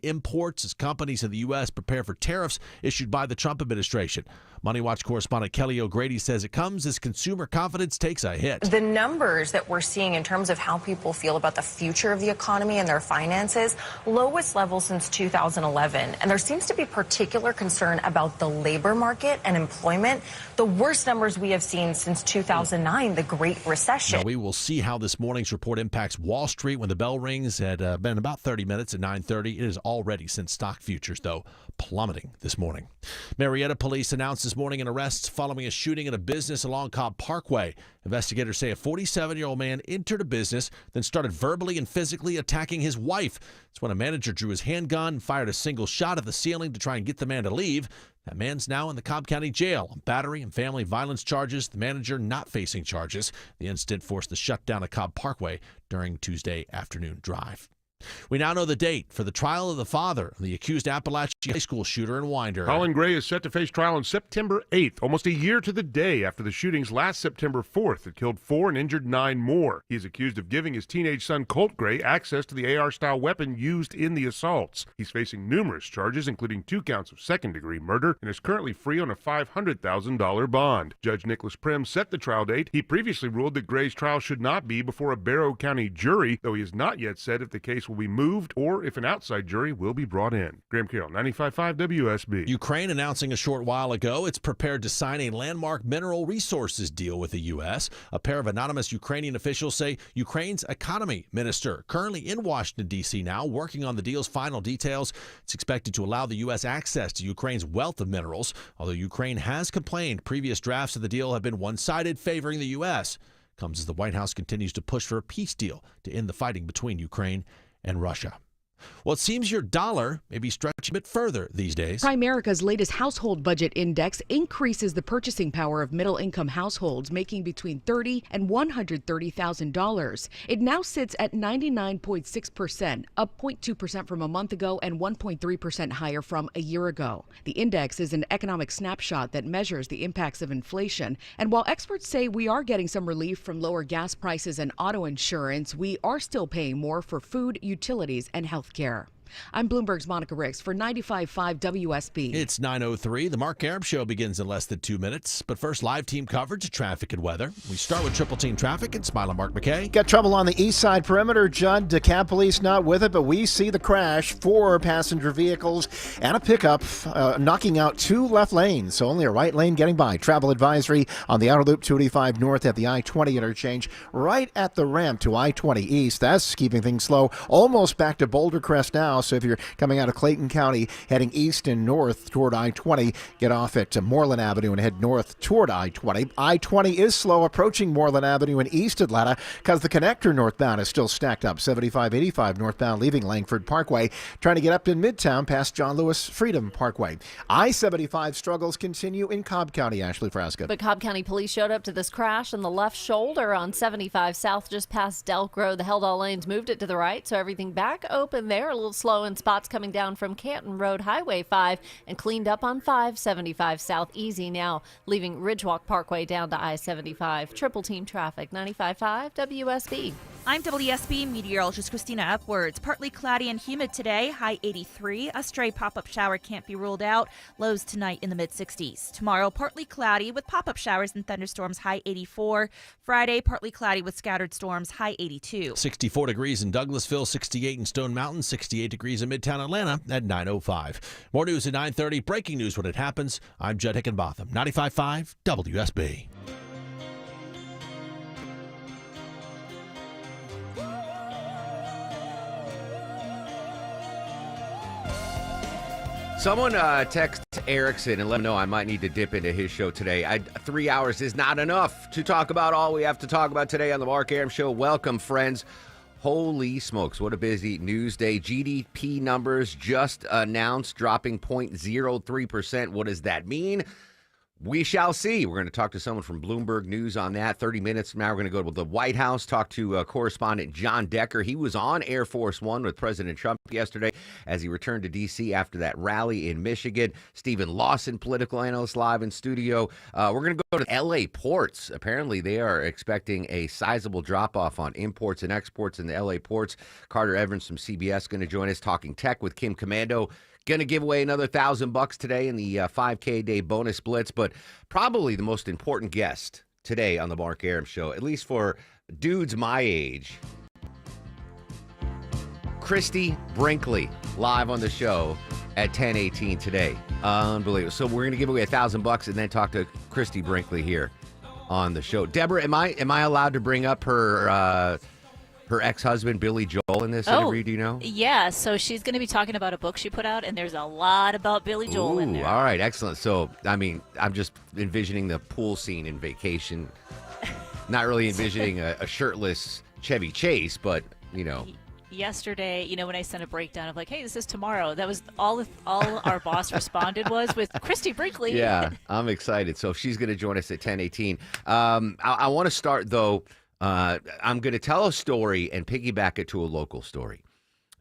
imports as companies in the U.S. prepare for tariffs issued by the Trump administration. Money Watch correspondent Kelly O'Grady says it comes as consumer confidence takes a hit. The numbers that we're seeing in terms of how people feel about the future of the economy and their finances, lowest level since 2011. And there seems to be particular concern about the labor market and employment, the worst numbers we have seen since 2009, the Great Recession. Now, we will see how this morning's report impacts Wall Street when the bell rings at been about 30 minutes at 9:30. It has already sent stock futures, though, plummeting this morning. Marietta police announced this morning an arrest following a shooting at a business along Cobb Parkway. Investigators say a 47-year-old man entered a business, then started verbally and physically attacking his wife. It's when a manager drew his handgun and fired a single shot at the ceiling to try and get the man to leave. That man's now in the Cobb County Jail on battery and family violence charges. The manager not facing charges. The incident forced the shutdown of Cobb Parkway during Tuesday afternoon drive. We now know the date for the trial of the father of the accused Appalachian High School shooter in Winder. Colin Gray is set to face trial on September 8th, almost a year to the day after the shootings last September 4th that killed 4 and injured 9 more. He is accused of giving his teenage son Colt Gray access to the AR-style weapon used in the assaults. He's facing numerous charges, including 2 counts of second-degree murder, and is currently free on a $500,000 bond. Judge Nicholas Prim set the trial date. He previously ruled that Gray's trial should not be before a Barrow County jury, though he has not yet said if the case will be moved or if an outside jury will be brought in. Graham Carroll, 95.5 WSB. Ukraine announcing a short while ago it's prepared to sign a landmark mineral resources deal with the U.S. A pair of anonymous Ukrainian officials say Ukraine's economy minister, currently in Washington, D.C. now, working on the deal's final details. It's expected to allow the U.S. access to Ukraine's wealth of minerals, although Ukraine has complained previous drafts of the deal have been one-sided, favoring the U.S. Comes as the White House continues to push for a peace deal to end the fighting between Ukraine and Russia. Well, it seems your dollar may be stretching a bit further these days. Primerica's latest household budget index increases the purchasing power of middle-income households making between $30,000 and $130,000. It now sits at 99.6%, up 0.2% from a month ago and 1.3% higher from a year ago. The index is an economic snapshot that measures the impacts of inflation. And while experts say we are getting some relief from lower gas prices and auto insurance, we are still paying more for food, utilities, and health care. I'm Bloomberg's Monica Ricks for 95.5 WSB. It's 9:03. The Mark Arum Show begins in less than 2 minutes. But first, live team coverage of traffic and weather. We start with Triple Team Traffic and Smile and Mark McKay. Got trouble on the east side perimeter. Judd, DeKalb police not with it, but we see the crash. 4 passenger vehicles and a pickup knocking out 2 left lanes. So only a right lane getting by. Travel advisory on the outer loop 285 north at the I-20 interchange. Right at the ramp to I-20 east. That's keeping things slow. Almost back to Boulder Crest now. So if you're coming out of Clayton County, heading east and north toward I-20, get off at Moreland Avenue and head north toward I-20. I-20 is slow approaching Moreland Avenue in East Atlanta because the connector northbound is still stacked up. 7585 northbound leaving Langford Parkway, trying to get up to Midtown past John Lewis Freedom Parkway. I-75 struggles continue in Cobb County. Ashley Frasca. But Cobb County police showed up to this crash on the left shoulder on 75 South just past Delk Road. The held all lanes moved it to the right, so everything back open there. A little slow in spots coming down from Canton Road Highway 5 and cleaned up on 575 South easy now, leaving Ridgewalk Parkway down to I-75. Triple Team Traffic, 95.5 WSB. I'm WSB meteorologist Christina Upwards. Partly cloudy and humid today, high 83. A stray pop-up shower can't be ruled out. Lows tonight in the mid-60s. Tomorrow, partly cloudy with pop-up showers and thunderstorms, high 84. Friday, partly cloudy with scattered storms, high 82. 64 degrees in Douglasville, 68 in Stone Mountain, 68 degrees in Midtown Atlanta at 9:05. More news at 9:30. Breaking news when it happens. I'm Judd Hickenbotham, 95.5 WSB. Someone text Erickson and let him know I might need to dip into his show today. 3 hours is not enough to talk about all we have to talk about today on the Mark Arum Show. Welcome, friends. Holy smokes, what a busy news day. GDP numbers just announced, dropping 0.03%. What does that mean? We shall see. We're going to talk to someone from Bloomberg News on that. 30 minutes from now, we're going to go to the White House, talk to correspondent John Decker. He was on Air Force One with President Trump yesterday as he returned to D.C. after that rally in Michigan. Stephen Lawson, political analyst, live in studio. We're going to go to L.A. ports. Apparently, they are expecting a sizable drop-off on imports and exports in the L.A. ports. Carter Evans from CBS going to join us talking tech with Kim Commando. Going to give away another $1,000 today in the 5K day bonus blitz, but probably the most important guest today on the Mark Arum Show, at least for dudes my age, Christy Brinkley, live on the show at 10:18 today. Unbelievable. So we're going to give away $1,000 and then talk to Christy Brinkley here on the show. Deborah, am I allowed to bring up her ex-husband, Billy Joel, in this interview, do you know? Yeah, so she's going to be talking about a book she put out, and there's a lot about Billy Joel in there. All right, excellent. So, I mean, I'm just envisioning the pool scene in Vacation. Not really envisioning a shirtless Chevy Chase, but, you know. Yesterday, when I sent a breakdown of like, hey, this is tomorrow, that was all our boss responded was with Christy Brinkley. Yeah, I'm excited. So she's going to join us at 10:18. I want to start, though. I'm going to tell a story and piggyback it to a local story.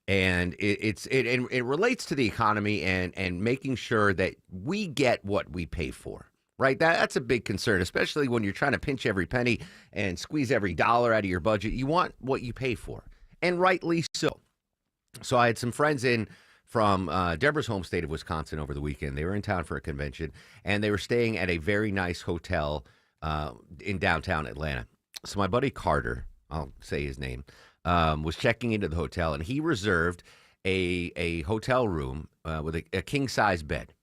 And it relates to the economy and making sure that we get what we pay for, right? That's a big concern, especially when you're trying to pinch every penny and squeeze every dollar out of your budget. You want what you pay for, and rightly so. So I had some friends in from Deborah's home state of Wisconsin over the weekend. They were in town for a convention, and they were staying at a very nice hotel in downtown Atlanta. So my buddy Carter, I'll say his name, was checking into the hotel, and he reserved a hotel room with a king-size bed.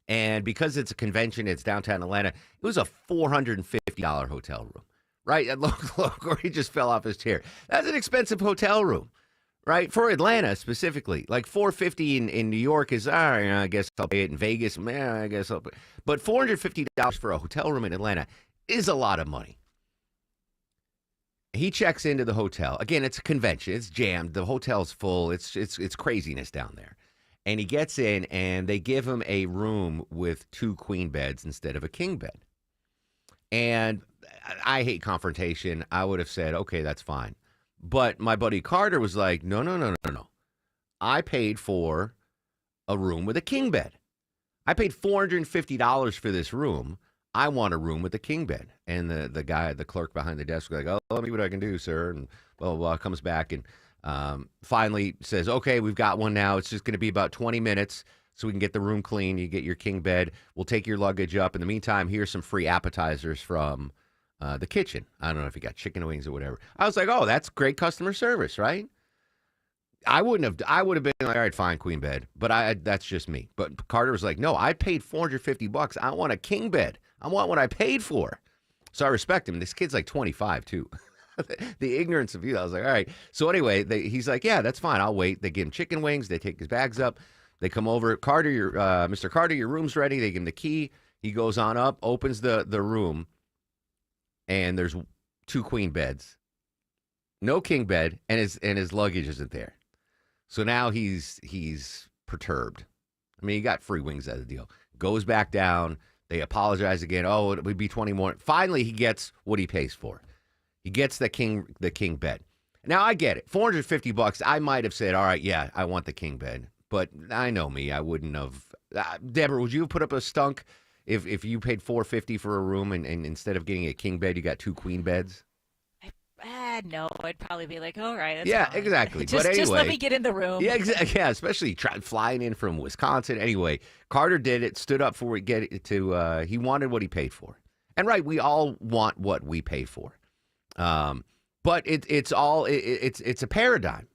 And because it's a convention, it's downtown Atlanta, it was a $450 hotel room, right? And look, he just fell off his chair. That's an expensive hotel room, right? For Atlanta specifically. Like $450 in New York is, all right, I guess I'll pay it. In Vegas, I guess I'll pay it. But $450 for a hotel room in Atlanta is a lot of money. He checks into the hotel. Again, it's a convention. It's jammed. The hotel's full. It's craziness down there. And he gets in, and they give him a room with 2 queen beds instead of a king bed. And I hate confrontation. I would have said, okay, that's fine. But my buddy Carter was like, no. I paid for a room with a king bed. I paid $450 for this room. I want a room with a king bed. And the guy, the clerk behind the desk was like, oh, let me see what I can do, sir. And blah, blah, blah, comes back and finally says, okay, we've got one now. It's just going to be about 20 minutes so we can get the room clean. You get your king bed. We'll take your luggage up. In the meantime, here's some free appetizers from the kitchen. I don't know if you got chicken wings or whatever. I was like, oh, that's great customer service, right? I would have been like, all right, fine, queen bed. But that's just me. But Carter was like, no, I paid $450. I want a king bed. I want what I paid for. So I respect him. This kid's like 25, too. The ignorance of you. I was like, all right. So anyway, he's like, yeah, that's fine. I'll wait. They give him chicken wings. They take his bags up. They come over. Carter, Mr. Carter, your room's ready. They give him the key. He goes on up, opens the room, and there's 2 queen beds, no king bed, and his luggage isn't there. So now he's perturbed. I mean, he got free wings out of the deal. Goes back down. They apologize again. Oh, it would be 20 more. Finally, he gets what he pays for. He gets the king bed. Now, I get it. $450. I might have said, all right, yeah, I want the king bed. But I know me. I wouldn't have. Deborah, would you have put up a stunk if you paid $450 for a room and instead of getting a king bed, you got 2 queen beds? No, I'd probably be like, all right, that's yeah, fine. Exactly. Just, but anyway, just let me get in the room. Yeah, yeah, especially flying in from Wisconsin. Anyway, Carter did it, stood up for it, he wanted what he paid for. And right, we all want what we pay for. But it's a paradigm.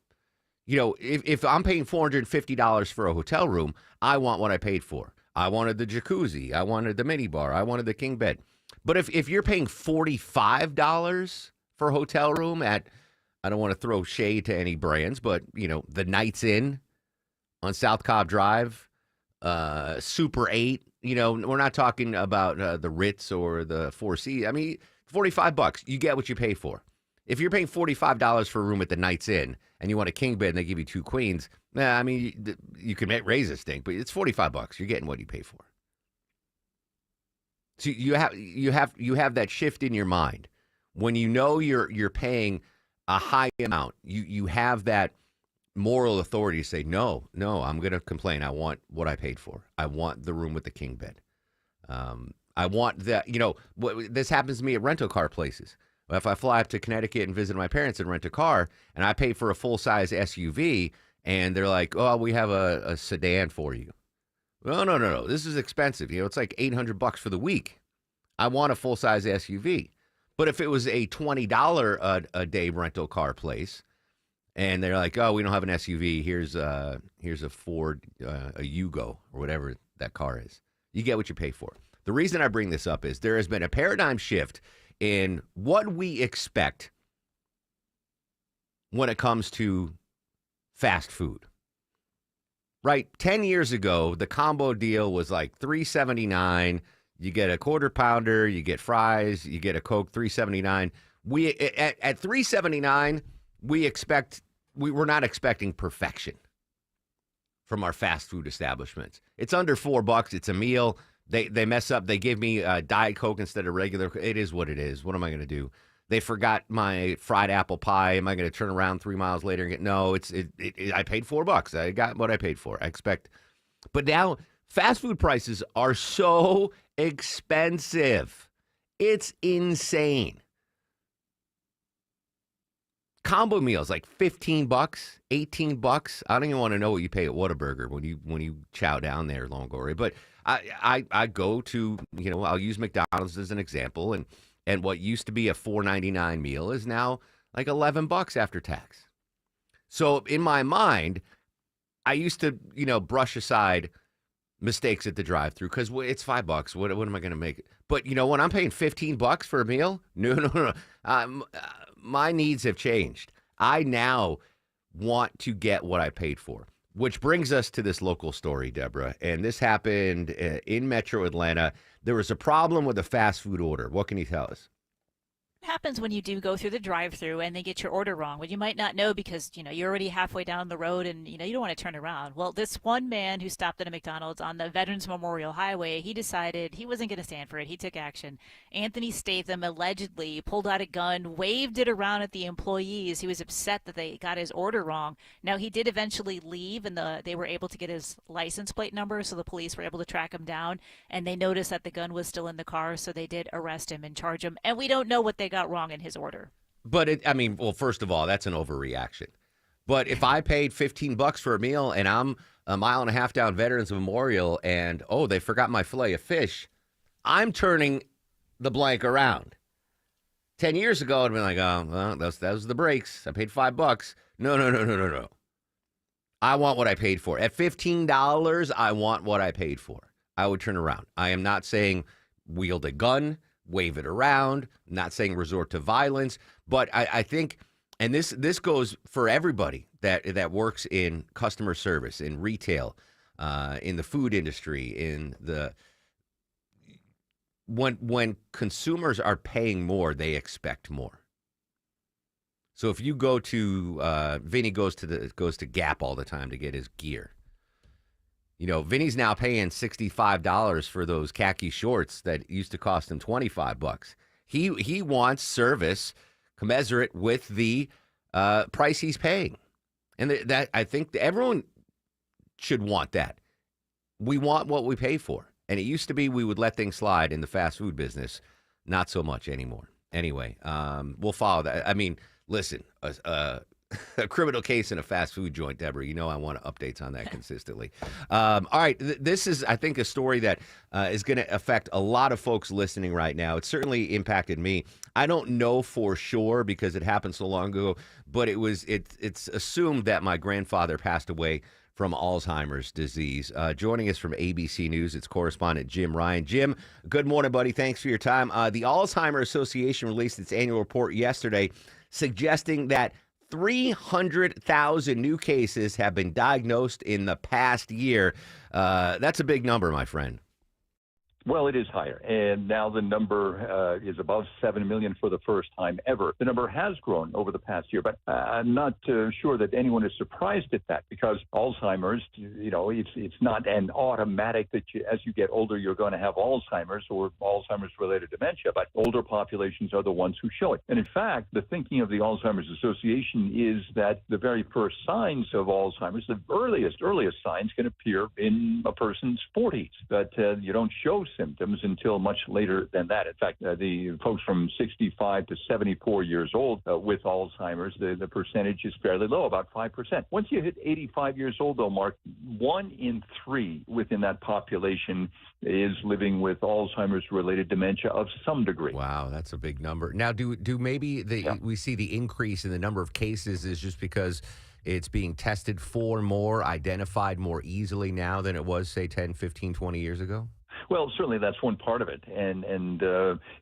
You know, if I'm paying $450 for a hotel room, I want what I paid for. I wanted the jacuzzi. I wanted the minibar. I wanted the king bed. But if you're paying $45 for a hotel room at, I don't want to throw shade to any brands, but, you know, the Knights Inn on South Cobb Drive, Super 8, you know, we're not talking about the Ritz or the Four Seasons. I mean, $45, you get what you pay for. If you're paying $45 for a room at the Knights Inn and you want a king bed and they give you 2 queens, I mean, you can raise a stink, but it's $45. You're getting what you pay for. So you have that shift in your mind when you know you're paying a high amount. You have that moral authority to say no, I'm going to complain. I want what I paid for. I want the room with the king bed. I want that. This happens to me at rental car places. If I fly up to Connecticut and visit my parents and rent a car, and I pay for a full size SUV, and they're like, "Oh, we have a sedan for you." No. This is expensive. It's like $800 for the week. I want a full size SUV. But if it was a $20 a day rental car place, and they're like, "Oh, we don't have an SUV. Here's a Ford, a Yugo, or whatever that car is," you get what you pay for. The reason I bring this up is there has been a paradigm shift in what we expect when it comes to fast food. Right? 10 years ago, the combo deal was like $3.79. You get a quarter pounder, you get fries, you get a Coke, $3.79. At $3.79, we're not expecting perfection from our fast food establishments. It's under $4. It's a meal. They mess up. They give me Diet Coke instead of regular. It is what it is. What am I going to do? They forgot my fried apple pie. Am I going to turn around 3 miles later and get? No, I paid $4. I got what I paid for. I expect. But now fast food prices are so expensive. It's insane. Combo meals like $15, $18. I don't even want to know what you pay at Whataburger when you chow down there, Longoria. But I go to, I'll use McDonald's as an example, and what used to be a $4.99 meal is now like $11 after tax. So in my mind, I used to, brush aside mistakes at the drive-thru because it's $5. What am I going to make? But when I'm paying $15 for a meal, no. My needs have changed. I now want to get what I paid for, which brings us to this local story, Deborah. And this happened in Metro Atlanta. There was a problem with a fast food order. What can you tell us? Happens when you do go through the drive-through and they get your order wrong, but you might not know because you're already halfway down the road and you don't want to turn around. Well, this one man who stopped at a McDonald's on the Veterans Memorial Highway, he decided he wasn't going to stand for it. He took action. Anthony Statham allegedly pulled out a gun, waved it around at the employees. He was upset that they got his order wrong. Now he did eventually leave and they were able to get his license plate number, so the police were able to track him down, and they noticed that the gun was still in the car, so they did arrest him and charge him. And we don't know what they got wrong in his order. But first of all, that's an overreaction. But if I paid $15 for a meal and I'm a mile and a half down Veterans Memorial and, they forgot my fillet of fish, I'm turning the blank around. 10 years ago, I'd been like, that was the breaks. I paid $5. No. I want what I paid for. At $15, I want what I paid for. I would turn around. I am not saying wield a gun, wave it around, not saying resort to violence, but I think, and this goes for everybody that works in customer service, in retail, in the food industry, when consumers are paying more, they expect more. So if you go to Vinny goes to Gap all the time to get his gear. Vinny's now paying $65 for those khaki shorts that used to cost him $25. He wants service commensurate with the price he's paying, and that I think everyone should want that. We want what we pay for, and it used to be we would let things slide in the fast food business. Not so much anymore. Anyway, we'll follow that. I mean, listen. A criminal case in a fast food joint, Deborah. I want updates on that consistently. All right. This is, I think, a story that is going to affect a lot of folks listening right now. It certainly impacted me. I don't know for sure because it happened so long ago, but it's assumed that my grandfather passed away from Alzheimer's disease. Joining us from ABC News, it's correspondent Jim Ryan. Jim, good morning, buddy. Thanks for your time. The Alzheimer's Association released its annual report yesterday suggesting that 300,000 new cases have been diagnosed in the past year. That's a big number, my friend. Well, it is higher, and now the number is above 7 million for the first time ever. The number has grown over the past year, but I'm not sure that anyone is surprised at that, because Alzheimer's, it's not an automatic that as you get older, you're going to have Alzheimer's or Alzheimer's-related dementia, but older populations are the ones who show it. And in fact, the thinking of the Alzheimer's Association is that the very first signs of Alzheimer's, the earliest signs, can appear in a person's 40s, that you don't show symptoms until much later than that. In fact, the folks from 65 to 74 years old with Alzheimer's, the percentage is fairly low, about 5%. Once you hit 85 years old, though, Mark, 1 in 3 within that population is living with Alzheimer's-related dementia of some degree. Wow, that's a big number. Now, do maybe we see the increase in the number of cases is just because it's being tested for more, identified more easily now than it was, say, 10, 15, 20 years ago? Well, certainly that's one part of it, and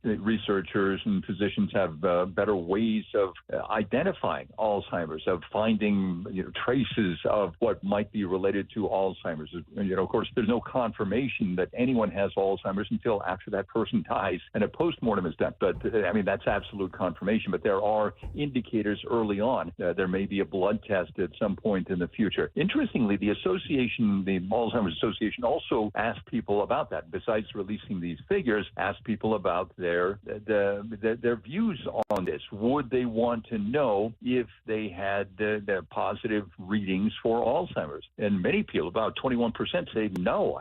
researchers and physicians have better ways of identifying Alzheimer's, of finding traces of what might be related to Alzheimer's. Of course, there's no confirmation that anyone has Alzheimer's until after that person dies and a postmortem is done. But that's absolute confirmation. But there are indicators early on. There may be a blood test at some point in the future. Interestingly, the Alzheimer's Association, also asked people about that. Besides releasing these figures, ask people about their views on this. Would they want to know if they had the positive readings for Alzheimer's? And many people, about 21%, say no.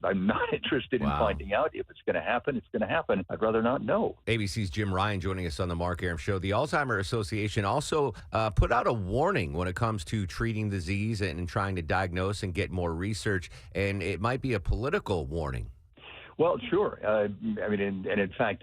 I'm not interested in finding out. If it's going to happen, it's going to happen. I'd rather not know. ABC's Jim Ryan joining us on the Mark Arum Show. The Alzheimer's Association also put out a warning when it comes to treating disease and trying to diagnose and get more research, and it might be a political warning. Well, sure. And in fact,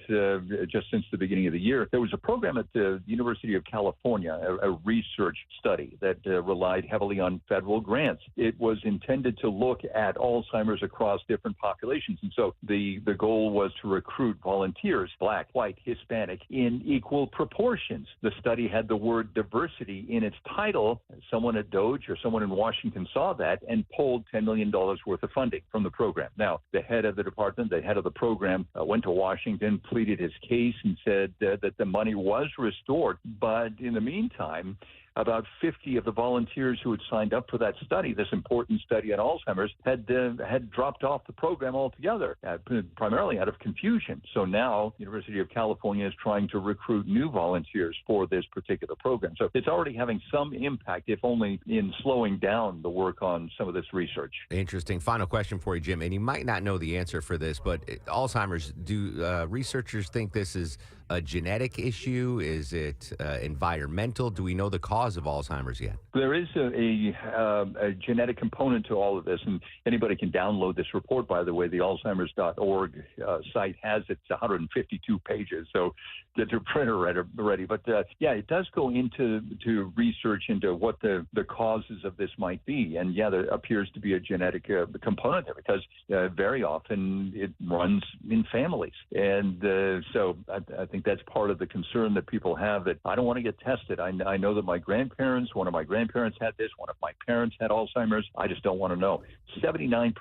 just since the beginning of the year, there was a program at the University of California, a research study that relied heavily on federal grants. It was intended to look at Alzheimer's across different populations. And so the goal was to recruit volunteers, Black, white, Hispanic, in equal proportions. The study had the word diversity in its title. Someone at DOGE or someone in Washington saw that and pulled $10 million worth of funding from the program. Now, the head of the department, the head of the program, went to Washington, pleaded his case, and said that the money was restored. But in the meantime, about 50 of the volunteers who had signed up for that study, this important study on Alzheimer's, had dropped off the program altogether, primarily out of confusion. So now, University of California is trying to recruit new volunteers for this particular program. So it's already having some impact, if only in slowing down the work on some of this research. Interesting. Final question for you, Jim, and you might not know the answer for this, but Alzheimer's, do researchers think this is a genetic issue? Is it environmental? Do we know the cause of Alzheimer's yet? There is a genetic component to all of this, and anybody can download this report, by the way. The Alzheimer's.org site has it. It's 152 pages, so get your printer ready. But it does go into research into what the causes of this might be. And there appears to be a genetic component there, because very often it runs in families. And so I think that's part of the concern that people have, that I don't want to get tested. I know that one of my grandparents had this, one of my parents had Alzheimer's. I just don't want to know. 79%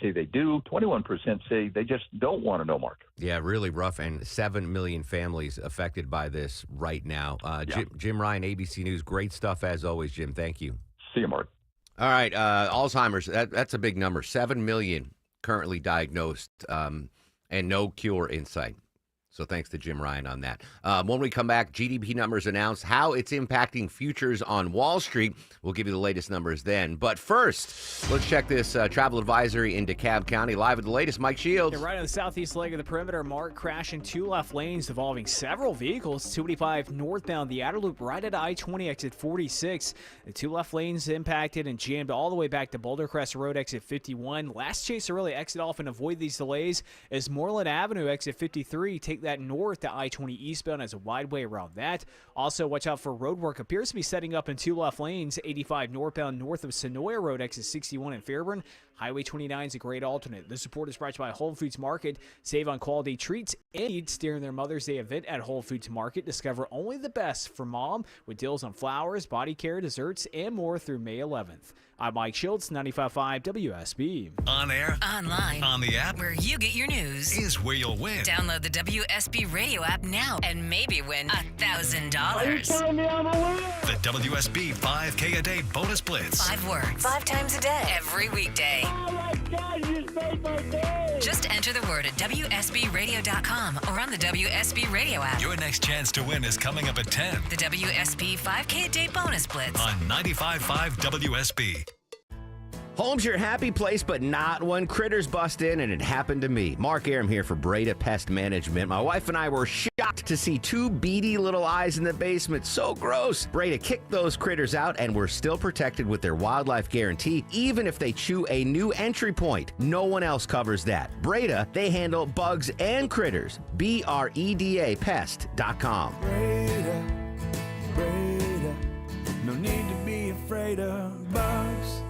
say they do. 21% say they just don't want to know, Mark. Yeah, really rough, and 7 million families affected by this right now. Jim Ryan, ABC News. Great stuff as always, Jim. Thank you. See you, Mark. All right, Alzheimer's, that's a big number. 7 million currently diagnosed, and no cure in sight. So thanks to Jim Ryan on that. When we come back, GDP numbers announced, how it's impacting futures on Wall Street. We'll give you the latest numbers then. But first, let's check this travel advisory in DeKalb County. Live with the latest, Mike Shields. Right on the southeast leg of the perimeter, Mark, crashing 2 left lanes involving several vehicles. 285 northbound, the outer loop right at I-20 exit 46. The 2 left lanes impacted and jammed all the way back to Boulder Crest Road exit 51. Last chance to really exit off and avoid these delays is Moreland Avenue exit 53. Take that north to I-20 eastbound as a wide way around that. Also, watch out for road work. Appears to be setting up in 2 left lanes. 85 northbound north of Sonoya Road exit 61 in Fairburn. Highway 29 is a great alternate. The support is brought to you by Whole Foods Market. Save on quality treats and eats during their Mother's Day event at Whole Foods Market. Discover only the best for mom with deals on flowers, body care, desserts, and more through May 11th. I'm Mike Schultz, 95.5 WSB. On air, online, on the app, where you get your news, is where you'll win. Download the WSB radio app now and maybe win $1,000. The WSB 5K a day bonus blitz. 5 words, 5 times a day, every weekday. Oh my God, you just made my day. Just enter the word at WSBradio.com or on the WSB radio app. Your next chance to win is coming up at 10. The WSB 5K a day bonus blitz on 95.5 WSB. Home's your happy place, but not when critters bust in, and it happened to me. Mark Aram here for Breda Pest Management. My wife and I were shocked to see 2 beady little eyes in the basement. So gross. Breda kicked those critters out, and we're still protected with their wildlife guarantee, even if they chew a new entry point. No one else covers that. Breda, they handle bugs and critters. BREDA Pest.com. Breda, no need to be afraid of bugs.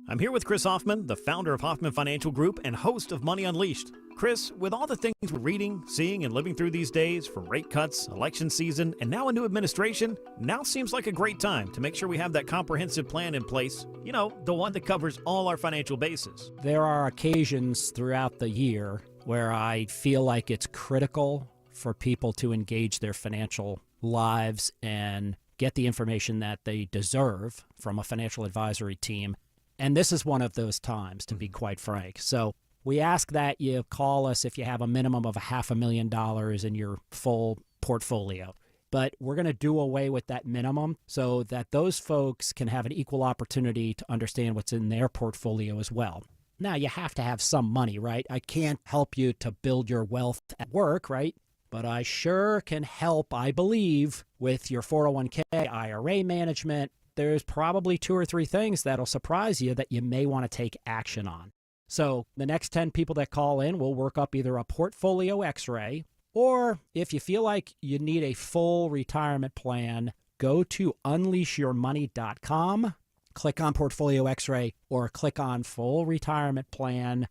I'm here with Chris Hoffman, the founder of Hoffman Financial Group and host of Money Unleashed. Chris, with all the things we're reading, seeing, and living through these days, from rate cuts, election season, and now a new administration, now seems like a great time to make sure we have that comprehensive plan in place. You know, the one that covers all our financial bases. There are occasions throughout the year where I feel like it's critical for people to engage their financial lives and get the information that they deserve from a financial advisory team. And this is one of those times, to be quite frank. So we ask that you call us if you have a minimum of $500,000 in your full portfolio. But we're going to do away with that minimum so that those folks can have an equal opportunity to understand what's in their portfolio as well. Now, you have to have some money, right? I can't help you to build your wealth at work, right? But I sure can help, I believe, with your 401k, IRA management. There's probably 2 or 3 things that'll surprise you that you may want to take action on. So the next 10 people that call in will work up either a portfolio x-ray, or if you feel like you need a full retirement plan, go to unleashyourmoney.com, click on portfolio x-ray, or click on full retirement plan.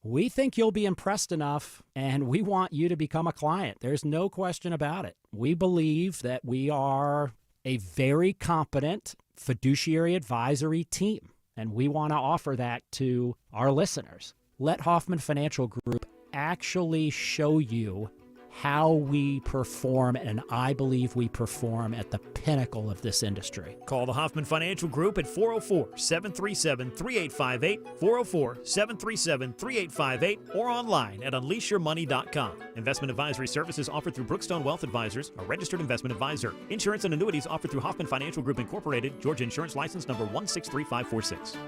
We think you'll be impressed enough, and we want you to become a client. There's no question about it. We believe that we are a very competent fiduciary advisory team, and we want to offer that to our listeners. Let Hoffman Financial Group actually show you how we perform, and I believe we perform at the pinnacle of this industry. Call the Hoffman Financial Group at 404-737-3858, 404-737-3858, or online at unleashyourmoney.com. Investment advisory services offered through Brookstone Wealth Advisors, a registered investment advisor. Insurance and annuities offered through Hoffman Financial Group Incorporated, Georgia Insurance License number 163546.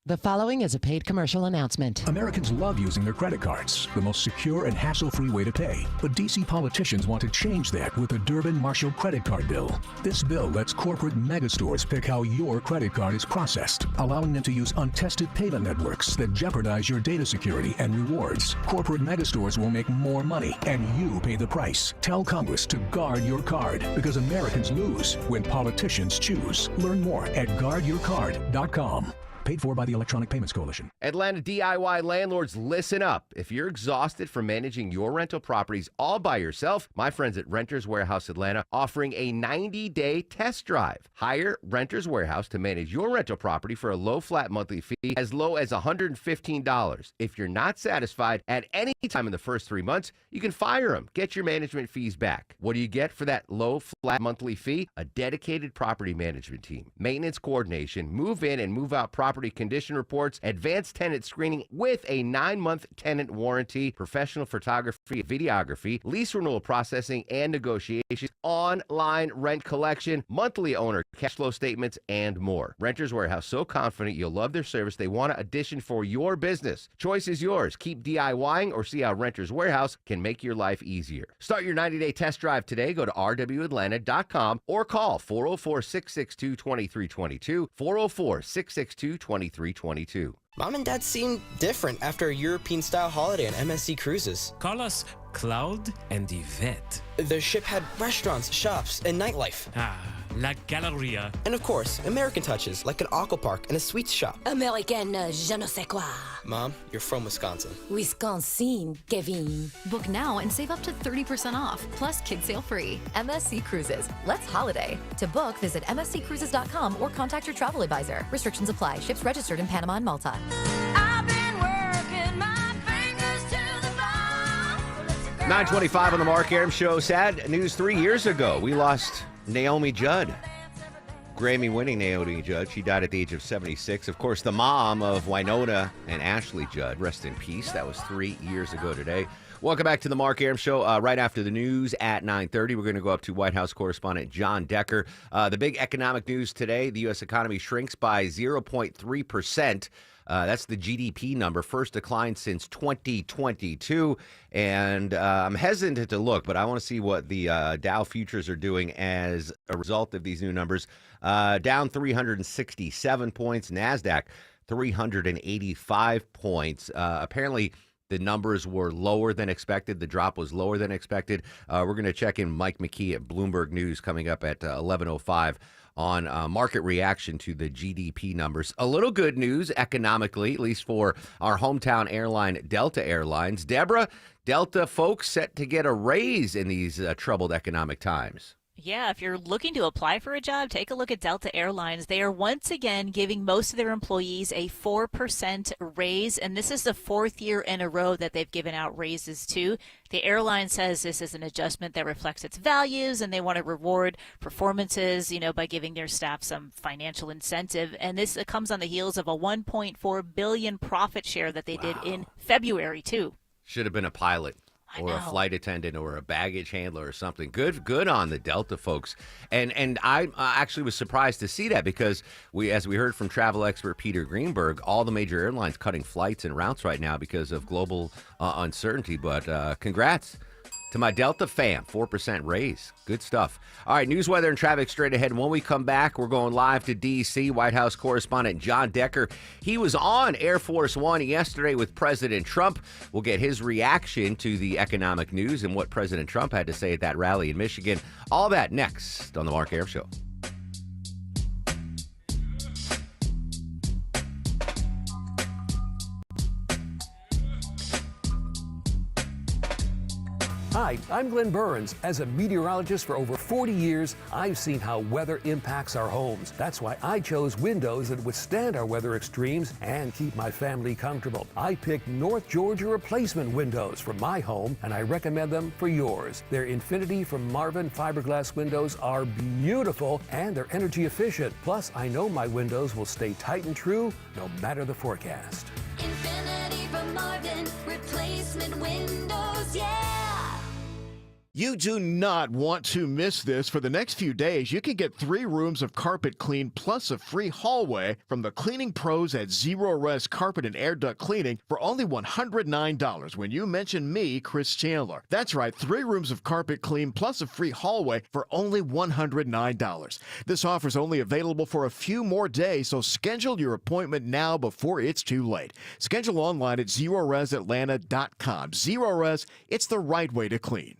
The following is a paid commercial announcement. Americans love using their credit cards, the most secure and hassle-free way to pay. But D.C. politicians want to change that with the Durbin-Marshall credit card bill. This bill lets corporate megastores pick how your credit card is processed, allowing them to use untested payment networks that jeopardize your data security and rewards. Corporate megastores will make more money, and you pay the price. Tell Congress to guard your card, because Americans lose when politicians choose. Learn more at guardyourcard.com. Paid for by the Electronic Payments Coalition. Atlanta DIY landlords, listen up. If you're exhausted from managing your rental properties all by yourself, my friends at Renters Warehouse Atlanta offering a 90-day test drive. Hire Renters Warehouse to manage your rental property for a low flat monthly fee as low as $115. If you're not satisfied at any time in the first 3 months, you can fire them. Get your management fees back. What do you get for that low flat monthly fee? A dedicated property management team, maintenance coordination, move in and move out property condition reports, advanced tenant screening with a 9-month tenant warranty, professional photography, videography, lease renewal processing and negotiations, online rent collection, monthly owner cash flow statements, and more. Renters Warehouse, so confident you'll love their service, they want an addition for your business. Choice is yours. Keep DIYing or see how Renters Warehouse can make your life easier. Start your 90-day test drive today. Go to rwatlanta.com or call 404-662-2322, 404-662-2322. Mom and Dad seem different after a European-style holiday on MSC Cruises. Call us Cloud and Yvette. The ship had restaurants, shops, and nightlife. La Galleria. And of course, American touches like an aqua park and a sweets shop. American je ne sais quoi. Mom, you're from Wisconsin. Wisconsin, Kevin. Book now and save up to 30% off, plus kids sale free. MSC Cruises. Let's holiday. To book, visit msccruises.com or contact your travel advisor. Restrictions apply. Ships registered in Panama and Malta. I've been working my fingers to the bone. 9:25 on the Mark Arum Show. Sad news 3 years ago. We lost Naomi Judd. Grammy-winning Naomi Judd. She died at the age of 76. Of course, the mom of Winona and Ashley Judd. Rest in peace. That was 3 years ago today. Welcome back to the Mark Arum Show. Right after the news at 9:30, we're going to go up to White House correspondent John Decker. The big economic news today, the U.S. economy shrinks by 0.3%. That's the GDP number, first decline since 2022. And I'm hesitant to look, but I want to see what the Dow futures are doing as a result of these new numbers. Down 367 points, NASDAQ 385 points. Apparently, the numbers were lower than expected. The drop was lower than expected. We're going to check in Mike McKee at Bloomberg News coming up at 11:05 on market reaction to the GDP numbers. A little good news economically, at least for our hometown airline, Delta Airlines. Deborah, Delta folks set to get a raise in these troubled economic times. Yeah, if you're looking to apply for a job, take a look at Delta Airlines. They are once again giving most of their employees a 4% raise, and this is the fourth year in a row that they've given out raises too. The airline says this is an adjustment that reflects its values, and they want to reward performances, by giving their staff some financial incentive. And this comes on the heels of a $1.4 billion profit share that they did in February too. Should have been a pilot. Or a flight attendant or a baggage handler or something. Good on the Delta folks. And I actually was surprised to see that because as we heard from travel expert Peter Greenberg, all the major airlines cutting flights and routes right now because of global uncertainty. But congrats to my Delta fam, 4% raise. Good stuff. All right, news, weather, and traffic straight ahead. When we come back, we're going live to D.C. White House correspondent John Decker. He was on Air Force One yesterday with President Trump. We'll get his reaction to the economic news and what President Trump had to say at that rally in Michigan. All that next on the Mark Arum Show. Hi, I'm Glenn Burns. As a meteorologist for over 40 years, I've seen how weather impacts our homes. That's why I chose windows that withstand our weather extremes and keep my family comfortable. I picked North Georgia replacement windows for my home, and I recommend them for yours. Their Infinity from Marvin fiberglass windows are beautiful, and they're energy efficient. Plus, I know my windows will stay tight and true no matter the forecast. Infinity from Marvin, replacement windows, yeah! You do not want to miss this. For the next few days, you can get 3 rooms of carpet clean plus a free hallway from the cleaning pros at Zero Res Carpet and Air Duct Cleaning for only $109 when you mention me, Chris Chandler. That's right, 3 rooms of carpet clean plus a free hallway for only $109. This offer is only available for a few more days, so schedule your appointment now before it's too late. Schedule online at ZeroResAtlanta.com. Zero Res, it's the right way to clean.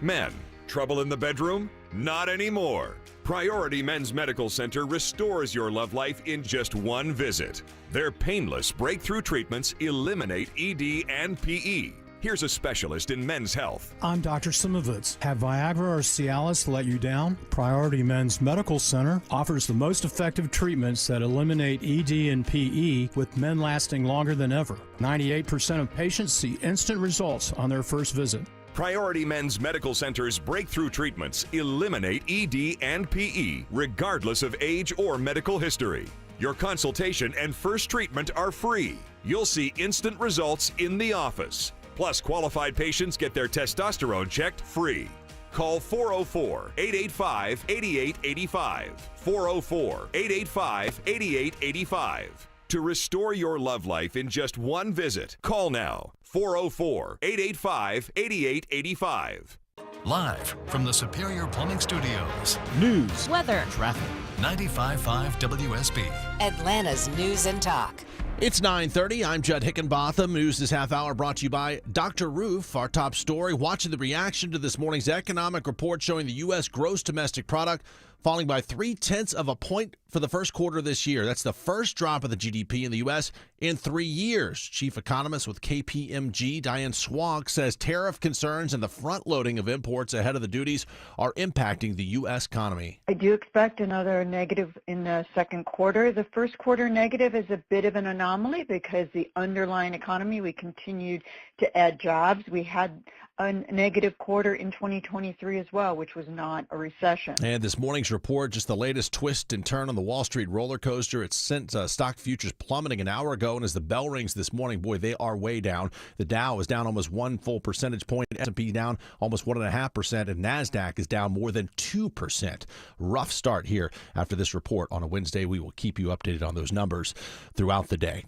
Men, trouble in the bedroom? Not anymore. Priority Men's Medical Center restores your love life in just one visit. Their painless breakthrough treatments eliminate ED and PE. Here's a specialist in men's health. I'm Dr. Simovitz. Have Viagra or Cialis let you down? Priority Men's Medical Center offers the most effective treatments that eliminate ED and PE, with men lasting longer than ever. 98% of patients see instant results on their first visit. Priority Men's Medical Center's breakthrough treatments eliminate ED and PE, regardless of age or medical history. Your consultation and first treatment are free. You'll see instant results in the office. Plus, qualified patients get their testosterone checked free. Call 404-885-8885. 404-885-8885. To restore your love life in just one visit, call now. 404-885-8885. Live from the Superior Plumbing Studios. News, weather, traffic. 95.5 WSB. Atlanta's News and Talk. It's 9:30. I'm Judd Hickenbotham. News this half hour brought to you by Dr. Roof. Our top story, watching the reaction to this morning's economic report showing the U.S. gross domestic product falling by 0.3 of a point for the first quarter of this year. That's the first drop of the GDP in the U.S. in 3 years. Chief economist with KPMG, Diane Swonk, says tariff concerns and the front-loading of imports ahead of the duties are impacting the U.S. economy. I do expect another negative in the second quarter. The first quarter negative is a bit of an anomaly because the underlying economy, we continued to add jobs. We had a negative quarter in 2023 as well, which was not a recession. And this morning's report, just the latest twist and turn on the Wall Street roller coaster. It sent stock futures plummeting an hour ago, and as the bell rings this morning, boy, they are way down. The Dow is down almost 1 full percentage point, S&P down almost 1.5%, and NASDAQ is down more than 2%. Rough start here after this report on a Wednesday. We will keep you updated on those numbers throughout the day.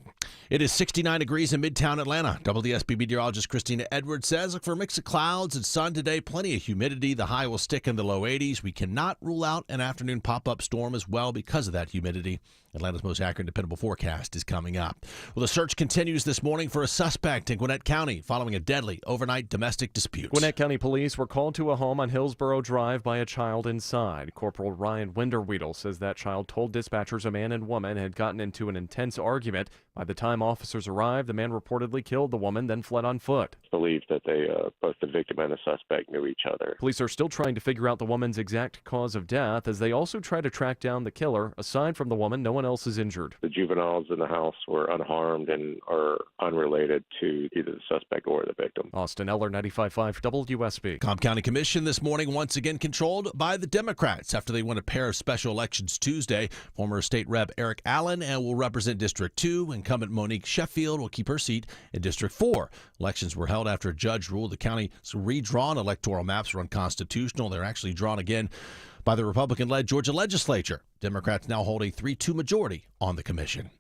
It is 69 degrees in Midtown Atlanta. WSB meteorologist Christina Edwards says, look for a mix of clouds and sun today, plenty of humidity. The high will stick in the low 80s. We cannot rule out an afternoon pop-up storm as well because of that humidity. Atlanta's most accurate and dependable forecast is coming up. Well, the search continues this morning for a suspect in Gwinnett County following a deadly overnight domestic dispute. Gwinnett County police were called to a home on Hillsborough Drive by a child inside. Corporal Ryan Winderweedle says that child told dispatchers a man and woman had gotten into an intense argument. By the time officers arrived, the man reportedly killed the woman, then fled on foot. Believed that they both the victim and the suspect knew each other. Police are still trying to figure out the woman's exact cause of death as they also try to track down the killer. Aside from the woman, no one else is injured. The juveniles in the house were unharmed and are unrelated to either the suspect or the victim. Austin Eller, 95.5 WSB. Cobb County Commission this morning once again controlled by the Democrats after they won a pair of special elections Tuesday. Former State Rep Eric Allen will represent District 2. Incumbent Monique Sheffield will keep her seat in District 4. Elections were held after a judge ruled the county's redrawn electoral maps were unconstitutional. They're actually drawn again by the Republican-led Georgia legislature. Democrats now hold a 3-2 majority on the commission.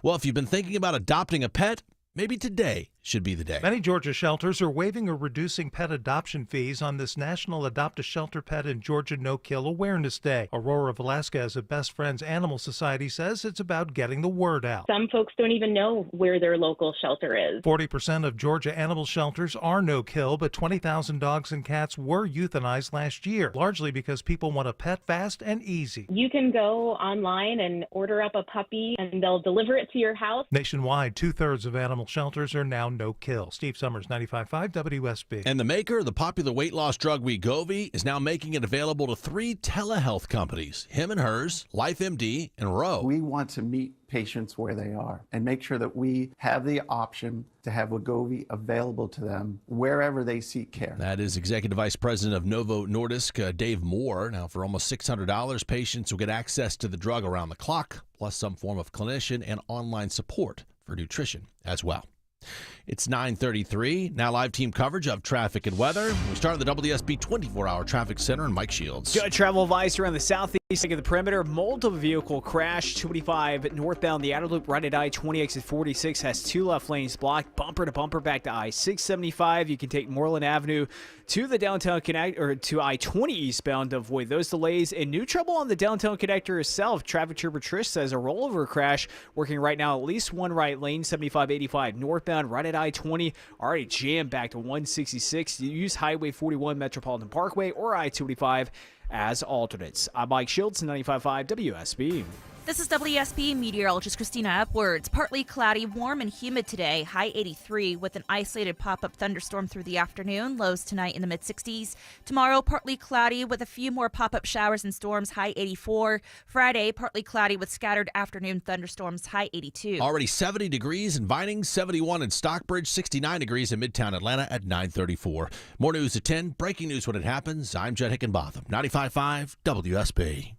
Well, if you've been thinking about adopting a pet, maybe today should be the day. Many Georgia shelters are waiving or reducing pet adoption fees on this National Adopt a Shelter Pet in Georgia No-Kill Awareness Day. Aurora Velasquez of Best Friends Animal Society says it's about getting the word out. Some folks don't even know where their local shelter is. 40% of Georgia animal shelters are no-kill, but 20,000 dogs and cats were euthanized last year, largely because people want a pet fast and easy. You can go online and order up a puppy, and they'll deliver it to your house. Nationwide, 2/3 of animal shelters are now no-kill. Steve Summers, 95.5 WSB. And the maker of the popular weight loss drug Wegovy is now making it available to 3 telehealth companies, Him and Hers, LifeMD, and Ro. We want to meet patients where they are and make sure that we have the option to have Wegovy available to them wherever they seek care. That is Executive Vice President of Novo Nordisk, Dave Moore. Now, for almost $600, patients will get access to the drug around the clock, plus some form of clinician and online support for nutrition as well. It's 9:33. Now live team coverage of traffic and weather. We start at the WSB 24-hour traffic center and Mike Shields. Good travel advice around the southeast of the perimeter. Multiple vehicle crash. 285 northbound. The outer loop right at I-20 exit 46 has 2 left lanes blocked. Bumper to bumper back to I-675. You can take Moreland Avenue to the downtown connect or to I-20 eastbound to avoid those delays. And new trouble on the downtown connector itself. Traffic Trooper Trish says a rollover crash working right now. At least one right lane. 7585 northbound right at I-20 already jammed back to 166. You use Highway 41 Metropolitan Parkway or I-285 as alternates. I'm Mike Shields, 95.5 WSB. This is WSB meteorologist Christina Upwards. Partly cloudy, warm and humid today, high 83 with an isolated pop-up thunderstorm through the afternoon, lows tonight in the mid-60s. Tomorrow, partly cloudy with a few more pop-up showers and storms, high 84. Friday, partly cloudy with scattered afternoon thunderstorms, high 82. Already 70 degrees in Vining, 71 in Stockbridge, 69 degrees in Midtown Atlanta at 9:34. More news at 10. Breaking news when it happens. I'm Judd Hickenbotham, 95.5 WSB.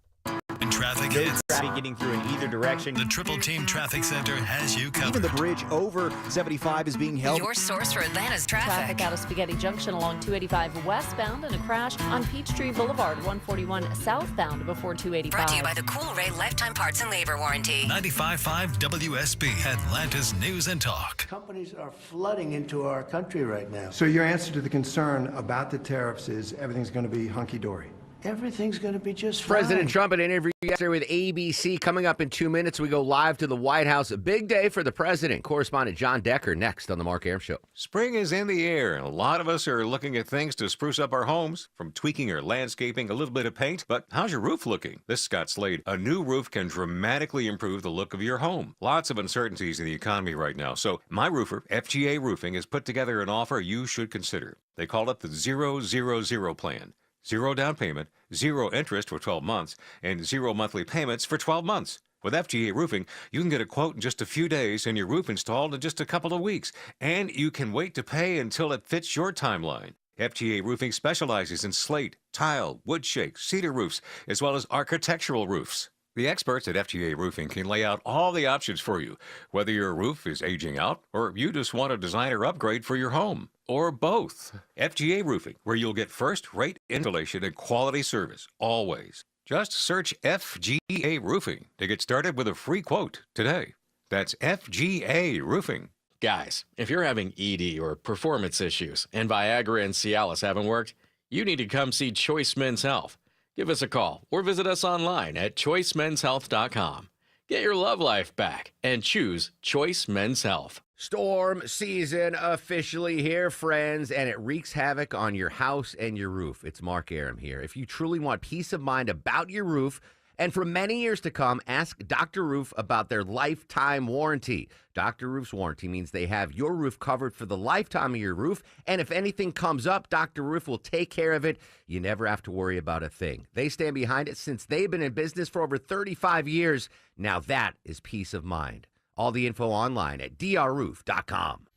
In traffic hits. Traffic getting through in either direction. The Triple Team Traffic Center has you covered. Even the bridge over 75 is being held. Your source for Atlanta's traffic. Out of Spaghetti Junction along 285 westbound and a crash on Peachtree Boulevard 141 southbound before 285. Brought to you by the Cool Ray Lifetime Parts and Labor Warranty. 95.5 WSB, Atlanta's News and Talk. Companies are flooding into our country right now. So your answer to the concern about the tariffs is everything's going to be hunky-dory? everything's going to be just fine. President Trump in an interview yesterday with ABC. Coming up in 2 minutes, we go live to the White House. A big day for the president. Correspondent John Decker next on the Mark Arum Show. Spring is in the air, and a lot of us are looking at things to spruce up our homes, from tweaking or landscaping, a little bit of paint. But how's your roof looking? This is Scott Slade. A new roof can dramatically improve the look of your home. Lots of uncertainties in the economy right now, so my roofer, FGA Roofing, has put together an offer you should consider. They call it the 000 plan. 0 down payment, 0 interest for 12 months, and 0 monthly payments for 12 months. With FGA Roofing, you can get a quote in just a few days and your roof installed in just a couple of weeks. And you can wait to pay until it fits your timeline. FGA Roofing specializes in slate, tile, wood shake, cedar roofs, as well as architectural roofs. The experts at FGA Roofing can lay out all the options for you, whether your roof is aging out or you just want a designer upgrade for your home, or both. FGA Roofing, where you'll get first-rate installation and quality service, always. Just search FGA Roofing to get started with a free quote today. That's FGA Roofing. Guys, if you're having ED or performance issues and Viagra and Cialis haven't worked, you need to come see Choice Men's Health. Give us a call or visit us online at choicemenshealth.com. Get your love life back and choose Choice Men's Health. Storm season officially here, friends, and it wreaks havoc on your house and your roof. It's Mark Arum here. If you truly want peace of mind about your roof, and for many years to come, ask Dr. Roof about their lifetime warranty. Dr. Roof's warranty means they have your roof covered for the lifetime of your roof, and if anything comes up, Dr. Roof will take care of it. You never have to worry about a thing. They stand behind it since they've been in business for over 35 years. Now that is peace of mind. All the info online at drroof.com.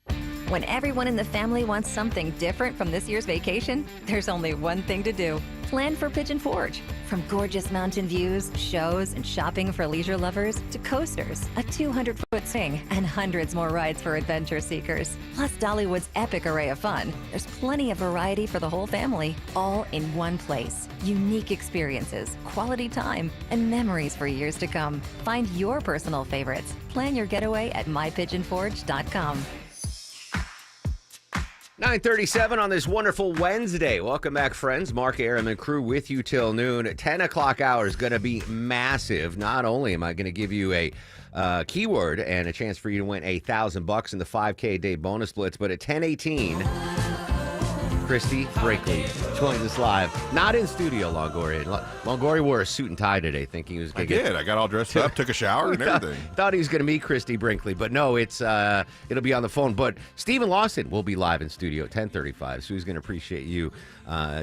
When everyone in the family wants something different from this year's vacation, there's only one thing to do. Plan for Pigeon Forge. From gorgeous mountain views, shows, and shopping for leisure lovers to coasters, a 200-foot swing, and hundreds more rides for adventure seekers. Plus Dollywood's epic array of fun. There's plenty of variety for the whole family, all in one place. Unique experiences, quality time, and memories for years to come. Find your personal favorites. Plan your getaway at mypigeonforge.com. 9:37 on this wonderful Wednesday. Welcome back, friends. Mark Arum and crew with you till noon. 10 o'clock hour is going to be massive. Not only am I going to give you a keyword and a chance for you to win $1,000 in the 5K a day bonus blitz, but at 10:18, Christy Brinkley joins us live. Not in studio, Longoria. Longoria wore a suit and tie today, thinking he was going to get... I got all dressed up, took a shower and everything. Thought he was going to meet Christy Brinkley, but no, it'll be on the phone. But Stephen Lawson will be live in studio at 10:35, so he's going to appreciate you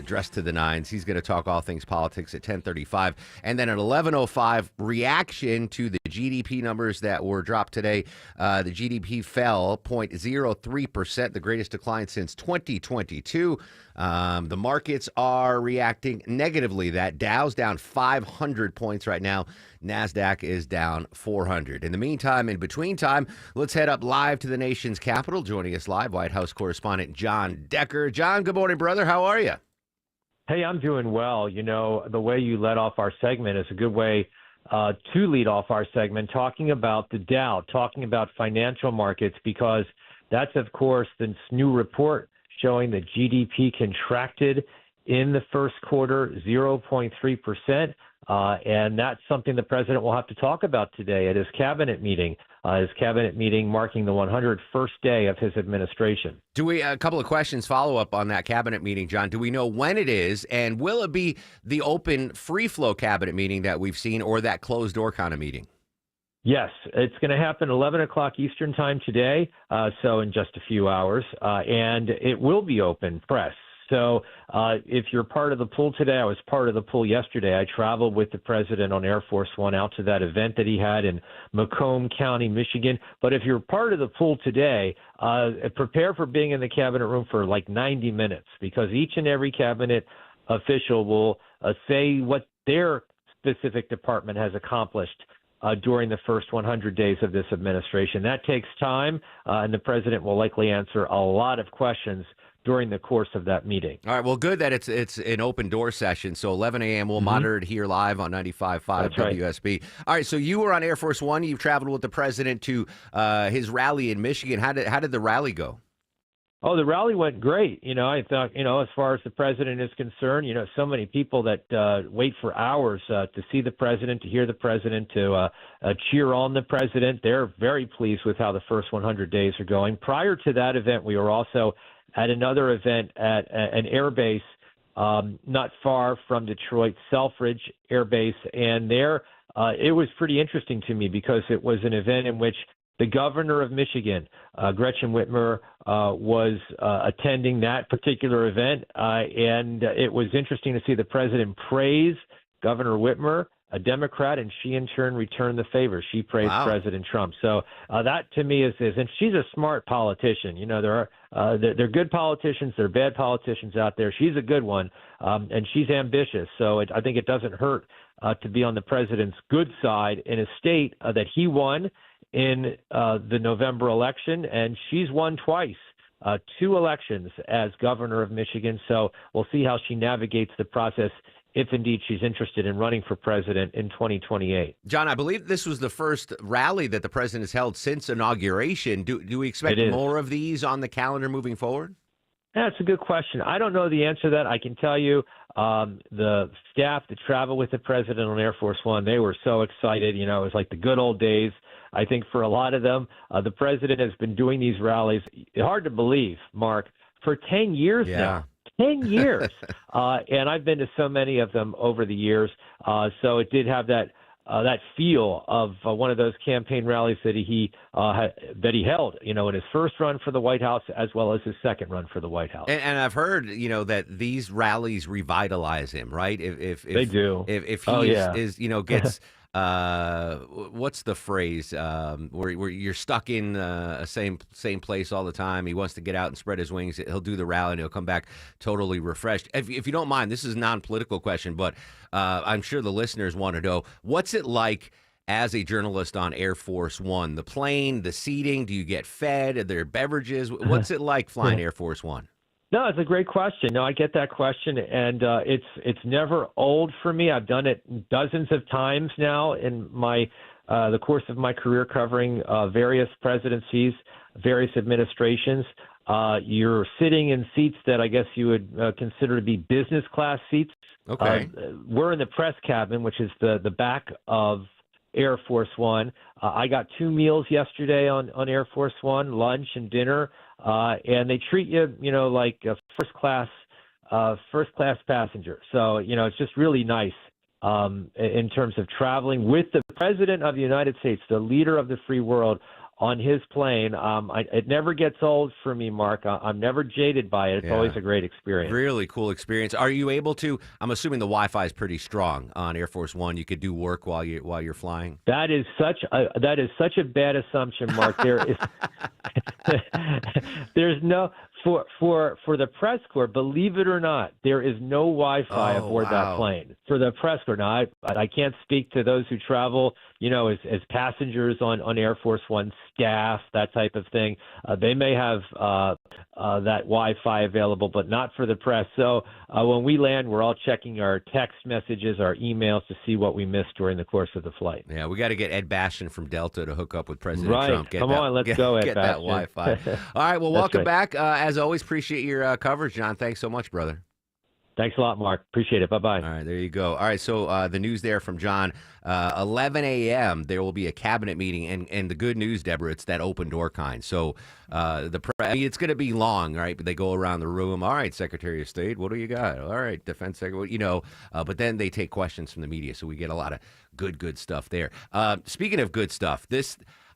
dressed to the nines. He's going to talk all things politics at 10:35. And then at 11:05, reaction to the GDP numbers that were dropped today. The GDP fell 0.03%, the greatest decline since 2022. The markets are reacting negatively. That Dow's down 500 points right now. NASDAQ is down 400. In the meantime, in between time, let's head up live to the nation's capital. Joining us live, White House correspondent John Decker. John, good morning, brother. How are you? Hey, I'm doing well. You know, the way you led off our segment is a good way to lead off our segment, talking about the Dow, talking about financial markets, because that's, of course, this new report showing that GDP contracted in the first quarter 0.3%. And that's something the president will have to talk about today at his cabinet meeting marking the 101st day of his administration. A couple of questions follow up on that cabinet meeting, John. Do we know when it is, and will it be the open, free-flow cabinet meeting that we've seen, or that closed-door kind of meeting? Yes, it's going to happen 11 o'clock Eastern time today, so in just a few hours, and it will be open press. So if you're part of the pool today, I was part of the pool yesterday. I traveled with the president on Air Force One out to that event that he had in Macomb County, Michigan. But if you're part of the pool today, prepare for being in the cabinet room for like 90 minutes, because each and every cabinet official will say what their specific department has accomplished during the first 100 days of this administration. That takes time, and the president will likely answer a lot of questions during the course of that meeting. All right, well, good that it's an open door session. So 11 a.m. we'll monitor it here live on 95.5 WSB. Right. All right, so you were on Air Force One. You've traveled with the president to his rally in Michigan. How did the rally go? Oh, the rally went great. I thought, as far as the president is concerned, so many people that wait for hours to see the president, to hear the president, to cheer on the president. They're very pleased with how the first 100 days are going. Prior to that event, we were also at another event at an air base not far from Detroit, Selfridge Air Base. And there it was pretty interesting to me because it was an event in which the governor of Michigan, Gretchen Whitmer, was attending that particular event. And it was interesting to see the president praise Governor Whitmer, a Democrat, and she in turn returned the favor. She praised President Trump. So that to me is, and she's a smart politician. There are good politicians, there are bad politicians out there. She's a good one, and she's ambitious. So I think it doesn't hurt to be on the president's good side in a state that he won in the November election, and she's won twice, 2 elections as governor of Michigan. So we'll see how she navigates the process if indeed she's interested in running for president in 2028. John, I believe this was the first rally that the president has held since inauguration. Do we expect more of these on the calendar moving forward? That's a good question. I don't know the answer to that. I can tell you the staff that traveled with the president on Air Force One, they were so excited. It was like the good old days. I think for a lot of them, the president has been doing these rallies. Hard to believe, Mark, for 10 years now. 10 years. And I've been to so many of them over the years. So it did have that feel of one of those campaign rallies that he held, in his first run for the White House as well as his second run for the White House. And I've heard, that these rallies revitalize him, right? If they do. If he gets what's the phrase where you're stuck in a same place all the time. He wants to get out and spread his wings. He'll do the rally and he'll come back totally refreshed. If you don't mind, this is a non-political question, but I'm sure the listeners want to know, what's it like as a journalist on Air Force One? The plane, the seating, do you get fed? Are there beverages? What's it like flying Air Force One? No, it's a great question. No, I get that question, and it's never old for me. I've done it dozens of times now in the course of my career covering various presidencies, various administrations. You're sitting in seats that I guess you would consider to be business class seats. Okay. We're in the press cabin, which is the back of Air Force One. I got 2 meals yesterday on Air Force One, lunch and dinner. And they treat you, like a first class passenger. So, it's just really nice in terms of traveling with the president of the United States, the leader of the free world, on his plane. It never gets old for me, Mark. I'm never jaded by it. It's always a great experience. Really cool experience. Are you able to? I'm assuming the Wi-Fi is pretty strong on Air Force One. You could do work while you're flying. That is such a bad assumption, Mark. There's no for the press corps. Believe it or not, there is no Wi-Fi aboard that plane for the press corps. Now, I can't speak to those who travel, as passengers on Air Force One staff, that type of thing. They may have that Wi-Fi available, but not for the press. So when we land, we're all checking our text messages, our emails to see what we missed during the course of the flight. Yeah, we got to get Ed Bastian from Delta to hook up with President Trump. Come on, let's go, Ed Get that Wi-Fi. All right, well, welcome back. As always, appreciate your coverage, John. Thanks so much, brother. Thanks a lot, Mark. Appreciate it. Bye-bye. All right, there you go. All right, so the news there from John, 11 a.m., there will be a cabinet meeting, and the good news, Deborah, it's that open door kind. So it's going to be long, right? But they go around the room. All right, Secretary of State, what do you got? All right, Defense Secretary, but then they take questions from the media, so we get a lot of good stuff there. Speaking of good stuff,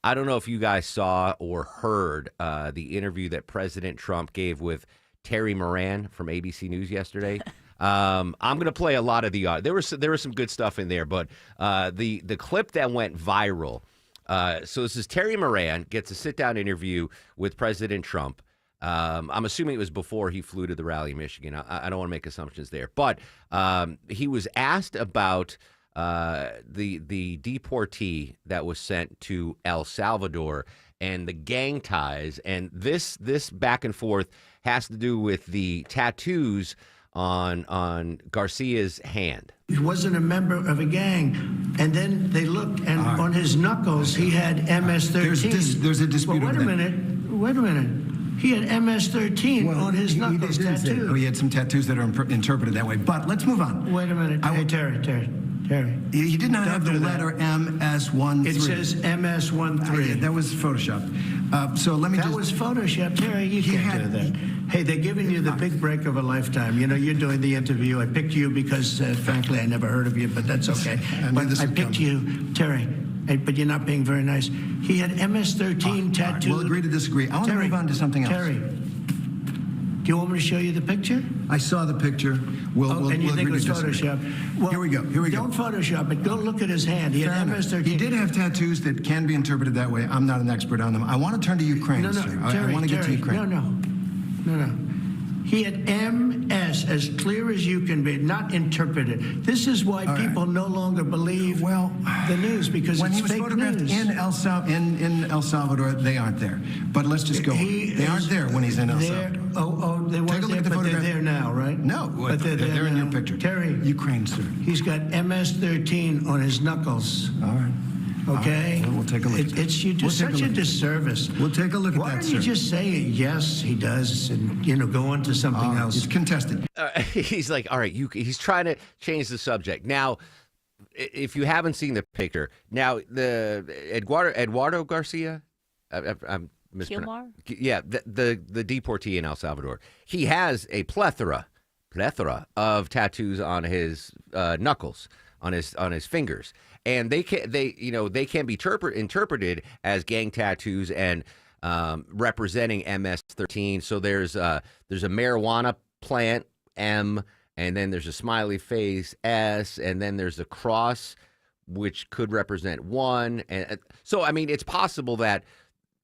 I don't know if you guys saw or heard the interview that President Trump gave with Terry Moran from ABC News yesterday. I'm going to play a lot of the audio. There was some good stuff in there, but the clip that went viral. So this is Terry Moran gets a sit-down interview with President Trump. I'm assuming it was before he flew to the rally in Michigan. I don't want to make assumptions there, but he was asked about the deportee that was sent to El Salvador and the gang ties, and this back and forth has to do with the tattoos on Garcia's hand. He wasn't a member of a gang, and then they looked, and on his knuckles he had MS-13. There's a dispute. Well, wait a minute. He had MS-13 on his knuckles tattooed. Oh, he had some tattoos that are interpreted that way. But let's move on. Wait a minute. Hey, Terry. He did not have the letter MS-13. It says MS-13. That was Photoshopped. So let me That was Photoshop. Terry, you can't do that. Hey, they're giving you the big break of a lifetime. You know, you're doing the interview. I picked you because, frankly, I never heard of you, but that's okay. But I picked you, Terry. But you're not being very nice. He had MS-13 tattooed. We'll agree to disagree. I want to move on to something else. Terry, do you want me to show you the picture? I saw the picture. We'll and you think it was disagree. Photoshop? Well, Here we go. Don't Photoshop it. Go look at his hand. He had MS-13. He did have tattoos that can be interpreted that way. I'm not an expert on them. I want to turn to Ukraine, sir. Terry, I want to get to Ukraine. No. He had MS as clear as you can be, not interpreted. This is why people no longer believe the news, because when it's he was fake photographed news. in El Salvador, they aren't there. But let's just go. They aren't there when he's in El Salvador. They weren't there, but they're there now, right? No, but they're in now. your picture. Terry, Ukraine, sir. He's got MS-13 on his knuckles. All right. Okay? We'll take a look. You do such a disservice. We'll take a look at Why that, don't you just say, yes, he does, and, go on to something else? It's contested. He's like, all right, he's trying to change the subject. Now, if you haven't seen the picture, now, the Eduardo Garcia, I'm mispronouncing. Yeah, the deportee in El Salvador. He has a plethora of tattoos on his knuckles, on his fingers. And they can be interpreted as gang tattoos and representing MS-13. So there's a marijuana plant, M, and then there's a smiley face, S, and then there's a cross, which could represent 1. And so, I mean, it's possible that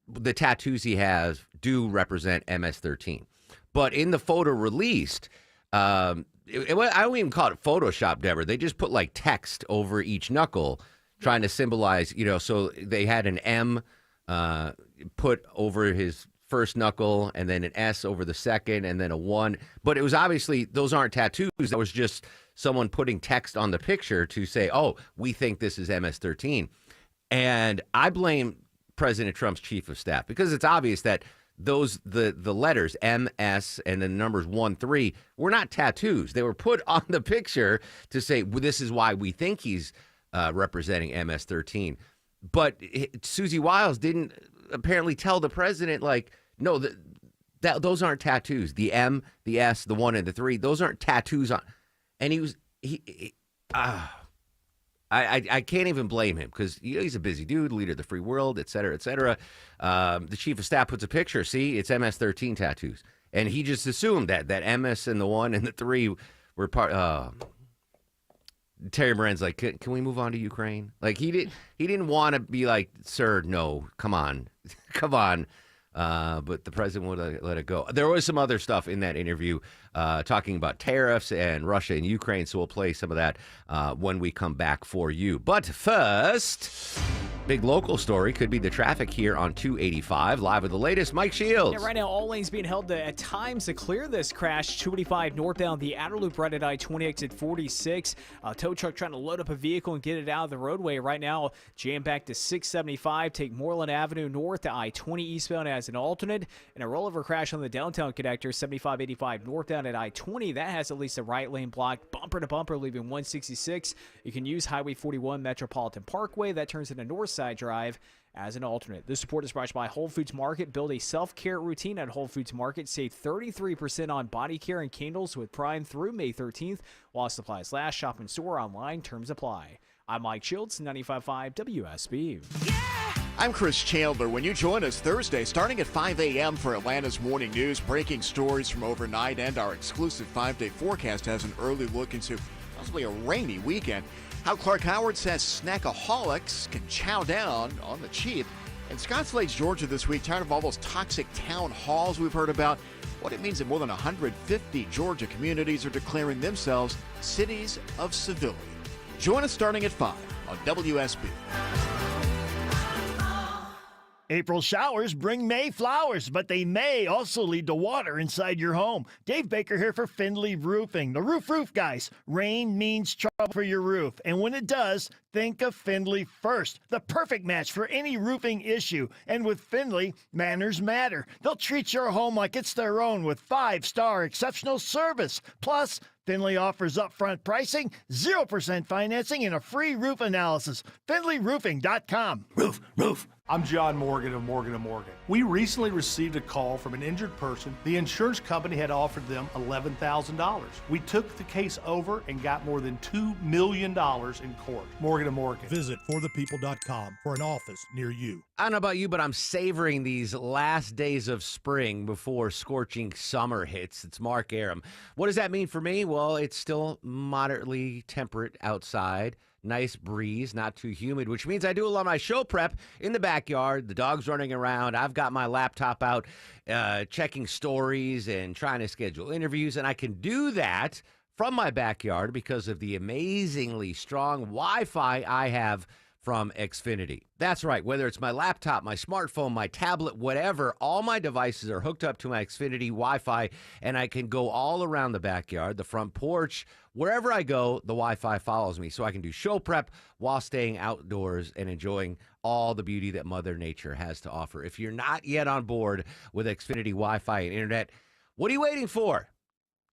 the tattoos he has do represent MS-13. But in the photo released, I don't even call it Photoshop, Deborah. They just put like text over each knuckle trying to symbolize, so they had an M put over his first knuckle and then an S over the second and then a 1. But it was obviously, those aren't tattoos. That was just someone putting text on the picture to say, oh, we think this is MS-13. And I blame President Trump's chief of staff because it's obvious that the letters MS and then the numbers 1, 3 were not tattoos. They were put on the picture to say, well, this is why we think he's representing MS-13. But Susie Wiles didn't apparently tell the president, like, no, those aren't tattoos. The M, the S, the 1, and the 3, those aren't tattoos on. And I can't even blame him because he's a busy dude, leader of the free world, et cetera, et cetera. The chief of staff puts a picture. See, it's MS-13 tattoos. And he just assumed that MS and the 1 and the 3 were part. Terry Moran's like, can we move on to Ukraine? Like, he didn't want to be like, sir, no, come on. But the president would let it go. There was some other stuff in that interview talking about tariffs and Russia and Ukraine, so we'll play some of that when we come back for you. But first, big local story could be the traffic here on 285. Live with the latest, Mike Shields. Yeah, right now, all lanes being held at times to clear this crash. 285 northbound, the outer loop right at I-20 exit 46. Tow truck trying to load up a vehicle and get it out of the roadway. Right now, jam back to 675. Take Moreland Avenue north to I-20 eastbound as an alternate. And a rollover crash on the downtown connector, 7585 northbound at I-20. That has at least a right lane blocked, bumper to bumper, leaving 166. You can use Highway 41 Metropolitan Parkway. That turns into Northside Drive as an alternate. This report is brought to you by Whole Foods Market. Build a self-care routine at Whole Foods Market. Save 33% on body care and candles with Prime through May 13th. While supplies last, shop in store, online, terms apply. I'm Mike Shields, 95.5 WSB. I'm Chris Chandler. When you join us Thursday, starting at 5 a.m. for Atlanta's Morning News, breaking stories from overnight, and our exclusive 5-day forecast has an early look into possibly a rainy weekend. How Clark Howard says snackaholics can chow down on the cheap. In Scotts Lake, Georgia this week, tired of all those toxic town halls we've heard about, what it means that more than 150 Georgia communities are declaring themselves cities of civility. Join us starting at 5 on WSB. April showers bring May flowers, but they may also lead to water inside your home. Dave Baker here for Findlay Roofing, the roof guys. Rain means trouble for your roof, and when it does, think of Findlay first. The perfect match for any roofing issue. And with Findlay, manners matter. They'll treat your home like it's their own with 5-star exceptional service. Plus, Findlay offers upfront pricing, 0% financing, and a free roof analysis. FindlayRoofing.com. Roof. I'm John Morgan of Morgan & Morgan. We recently received a call from an injured person. The insurance company had offered them $11,000. We took the case over and got more than $2 million in court. Morgan & Morgan. Visit forthepeople.com for an office near you. I don't know about you, but I'm savoring these last days of spring before scorching summer hits. It's Mark Arum. What does that mean for me? Well, it's still moderately temperate outside. Nice breeze, not too humid, which means I do a lot of my show prep in the backyard. The dog's running around. I've got my laptop out checking stories and trying to schedule interviews, and I can do that from my backyard because of the amazingly strong Wi-Fi I have from Xfinity. That's right. Whether it's my laptop, my smartphone, my tablet, whatever, all my devices are hooked up to my Xfinity Wi-Fi, and I can go all around the backyard, the front porch. Wherever I go, the Wi-Fi follows me, so I can do show prep while staying outdoors and enjoying all the beauty that Mother Nature has to offer. If you're not yet on board with Xfinity Wi-Fi and Internet, what are you waiting for?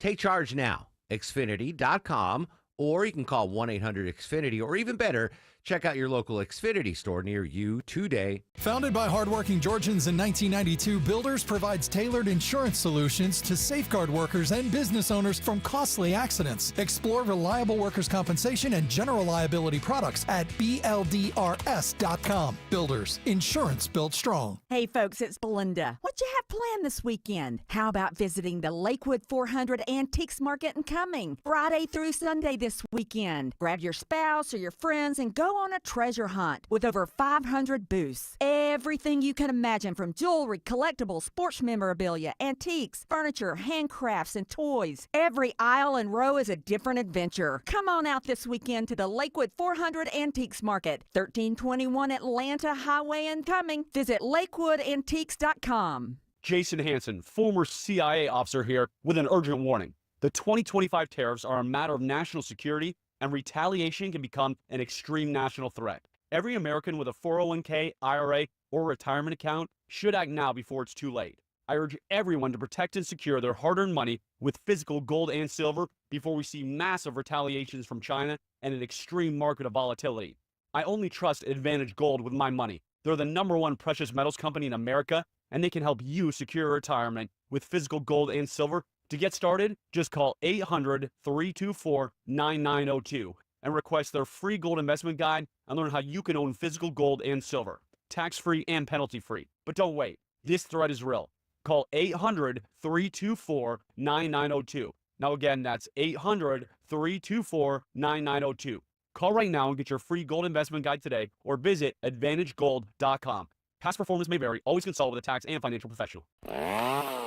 Take charge now. Xfinity.com, or you can call 1-800-XFINITY, or even better, check out your local Xfinity store near you today. Founded by hardworking Georgians in 1992, Builders provides tailored insurance solutions to safeguard workers and business owners from costly accidents. Explore reliable workers' compensation and general liability products at BLDRS.com. Builders, insurance built strong. Hey folks, it's Belinda. What you have planned this weekend? How about visiting the Lakewood 400 Antiques Market in Cumming, Friday through Sunday this weekend? Grab your spouse or your friends and go on a treasure hunt with over 500 booths. Everything you can imagine, from jewelry, collectibles, sports memorabilia, antiques, furniture, handcrafts, and toys. Every aisle and row is a different adventure. Come on out this weekend to the Lakewood 400 Antiques Market, 1321 Atlanta Highway in Cumming. Visit LakewoodAntiques.com. Jason Hansen, former CIA officer here, with an urgent warning. The 2025 tariffs are a matter of national security, and retaliation can become an extreme national threat. Every American with a 401k, IRA, or retirement account should act now before it's too late. I urge everyone to protect and secure their hard-earned money with physical gold and silver before we see massive retaliations from China and an extreme market of volatility. I only trust Advantage Gold with my money. They're the #1 precious metals company in America, and they can help you secure retirement with physical gold and silver. To get started, just call 800-324-9902 and request their free gold investment guide and learn how you can own physical gold and silver, tax-free and penalty-free. But don't wait. This threat is real. Call 800-324-9902. Now again, that's 800-324-9902. Call right now and get your free gold investment guide today, or visit AdvantageGold.com. Past performance may vary. Always consult with a tax and financial professional.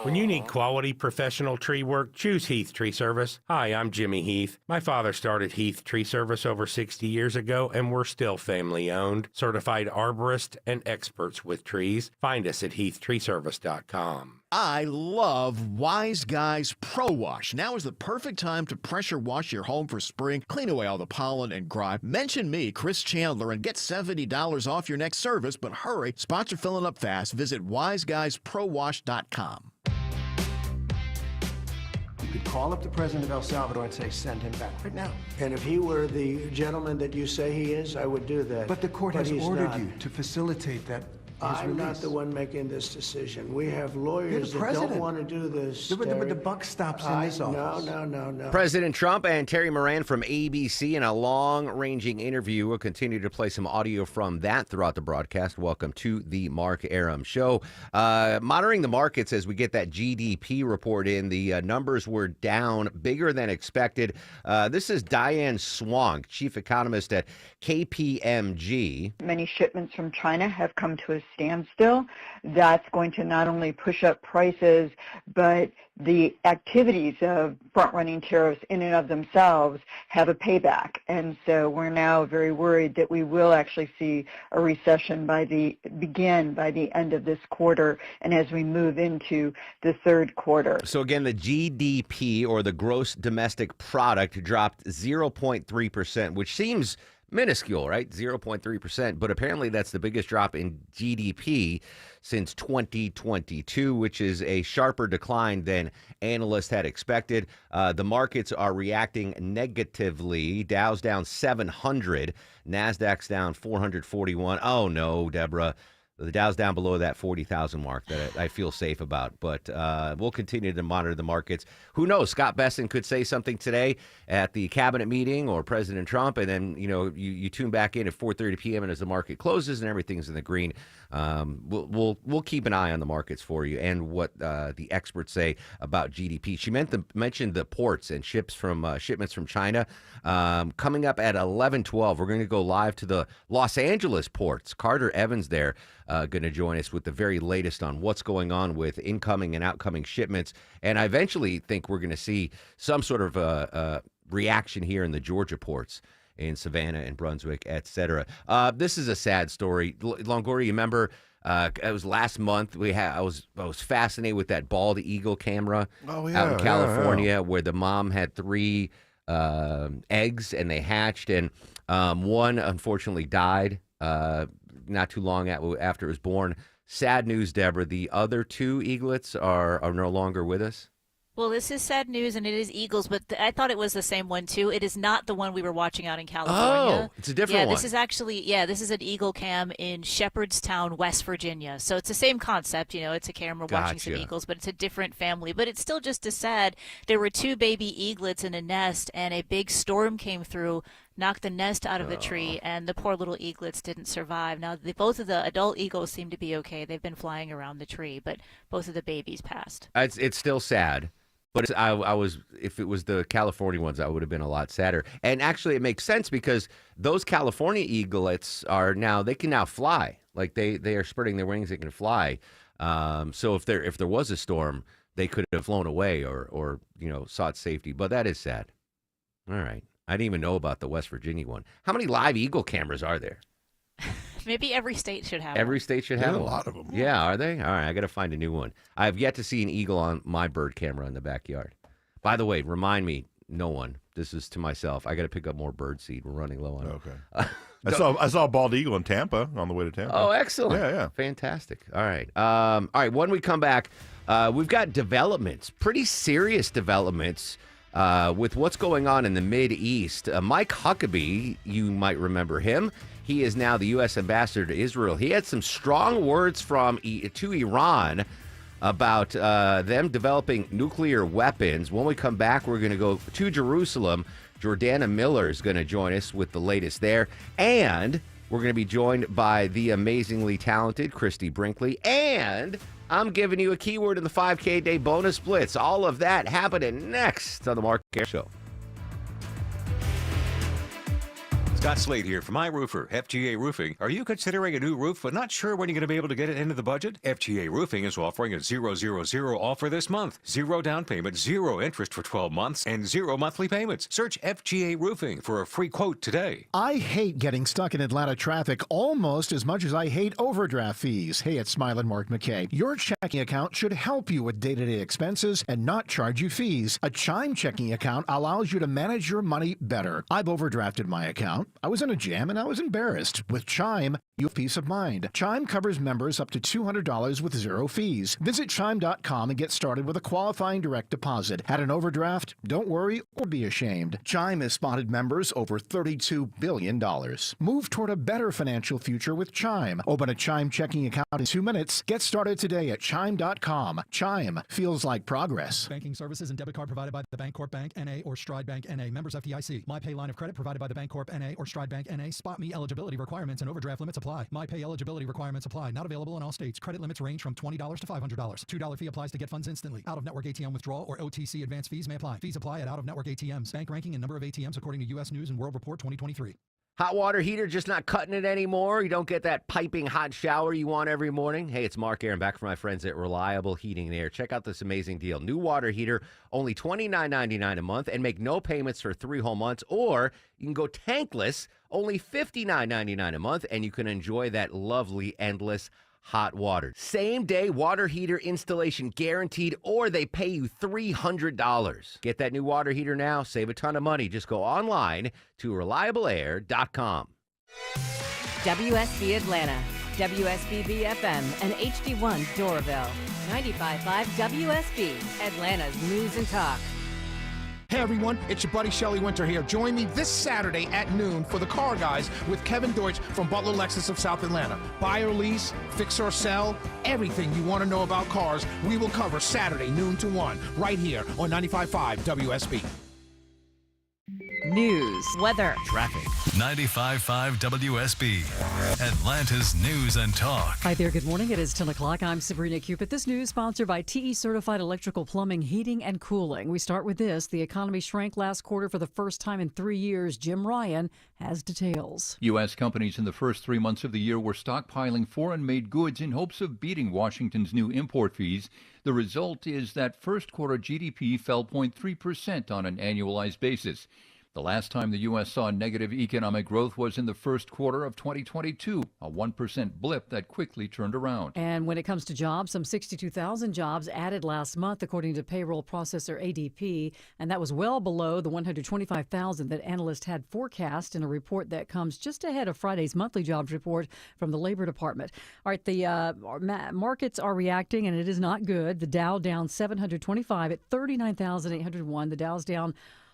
When you need quality professional tree work, choose Heath Tree Service. Hi, I'm Jimmy Heath. My father started Heath Tree Service over 60 years ago, and we're still family owned. Certified arborists and experts with trees. Find us at heathtreeservice.com. I love Wise Guys Pro Wash. Now is the perfect time to pressure wash your home for spring. Clean away all the pollen and grime. Mention me, Chris Chandler, and get $70 off your next service. But hurry, spots are filling up fast. Visit wiseguysprowash.com. You could call up the president of El Salvador and say, send him back right now. And if he were the gentleman that you say he is, I would do that. But the court has ordered you to facilitate that. I'm not the one making this decision. We have lawyers that don't want to do this. But the buck stops in this office. No. President Trump and Terry Moran from ABC in a long-ranging interview. We'll continue to play some audio from that throughout the broadcast. Welcome to the Mark Arum Show. Monitoring the markets as we get that GDP report in. The numbers were down bigger than expected. This is Diane Swonk, chief economist at KPMG. Many shipments from China have come to a standstill. That's going to not only push up prices, but the activities of front-running tariffs in and of themselves have a payback. And so we're now very worried that we will actually see a recession by the end of this quarter and as we move into the third quarter. So again, the GDP, or the gross domestic product, dropped 0.3%, which seems minuscule, right? 0.3%. But apparently that's the biggest drop in GDP since 2022, which is a sharper decline than analysts had expected. The markets are reacting negatively. Dow's down 700. NASDAQ's down 441. Oh, no, Deborah. The Dow's down below that 40,000 mark that I feel safe about, but we'll continue to monitor the markets. Who knows? Scott Bessent could say something today at the cabinet meeting or President Trump, and then you tune back in at 4:30 p.m. and as the market closes and everything's in the green, we'll keep an eye on the markets for you and what the experts say about GDP. She mentioned the ports and shipments from China coming up at 11:12. We're going to go live to the Los Angeles ports. Carter Evans there. Going to join us with the very latest on what's going on with incoming and outcoming shipments. And I eventually think we're going to see some sort of reaction here in the Georgia ports in Savannah and Brunswick, et cetera. This is a sad story. Longoria, you remember it was last month. I was fascinated with that bald eagle camera out in California where the mom had 3 eggs and they hatched, and one unfortunately died not too long after it was born. Sad news, Deborah. The other 2 eaglets are no longer with us. Well, this is sad news, and it is eagles, but I thought it was the same one, too. It is not the one we were watching out in California. Oh, it's a different one. This is actually, this is an eagle cam in Shepherdstown, West Virginia. So it's the same concept. It's a camera watching some eagles, but it's a different family. But it's still just as sad. There were 2 baby eaglets in a nest, and a big storm came through, knocked the nest out of the tree, and the poor little eaglets didn't survive. Now, both of the adult eagles seem to be okay. They've been flying around the tree, but both of the babies passed. It's still sad. But if it was the California ones, I would have been a lot sadder. And actually, it makes sense because those California eaglets they can now fly. Like they are spreading their wings, they can fly. So if there was a storm, they could have flown away or sought safety. But that is sad. All right, I didn't even know about the West Virginia one. How many live eagle cameras are there? Maybe every state should have Every one. state should have a one. lot of them. Yeah, are they? All right, I got to find a new one. I've yet to see an eagle on my bird camera in the backyard. By the way, remind me, no one. This is to myself. I got to pick up more bird seed. We're running low on it. Okay. I saw a bald eagle in Tampa on the way to Tampa. Oh, excellent. Yeah. Fantastic. All right. All right, when we come back, we've got developments, pretty serious developments with what's going on in the Mideast. Mike Huckabee, you might remember him. He is now the U.S. ambassador to Israel. He had some strong words to Iran about them developing nuclear weapons. When we come back, we're going to go to Jerusalem. Jordana Miller is going to join us with the latest there. And we're going to be joined by the amazingly talented Christy Brinkley. And I'm giving you a keyword in the 5K Day Bonus Blitz. All of that happening next on the Mark Air Show. Scott Slade here from iRoofer, FGA Roofing. Are you considering a new roof but not sure when you're going to be able to get it into the budget? FGA Roofing is offering a 000 offer this month. 0 down payment, 0 interest for 12 months, and 0 monthly payments. Search FGA Roofing for a free quote today. I hate getting stuck in Atlanta traffic almost as much as I hate overdraft fees. Hey, it's Smiling Mark McKay. Your checking account should help you with day-to-day expenses and not charge you fees. A Chime checking account allows you to manage your money better. I've overdrafted my account. I was in a jam and I was embarrassed. With Chime, you have peace of mind. Chime covers members up to $200 with 0 fees. Visit Chime.com and get started with a qualifying direct deposit. Had an overdraft? Don't worry or be ashamed. Chime has spotted members over $32 billion. Move toward a better financial future with Chime. Open a Chime checking account in 2 minutes. Get started today at Chime.com. Chime feels like progress. Banking services and debit card provided by the Bancorp Bank, N.A. or Stride Bank, N.A. Members FDIC. My Pay line of credit provided by the Bancorp, N.A. or Stride Bank, N.A. Spot Me eligibility requirements and overdraft limits apply. My Pay eligibility requirements apply. Not available in all states. Credit limits range from $20 to $500. $2 fee applies to get funds instantly. Out-of-network ATM withdrawal or OTC advance fees may apply. Fees apply at out-of-network ATMs. Bank ranking and number of ATMs according to U.S. News and World Report 2023. Hot water heater just not cutting it anymore? You don't get that piping hot shower you want every morning? Hey, it's Mark Aaron back from my friends at Reliable Heating and Air. Check out this amazing deal. New water heater, only $29.99 a month, and make no payments for 3 whole months. Or you can go tankless, only $59.99 a month, and you can enjoy that lovely, endless hot water. Same day water heater installation guaranteed, or they pay you $300. Get that new water heater now. Save a ton of money. Just go online to reliableair.com. WSB Atlanta, WSBB FM, and HD1 Doraville. 95.5 WSB, Atlanta's News and Talk. Hey everyone, it's your buddy Shelly Winter here. Join me this Saturday at noon for the Car Guys with Kevin Deutsch from Butler Lexus of South Atlanta. Buy or lease, fix or sell, everything you want to know about cars, we will cover Saturday noon to 1 right here on 95.5 WSB. News, weather, traffic. 95.5 WSB, Atlanta's News and Talk. Hi there, good morning. It is 10 o'clock. I'm Sabrina Cupid. This news sponsored by TE Certified Electrical Plumbing, Heating, and Cooling. We start with this. The economy shrank last quarter for the first time in 3 years. Jim Ryan has details. U.S. companies in the first 3 months of the year were stockpiling foreign-made goods in hopes of beating Washington's new import fees. The result is that first quarter GDP fell 0.3% on an annualized basis. The last time the U.S. saw negative economic growth was in the first quarter of 2022, a 1% blip that quickly turned around. And when it comes to jobs, some 62,000 jobs added last month, according to payroll processor ADP, and that was well below the 125,000 that analysts had forecast in a report that comes just ahead of Friday's monthly jobs report from the Labor Department. All right, the markets are reacting, and it is not good. The Dow down 725 at 39,801. The Dow's down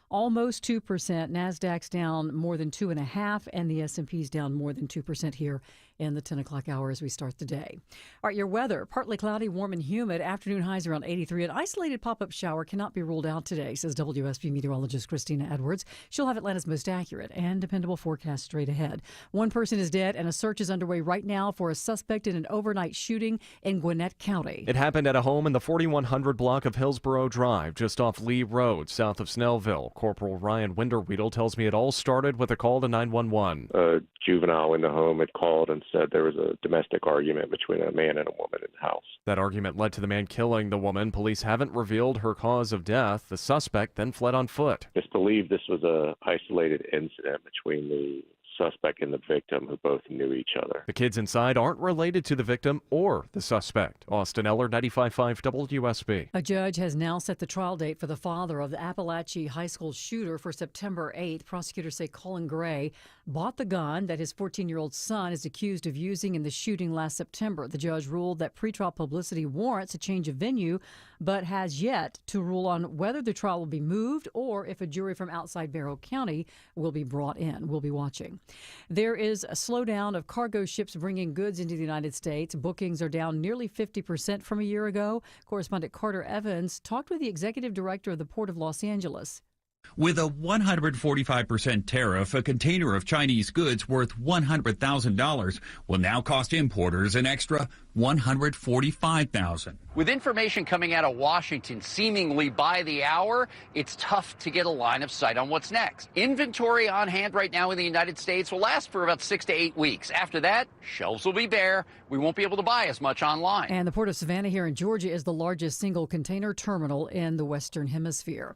almost 2%. NASDAQ's down more than 2.5%, and the S&P's down more than 2% here in the 10 o'clock hour as we start the day. All right, your weather, partly cloudy, warm and humid. Afternoon highs around 83. An isolated pop-up shower cannot be ruled out today, says WSB meteorologist Christina Edwards. She'll have Atlanta's most accurate and dependable forecast straight ahead. One person is dead, and a search is underway right now for a suspect in an overnight shooting in Gwinnett County. It happened at a home in the 4100 block of Hillsborough Drive, just off Lee Road, south of Snellville. Corporal Ryan Winderweedle tells me it all started with a call to 911. A juvenile in the home had called and said there was a domestic argument between a man and a woman in the house. That argument led to the man killing the woman. Police haven't revealed her cause of death. The suspect then fled on foot. It's believed this was an isolated incident between the suspect and the victim, who both knew each other. The kids inside aren't related to the victim or the suspect. Austin Eller, 95.5 WSB. A judge has now set the trial date for the father of the Appalachia High School shooter for September 8th. Prosecutors say Colin Gray bought the gun that his 14-year-old son is accused of using in the shooting last September. The judge ruled that pretrial publicity warrants a change of venue, but has yet to rule on whether the trial will be moved or if a jury from outside Barrow County will be brought in. We'll be watching. There is a slowdown of cargo ships bringing goods into the United States. Bookings are down nearly 50% from a year ago. Correspondent Carter Evans talked with the executive director of the Port of Los Angeles. With a 145% tariff, a container of Chinese goods worth $100,000 will now cost importers an extra $145,000. With information coming out of Washington seemingly by the hour, it's tough to get a line of sight on what's next. Inventory on hand right now in the United States will last for about 6 to 8 weeks. After that, shelves will be bare. We won't be able to buy as much online. And the Port of Savannah here in Georgia is the largest single container terminal in the Western Hemisphere.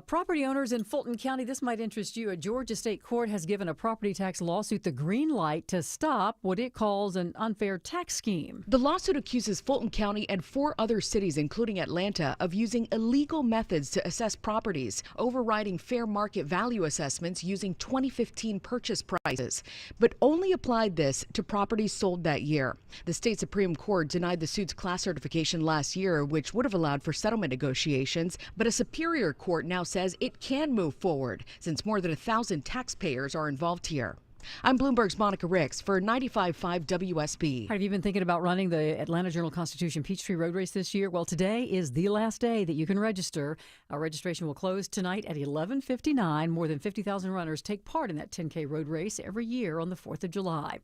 Property owners in Fulton County, this might interest you. A Georgia state court has given a property tax lawsuit the green light to stop what it calls an unfair tax scheme. The lawsuit accuses Fulton County and 4 other cities, including Atlanta, of using illegal methods to assess properties, overriding fair market value assessments using 2015 purchase prices, but only applied this to properties sold that year. The state Supreme Court denied the suit's class certification last year, which would have allowed for settlement negotiations, but a superior court now says it can move forward since more than 1,000 taxpayers are involved here. I'm Bloomberg's Monica Ricks for 95.5 WSB. Have you been thinking about running the Atlanta Journal-Constitution Peachtree Road Race this year? Well, today is the last day that you can register. Our registration will close tonight at 11:59. More than 50,000 runners take part in that 10K road race every year on the 4th of July.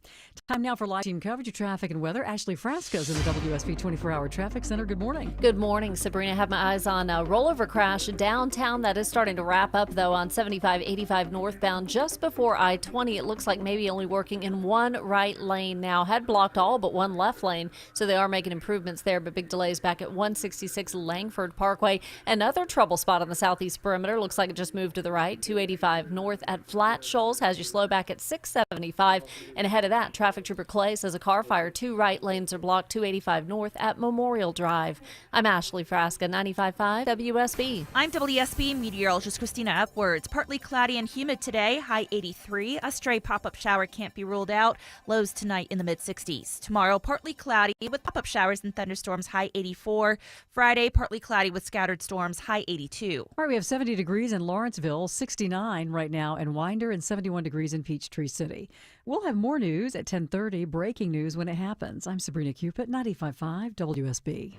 Time now for live team coverage of traffic and weather. Ashley Frasco's in the WSB 24-hour traffic center. Good morning. Good morning, Sabrina. I have my eyes on a rollover crash downtown that is starting to wrap up, though, on 75-85 northbound just before I-20. It looks looks like maybe only working in one right lane now. Had blocked all but one left lane, so they are making improvements there, but big delays back at 166 Langford Parkway. Another trouble spot on the southeast perimeter. Looks like it just moved to the right. 285 north at Flat Shoals has you slow back at 675. And ahead of that, traffic trooper Clay says a car fire. 2 right lanes are blocked. 285 north at Memorial Drive. I'm Ashley Frasca, 95.5 WSB. I'm WSB meteorologist Christina Upwards. Partly cloudy and humid today, high 83. A stray pop-up shower can't be ruled out. Lows tonight in the mid-60s. Tomorrow, partly cloudy with pop-up showers and thunderstorms, high 84. Friday, partly cloudy with scattered storms, high 82. All right, we have 70 degrees in Lawrenceville, 69 right now in Winder, and 71 degrees in Peachtree City. We'll have more news at 10:30, breaking news when it happens. I'm Sabrina Cupid, 95.5 WSB.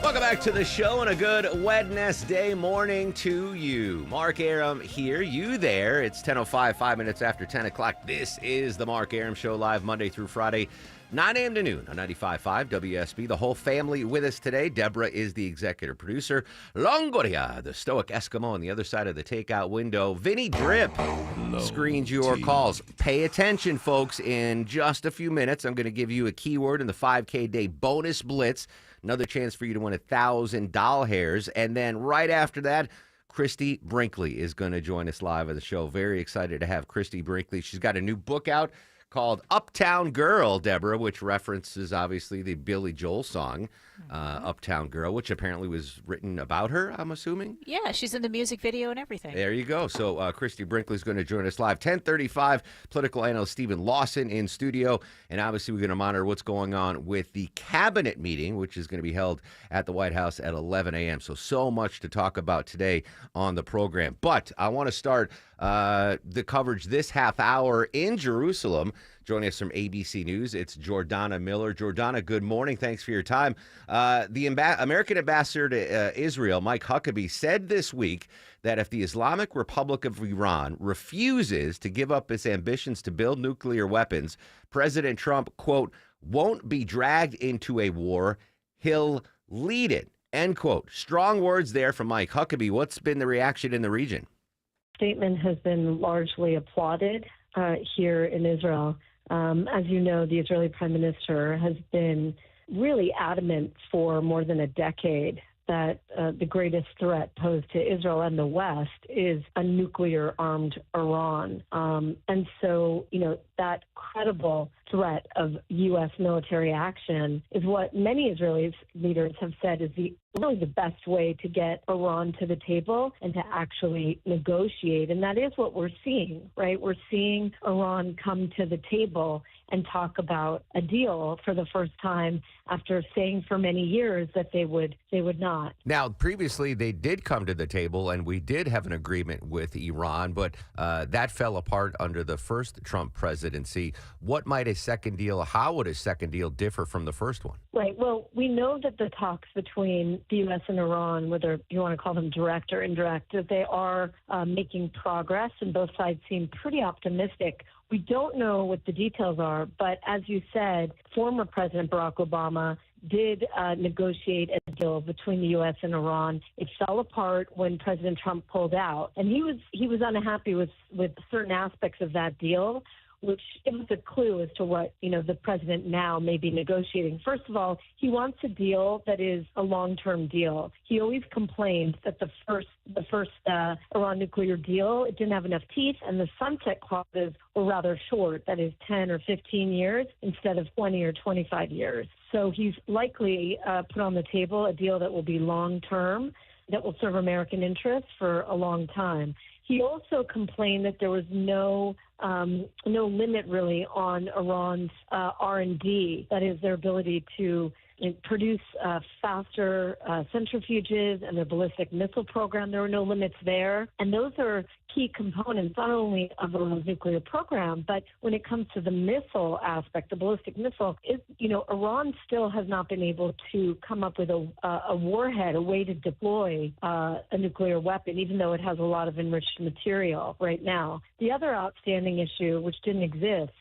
Welcome back to the show and a good Wednesday morning to you. Mark Arum here, you there. It's 10:05, 5 minutes after 10 o'clock. This is the Mark Arum Show, live Monday through Friday, 9 a.m. to noon on 95.5 WSB. The whole family with us today. Deborah is the executive producer. Longoria, the stoic Eskimo on the other side of the takeout window. Vinny Drip screens your calls. Pay attention, folks. In just a few minutes, I'm going to give you a keyword in the 5K day bonus blitz. Another chance for you to win 1,000 doll hairs. And then right after that, Christy Brinkley is going to join us live on the show. Very excited to have Christy Brinkley. She's got a new book out called Uptown Girl, Deborah, which references, obviously, the Billy Joel song, Uptown Girl, which apparently was written about her, I'm assuming. Yeah, she's in the music video and everything. There you go. So Christy Brinkley is going to join us live. 10:35, political analyst Stephen Lawson in studio. And obviously, we're going to monitor what's going on with the cabinet meeting, which is going to be held at the White House at 11 a.m. So much to talk about today on the program. But I want to start the coverage this half hour in Jerusalem. Joining us from ABC News, it's Jordana Miller. Jordana, good morning. Thanks for your time. The American ambassador to Israel, Mike Huckabee, said this week that if the Islamic Republic of Iran refuses to give up its ambitions to build nuclear weapons, President Trump, quote, won't be dragged into a war. He'll lead it, end quote. Strong words there from Mike Huckabee. What's been the reaction in the region? Statement has been largely applauded here in Israel. As you know, the Israeli Prime Minister has been really adamant for more than a decade that the greatest threat posed to Israel and the West is a nuclear-armed Iran. And so, that credible threat of U.S. military action is what many Israeli leaders have said is really the best way to get Iran to the table and to actually negotiate. And that is what we're seeing, right? We're seeing Iran come to the table and talk about a deal for the first time after saying for many years that they would not. Now, previously they did come to the table and we did have an agreement with Iran, but that fell apart under the first Trump presidency. What might a second deal, how would a second deal differ from the first one? Right. Well, we know that the talks between the U.S. and Iran, whether you want to call them direct or indirect, that they are making progress, and both sides seem pretty optimistic. We don't know what the details are, but as you said, former President Barack Obama did negotiate a deal between the U.S. and Iran. It fell apart when President Trump pulled out, and he was unhappy with certain aspects of that deal, which gives us a clue as to what, the president now may be negotiating. First of all, he wants a deal that is a long-term deal. He always complained that the first Iran nuclear deal, it didn't have enough teeth, and the sunset clauses were rather short, that is 10 or 15 years instead of 20 or 25 years. So he's likely put on the table a deal that will be long-term, that will serve American interests for a long time. He also complained that there was no limit really on Iran's R&D, that is their ability to produce faster centrifuges and their ballistic missile program. There were no limits there. And those are key components, not only of Iran's nuclear program, but when it comes to the missile aspect, the ballistic missile, Iran still has not been able to come up with a warhead, a way to deploy a nuclear weapon, even though it has a lot of enriched material right now. The other outstanding issue, which didn't exist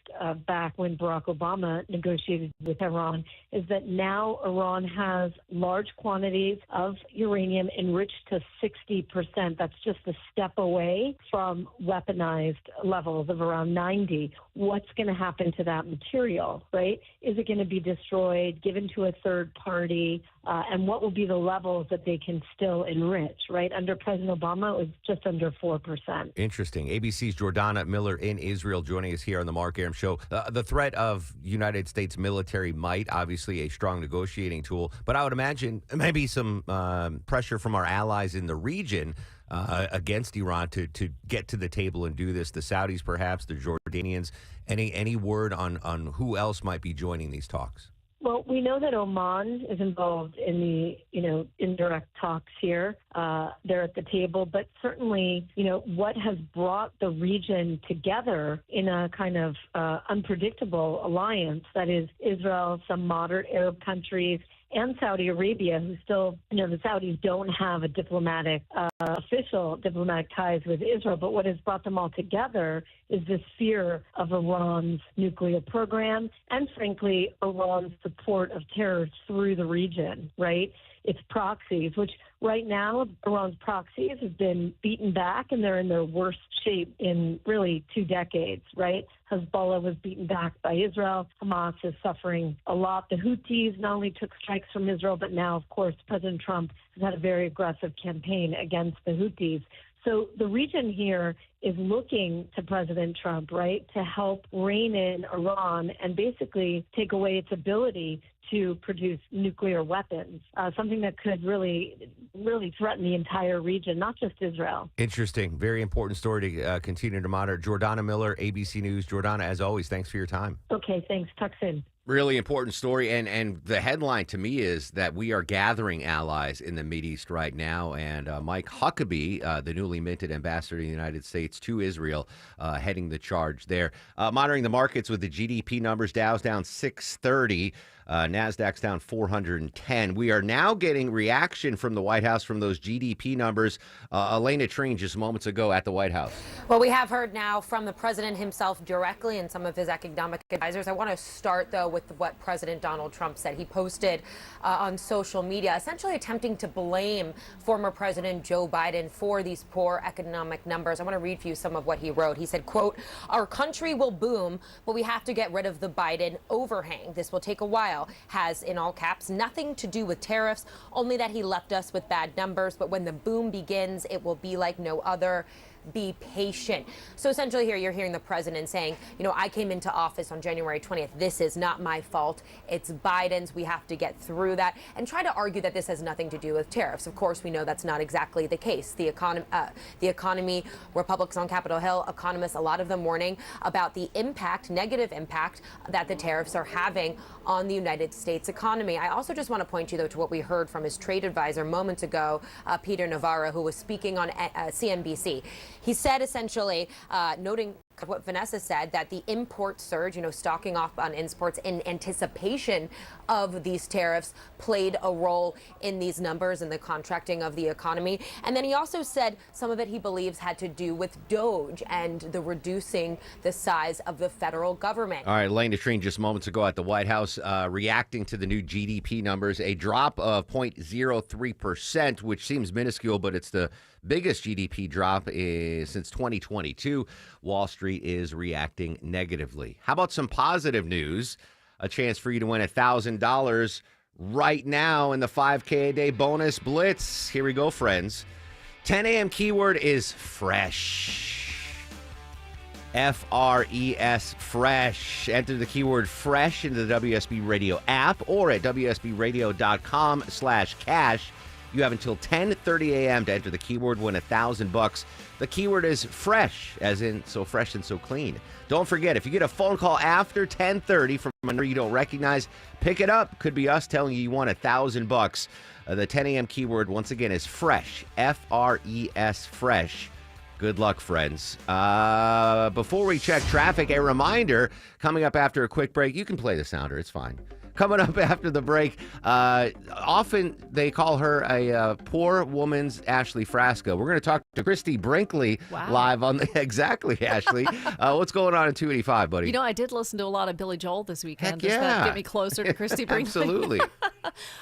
back when Barack Obama negotiated with Iran, is that now Iran has large quantities of uranium enriched to 60%. That's just a step away from weaponized levels of around 90. What's going to happen to that material, right? Is it going to be destroyed, given to a third party? And what will be the levels that they can still enrich, right? Under President Obama, it was just under 4%. Interesting. ABC's Jordana Miller in Israel joining us here on the Mark Arum Show. The threat of United States military might, obviously a strong negotiating tool, but I would imagine maybe some pressure from our allies in the region against Iran to get to the table and do this. The Saudis, perhaps, the Jordanians. Any word on who else might be joining these talks? Well, we know that Oman is involved in the, indirect talks here. They're at the table, but certainly, what has brought the region together in a kind of unpredictable alliance, that is Israel, some moderate Arab countries, and Saudi Arabia, who still, the Saudis don't have a official diplomatic ties with Israel, but what has brought them all together is this fear of Iran's nuclear program and, frankly, Iran's support of terrorists through the region, right? Its proxies, which right now, Iran's proxies have been beaten back and they're in their worst shape in really 2 decades, right? Hezbollah was beaten back by Israel. Hamas is suffering a lot. The Houthis not only took strikes from Israel, but now, of course, President Trump has had a very aggressive campaign against the Houthis. So the region here is looking to President Trump, right, to help rein in Iran and basically take away its ability to produce nuclear weapons, something that could really threaten the entire region, not just Israel. Interesting. Very important story to continue to monitor. Jordana Miller, ABC News. Jordana, as always, thanks for your time. Okay, thanks. Talk soon. Really important story, and the headline to me is that we are gathering allies in the Mideast right now, and Mike Huckabee, the newly minted ambassador to the United States to Israel, heading the charge there. Monitoring the markets with the GDP numbers, Dow's down 630. NASDAQ's down 410. We are now getting reaction from the White House from those GDP numbers. Elena Treen just moments ago at the White House. Well, we have heard now from the president himself directly and some of his economic advisors. I want to start, though, with what President Donald Trump said. He posted on social media, essentially attempting to blame former President Joe Biden for these poor economic numbers. I want to read for you some of what he wrote. He said, quote, "Our country will boom, but we have to get rid of the Biden overhang. This will take a while. Has, in all caps, nothing to do with tariffs, only that he left us with bad numbers. But when the boom begins, it will be like no other. Be patient." So essentially here you're hearing the president saying, I came into office on January 20th. This is not my fault. It's Biden's. We have to get through that, and try to argue that this has nothing to do with tariffs. Of course, we know that's not exactly the case. The economy, Republicans on Capitol Hill, economists, a lot of them warning about the negative impact that the tariffs are having on the United States economy. I also just want to point you, though, to what we heard from his trade advisor moments ago, Peter Navarro, who was speaking on CNBC. He said, essentially, noting what Vanessa said, that the import surge, stocking off on imports in anticipation of these tariffs, played a role in these numbers and the contracting of the economy. And then he also said some of it he believes had to do with DOGE and the reducing the size of the federal government. All right, Elena Treen just moments ago at the White House reacting to the new GDP numbers, a drop of 0.03%, which seems minuscule, but it's the biggest GDP drop since 2022. Wall Street is reacting negatively. How about some positive news? A chance for you to win $1,000 right now in the 5K a day bonus blitz. Here we go, friends. 10 a.m. keyword is fresh. F-R-E-S, fresh. Enter the keyword fresh into the WSB Radio app or at WSBradio.com/cash. You have until 10:30 a.m. to enter the keyword, win $1,000. The keyword is fresh, as in so fresh and so clean. Don't forget, if you get a phone call after 10:30 from a number you don't recognize, pick it up. Could be us telling you won $1,000. The 10 a.m. keyword, once again, is fresh. F-R-E-S, fresh. Good luck, friends. Before we check traffic, a reminder, coming up after a quick break, you can play the sounder. It's fine. Coming up after the break, often they call her a poor woman's Ashley Frasca. We're going to talk to Christy Brinkley live on the... Exactly, Ashley. What's going on in 285, buddy? You know, I did listen to a lot of Billy Joel this weekend. Heck Does yeah. that get me closer to Christy Brinkley? Absolutely.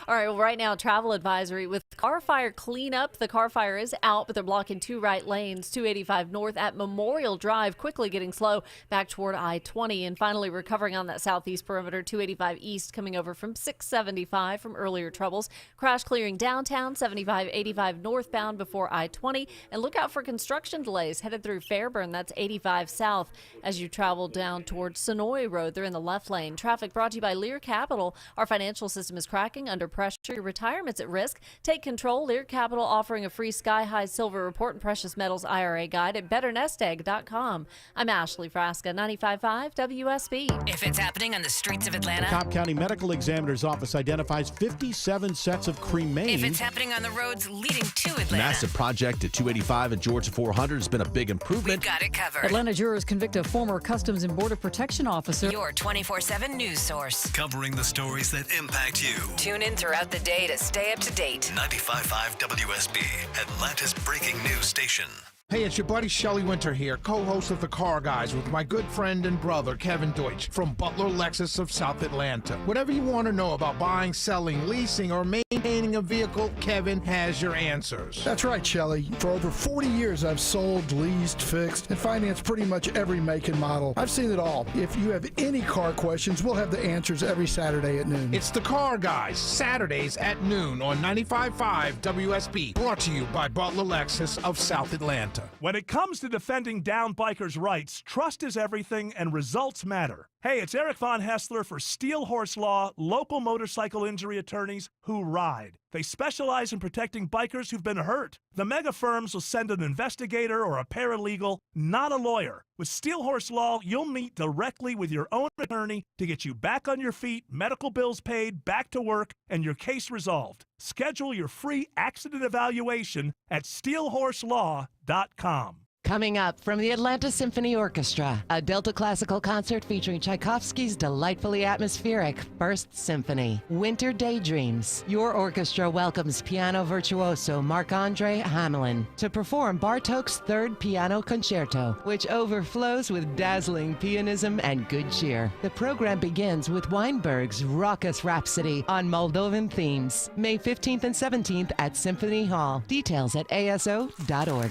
All right, well, right now, travel advisory with car fire cleanup. The car fire is out, but they're blocking 2 right lanes, 285 north at Memorial Drive, quickly getting slow back toward I-20. And finally, recovering on that southeast perimeter, 285 east coming over from 675 from earlier troubles. Crash clearing downtown, 75-85 northbound before I-20. And look out for construction delays headed through Fairburn. That's 85 south as you travel down towards Sonoy Road. They're in the left lane. Traffic brought to you by Lear Capital. Our financial system is cracking under pressure. Your retirement's at risk. Take control. Lear Capital offering a free Sky High Silver Report and Precious Metals IRA guide at betternestegg.com. I'm Ashley Frasca, 95.5 WSB. If it's happening on the streets of Atlanta, The Cobb County Medical Examiner's Office identifies 57 sets of cremains. if it's happening on the roads leading to Atlanta, Massive project at 285 and Georgia 400 has been a big improvement. we've got it covered. Atlanta jurors convict a former Customs and Border Protection officer. Your 24/7 news source. Covering the stories that impact you. Tune in throughout the day to stay up to date. 95.5 WSB, Atlanta's breaking news station. Hey, it's your buddy Shelley Winter here, co-host of The Car Guys with my good friend and brother, Kevin Deutsch, from Butler Lexus of South Atlanta. Whatever you want to know about buying, selling, leasing, or maintaining a vehicle, Kevin has your answers. That's right, Shelley. For over 40 years, I've sold, leased, fixed, and financed pretty much every make and model. I've seen it all. If you have any car questions, we'll have the answers every Saturday at noon. It's The Car Guys, Saturdays at noon on 95.5 WSB, brought to you by Butler Lexus of South Atlanta. When it comes to defending down bikers' rights, trust is everything and results matter. Hey, it's Eric Von Hessler for Steel Horse Law, local motorcycle injury attorneys who ride. They specialize in protecting bikers who've been hurt. The mega firms will send an investigator or a paralegal, not a lawyer. With Steel Horse Law, you'll meet directly with your own attorney to get you back on your feet, medical bills paid, back to work, and your case resolved. Schedule your free accident evaluation at steelhorselaw.com. Coming up from the Atlanta Symphony Orchestra, a Delta classical concert featuring Tchaikovsky's delightfully atmospheric First Symphony, Winter Daydreams. Your orchestra welcomes piano virtuoso Marc-Andre Hamelin to perform Bartók's Third Piano Concerto, which overflows with dazzling pianism and good cheer. The program begins with Weinberg's raucous rhapsody on Moldovan themes, May 15th and 17th at Symphony Hall. Details at aso.org.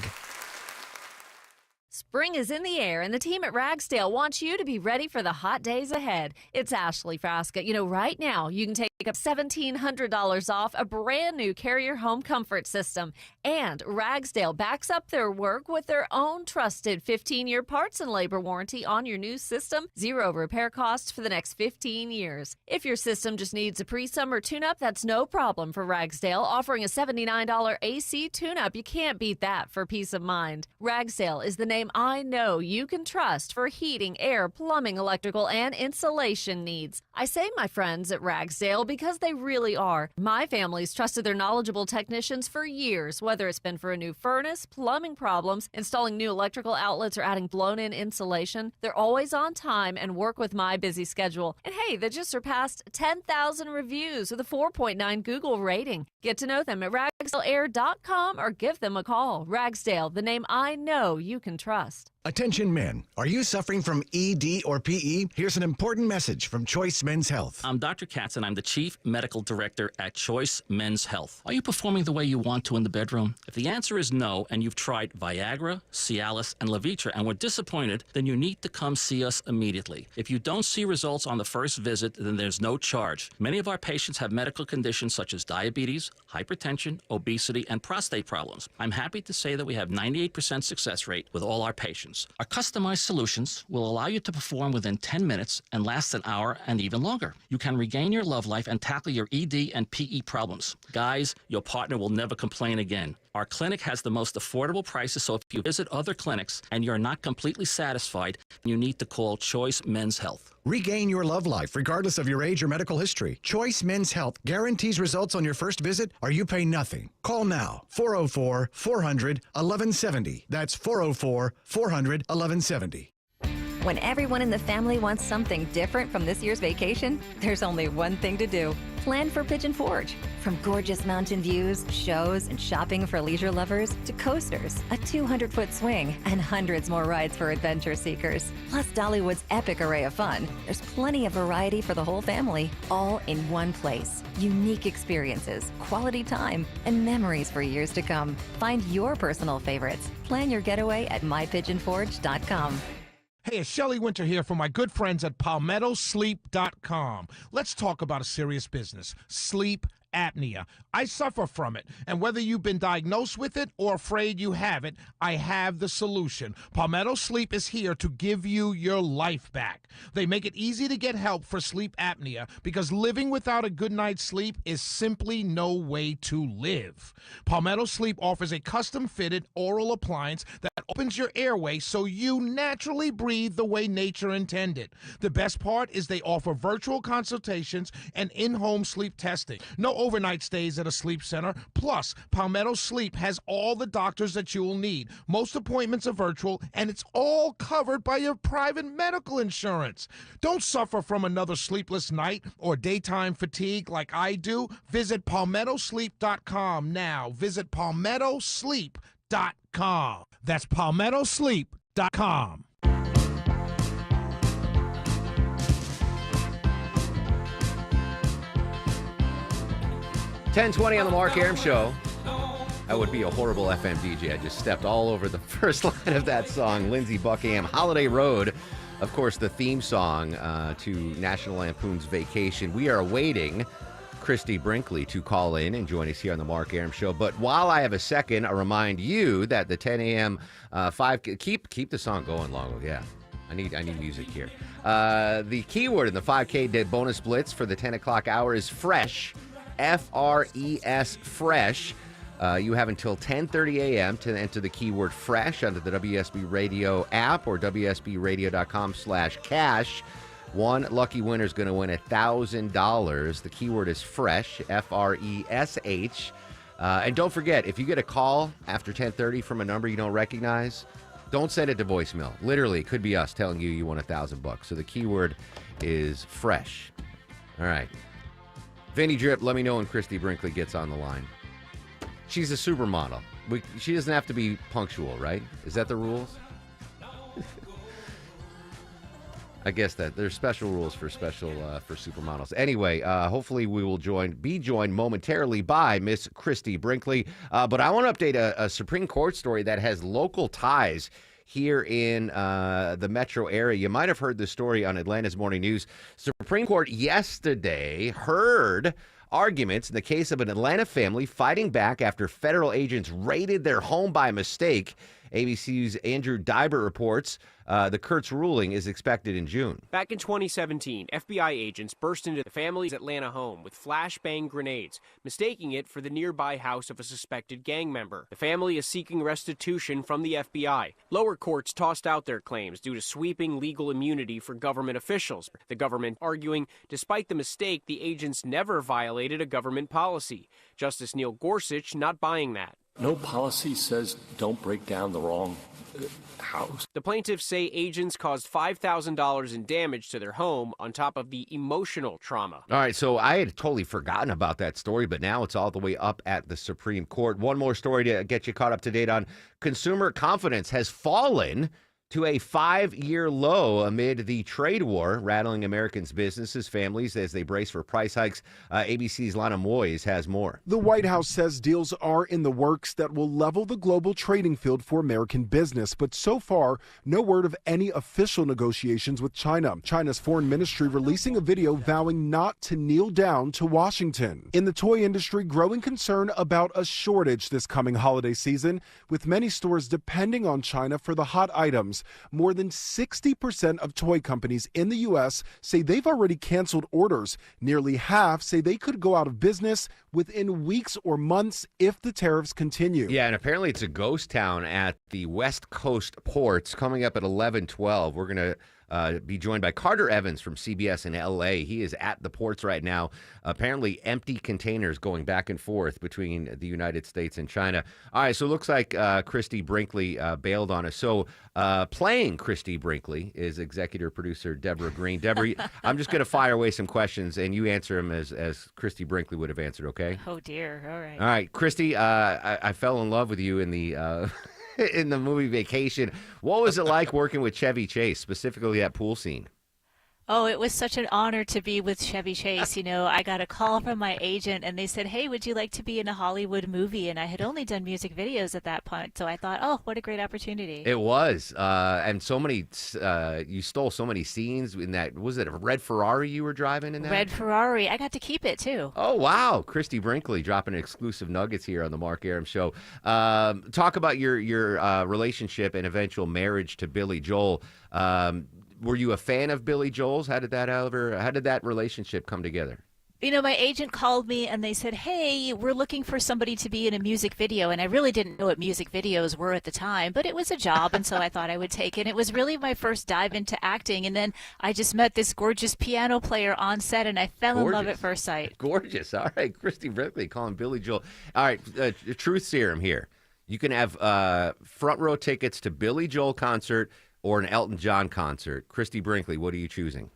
Spring is in the air, and the team at Ragsdale wants you to be ready for the hot days ahead. It's Ashley Frasca. You know, right now, you can take up $1,700 off a brand new Carrier home comfort system. And Ragsdale backs up their work with their own trusted 15-year parts and labor warranty on your new system. 0 repair costs for the next 15 years. If your system just needs a pre-summer tune-up, that's no problem for Ragsdale, offering a $79 AC tune-up. You can't beat that for peace of mind. Ragsdale is the name I know you can trust for heating, air, plumbing, electrical, and insulation needs. I say my friends at Ragsdale because they really are. My family's trusted their knowledgeable technicians for years, whether it's been for a new furnace, plumbing problems, installing new electrical outlets, or adding blown-in insulation. They're always on time and work with my busy schedule. And hey, they just surpassed 10,000 reviews with a 4.9 Google rating. Get to know them at ragsdaleair.com or give them a call. Ragsdale, the name I know you can trust. Attention men, are you suffering from ED or PE? Here's an important message from Choice Men's Health. I'm Dr. Katz and I'm the Chief Medical Director at Choice Men's Health. Are you performing the way you want to in the bedroom? If the answer is no and you've tried Viagra, Cialis, and Levitra and were disappointed, then you need to come see us immediately. If you don't see results on the first visit, then there's no charge. Many of our patients have medical conditions such as diabetes, hypertension, obesity, and prostate problems. I'm happy to say that we have 98% success rate with all our patients. Our customized solutions will allow you to perform within 10 minutes and last an hour and even longer. You can regain your love life and tackle your ED and PE problems. Guys, your partner will never complain again. Our clinic has the most affordable prices, so if you visit other clinics and you're not completely satisfied, you need to call Choice Men's Health. Regain your love life regardless of your age or medical history. Choice Men's Health guarantees results on your first visit or you pay nothing. Call now. 404-400-1170. That's 404-400-1170. When everyone in the family wants something different from this year's vacation, there's only one thing to do. Plan for Pigeon Forge. From gorgeous mountain views, shows, and shopping for leisure lovers, to coasters, a 200-foot swing, and hundreds more rides for adventure seekers. Plus Dollywood's epic array of fun. There's plenty of variety for the whole family, all in one place. Unique experiences, quality time, and memories for years to come. Find your personal favorites. Plan your getaway at mypigeonforge.com. Hey, it's Shelley Winter here from my good friends at PalmettoSleep.com. Let's talk about a serious business, sleep apnea. I suffer from it, and whether you've been diagnosed with it or afraid you have it, I have the solution. Palmetto Sleep is here to give you your life back. They make it easy to get help for sleep apnea because living without a good night's sleep is simply no way to live. Palmetto Sleep offers a custom-fitted oral appliance that opens your airway so you naturally breathe the way nature intended. The best part is they offer virtual consultations and in-home sleep testing. No overnight stays at a sleep center. Plus, Palmetto Sleep has all the doctors that you will need. Most appointments are virtual, and it's all covered by your private medical insurance. Don't suffer from another sleepless night or daytime fatigue like I do. Visit PalmettoSleep.com now. Visit PalmettoSleep.com. That's PalmettoSleep.com. 10:20 on the Mark Arum Show. That would be a horrible FM DJ. I just stepped all over the first line of that song. Lindsey Buckingham, Holiday Road. Of course, the theme song to National Lampoon's Vacation. We are awaiting Christy Brinkley to call in and join us here on the Mark Arum Show. But while I have a second, I remind you that the 10 a.m. 5... Keep the song going, Longo. Yeah. I need music here. The keyword in the 5K Dead Bonus Blitz for the 10 o'clock hour is fresh. F-R-E-S, fresh. You have until 10:30 a.m. to enter the keyword fresh under the WSB Radio app or WSBRadio.com/cash. One lucky winner is going to win $1,000. The keyword is fresh, F-R-E-S-H. And don't forget, if you get a call after 10:30 from a number you don't recognize, don't send it to voicemail. Literally, it could be us telling you won $1,000. So the keyword is fresh. All right. Vinny Drip, let me know when Christy Brinkley gets on the line. She's a supermodel. She doesn't have to be punctual, right? Is that the rules? I guess that there's special rules for supermodels. Anyway, hopefully we will be joined momentarily by Miss Christy Brinkley. But I want to update a Supreme Court story that has local ties here in the metro area. You might have heard this story on Atlanta's Morning News. Supreme Court yesterday heard arguments in the case of an Atlanta family fighting back after federal agents raided their home by mistake. ABC's Andrew Dybert reports the Kurtz ruling is expected in June. Back in 2017, FBI agents burst into the family's Atlanta home with flashbang grenades, mistaking it for the nearby house of a suspected gang member. The family is seeking restitution from the FBI. Lower courts tossed out their claims due to sweeping legal immunity for government officials. The government arguing, despite the mistake, the agents never violated a government policy. Justice Neil Gorsuch not buying that. No policy says don't break down the wrong house. The plaintiffs say agents caused $5,000 in damage to their home on top of the emotional trauma. All right, so I had totally forgotten about that story, but now it's all the way up at the Supreme Court. One more story to get you caught up to date on. Consumer confidence has fallen to a 5-year low amid the trade war rattling Americans' businesses, families as they brace for price hikes. ABC's Lana Moyes has more. The White House says deals are in the works that will level the global trading field for American business, but so far, no word of any official negotiations with China. China's foreign ministry releasing a video vowing not to kneel down to Washington. In the toy industry, growing concern about a shortage this coming holiday season, with many stores depending on China for the hot items. customers. More than 60% of toy companies in the U.S. say they've already canceled orders. Nearly half say they could go out of business within weeks or months if the tariffs continue. Yeah, and apparently it's a ghost town at the West Coast ports. Coming up at 11:12, we're going to be joined by Carter Evans from CBS in L.A. He is at the ports right now. Apparently empty containers going back and forth between the United States and China. All right, so it looks like Christy Brinkley bailed on us. So playing Christy Brinkley is executive producer Deborah Green. Deborah, I'm just going to fire away some questions, and you answer them as Christy Brinkley would have answered, okay? Oh, dear. All right. All right, Christy, I fell in love with you in the in the movie Vacation. What was it like working with Chevy Chase, specifically that pool scene? Oh, it was such an honor to be with Chevy Chase. You know, I got a call from my agent and they said, hey, would you like to be in a Hollywood movie? And I had only done music videos at that point. So I thought, oh, what a great opportunity. It was. And so many, you stole so many scenes in that. Was it a red Ferrari you were driving in that? Red Ferrari. I got to keep it too. Oh, wow. Christy Brinkley dropping exclusive nuggets here on the Mark Arum Show. Talk about your relationship and eventual marriage to Billy Joel. Were you a fan of Billy Joel's? How did that relationship come together? You know, my agent called me and they said, hey, we're looking for somebody to be in a music video. And I really didn't know what music videos were at the time, but it was a job. And so I thought I would take it. It was really my first dive into acting. And then I just met this gorgeous piano player on set and I fell in love at first sight. Gorgeous. All right. Christy Brinkley calling Billy Joel. All right. Truth serum here. You can have front row tickets to Billy Joel concert or an Elton John concert. Christy Brinkley, what are you choosing?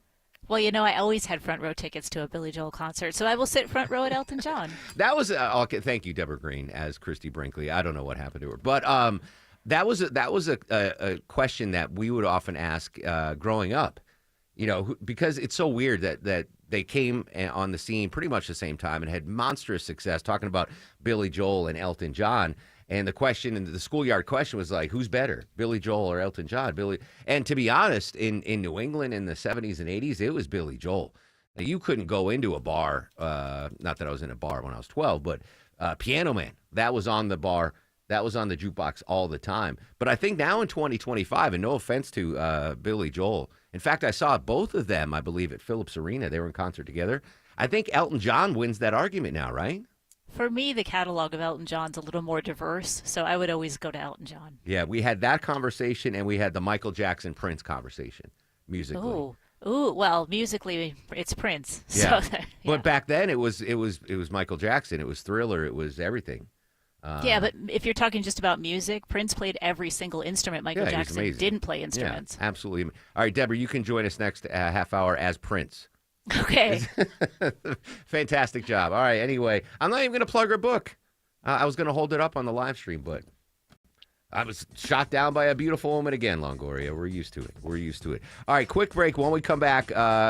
Well, you know, I always had front row tickets to a Billy Joel concert, so I will sit front row at Elton John. That was okay. Thank you, Deborah Green, as Christy Brinkley. I don't know what happened to her, but that was a question that we would often ask growing up. You know, because it's so weird that they came on the scene pretty much the same time and had monstrous success. Talking about Billy Joel and Elton John. And the question, and the schoolyard question was like, who's better, Billy Joel or Elton John? And to be honest, in New England in the 70s and 80s, it was Billy Joel. Now, you couldn't go into a bar, not that I was in a bar when I was 12, but Piano Man, that was on the bar, that was on the jukebox all the time. But I think now in 2025, and no offense to Billy Joel, in fact, I saw both of them, I believe, at Phillips Arena. They were in concert together. I think Elton John wins that argument now, right? For me, the catalog of Elton John's a little more diverse, so I would always go to Elton John. Yeah, we had that conversation, and we had the Michael Jackson Prince conversation musically. Ooh, well, musically, it's Prince. Yeah, So, yeah. But back then it was Michael Jackson. It was Thriller. It was everything. Yeah, but if you're talking just about music, Prince played every single instrument. Michael Jackson didn't play instruments. Yeah, absolutely. All right, Deborah, you can join us next half hour as Prince. Okay. Fantastic job. All right. Anyway, I'm not even going to plug her book. I was going to hold it up on the live stream, but I was shot down by a beautiful woman again, Longoria. We're used to it. All right. Quick break. When we come back,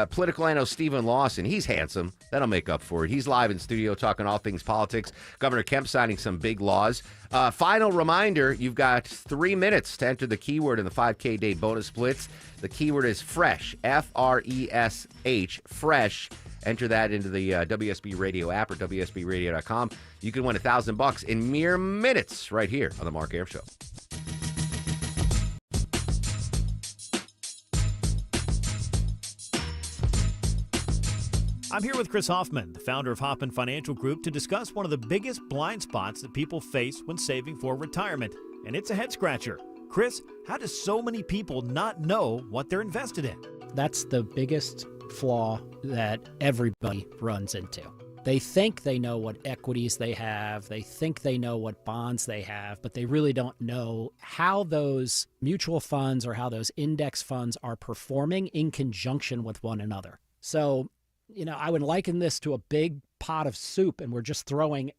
political analyst Stephen Lawson. He's handsome. That'll make up for it. He's live in studio talking all things politics. Governor Kemp signing some big laws. Final reminder, you've got 3 minutes to enter the keyword in the 5K day bonus splits. The keyword is fresh, F-R-E-S-H, fresh. Enter that into the WSB Radio app or WSBRadio.com. You can win $1,000 in mere minutes right here on The Mark Arum Show. I'm here with Chris Hoffman, the founder of Hoffman Financial Group, to discuss one of the biggest blind spots that people face when saving for retirement. And it's a head scratcher. Chris, how do so many people not know what they're invested in? That's the biggest flaw that everybody runs into. They think they know what equities they have, they think they know what bonds they have, but they really don't know how those mutual funds or how those index funds are performing in conjunction with one another. So, you know, I would liken this to a big pot of soup and we're just throwing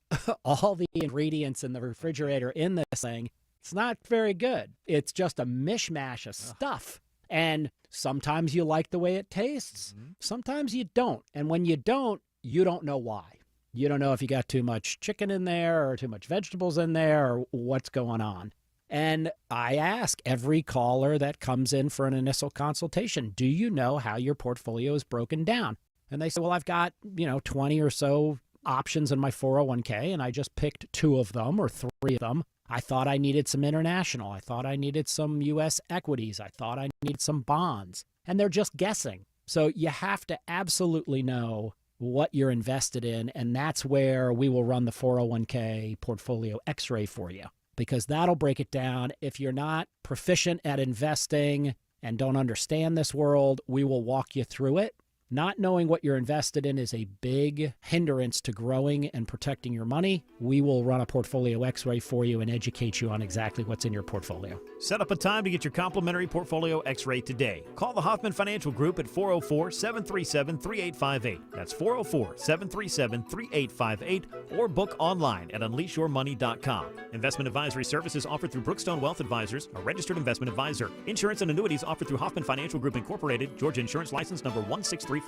all the ingredients in the refrigerator in this thing. It's not very good. It's just a mishmash of stuff. And sometimes you like the way it tastes. Sometimes you don't. And when you don't know why. You don't know if you got too much chicken in there or too much vegetables in there or what's going on. And I ask every caller that comes in for an initial consultation, do you know how your portfolio is broken down? And they say, well, I've got, 20 or so options in my 401k, and I just picked 2 of them or 3 of them. I thought I needed some international. I thought I needed some U.S. equities. I thought I needed some bonds. And they're just guessing. So you have to absolutely know what you're invested in, and that's where we will run the 401k portfolio x-ray for you, because that'll break it down. If you're not proficient at investing and don't understand this world, we will walk you through it. Not knowing what you're invested in is a big hindrance to growing and protecting your money. We will run a portfolio x-ray for you and educate you on exactly what's in your portfolio. Set up a time to get your complimentary portfolio x-ray today. Call the Hoffman Financial Group at 404-737-3858. That's 404-737-3858, or book online at unleashyourmoney.com. Investment advisory services offered through Brookstone Wealth Advisors, a registered investment advisor. Insurance and annuities offered through Hoffman Financial Group Incorporated, Georgia Insurance License number 163546.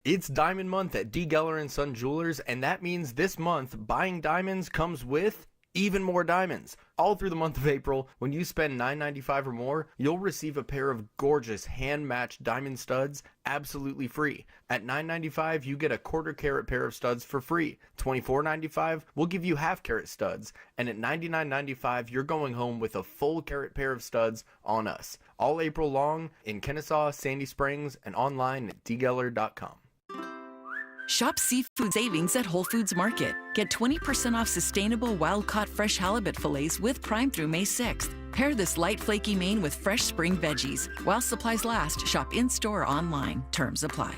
It's Diamond Month at D. Geller & Son Jewelers, and that means this month, buying diamonds comes with even more diamonds. All through the month of April, when you spend $9.95 or more, you'll receive a pair of gorgeous hand-matched diamond studs absolutely free. At $9.95, you get a quarter-carat pair of studs for free. $24.95, we'll give you half-carat studs. And at $99.95, you're going home with a full-carat pair of studs on us. All April long in Kennesaw, Sandy Springs, and online at dgeller.com. Shop seafood savings at Whole Foods Market. Get 20% off sustainable wild-caught fresh halibut fillets with Prime through May 6th. Pair this light flaky Maine with fresh spring veggies. While supplies last, shop in-store or online. Terms apply.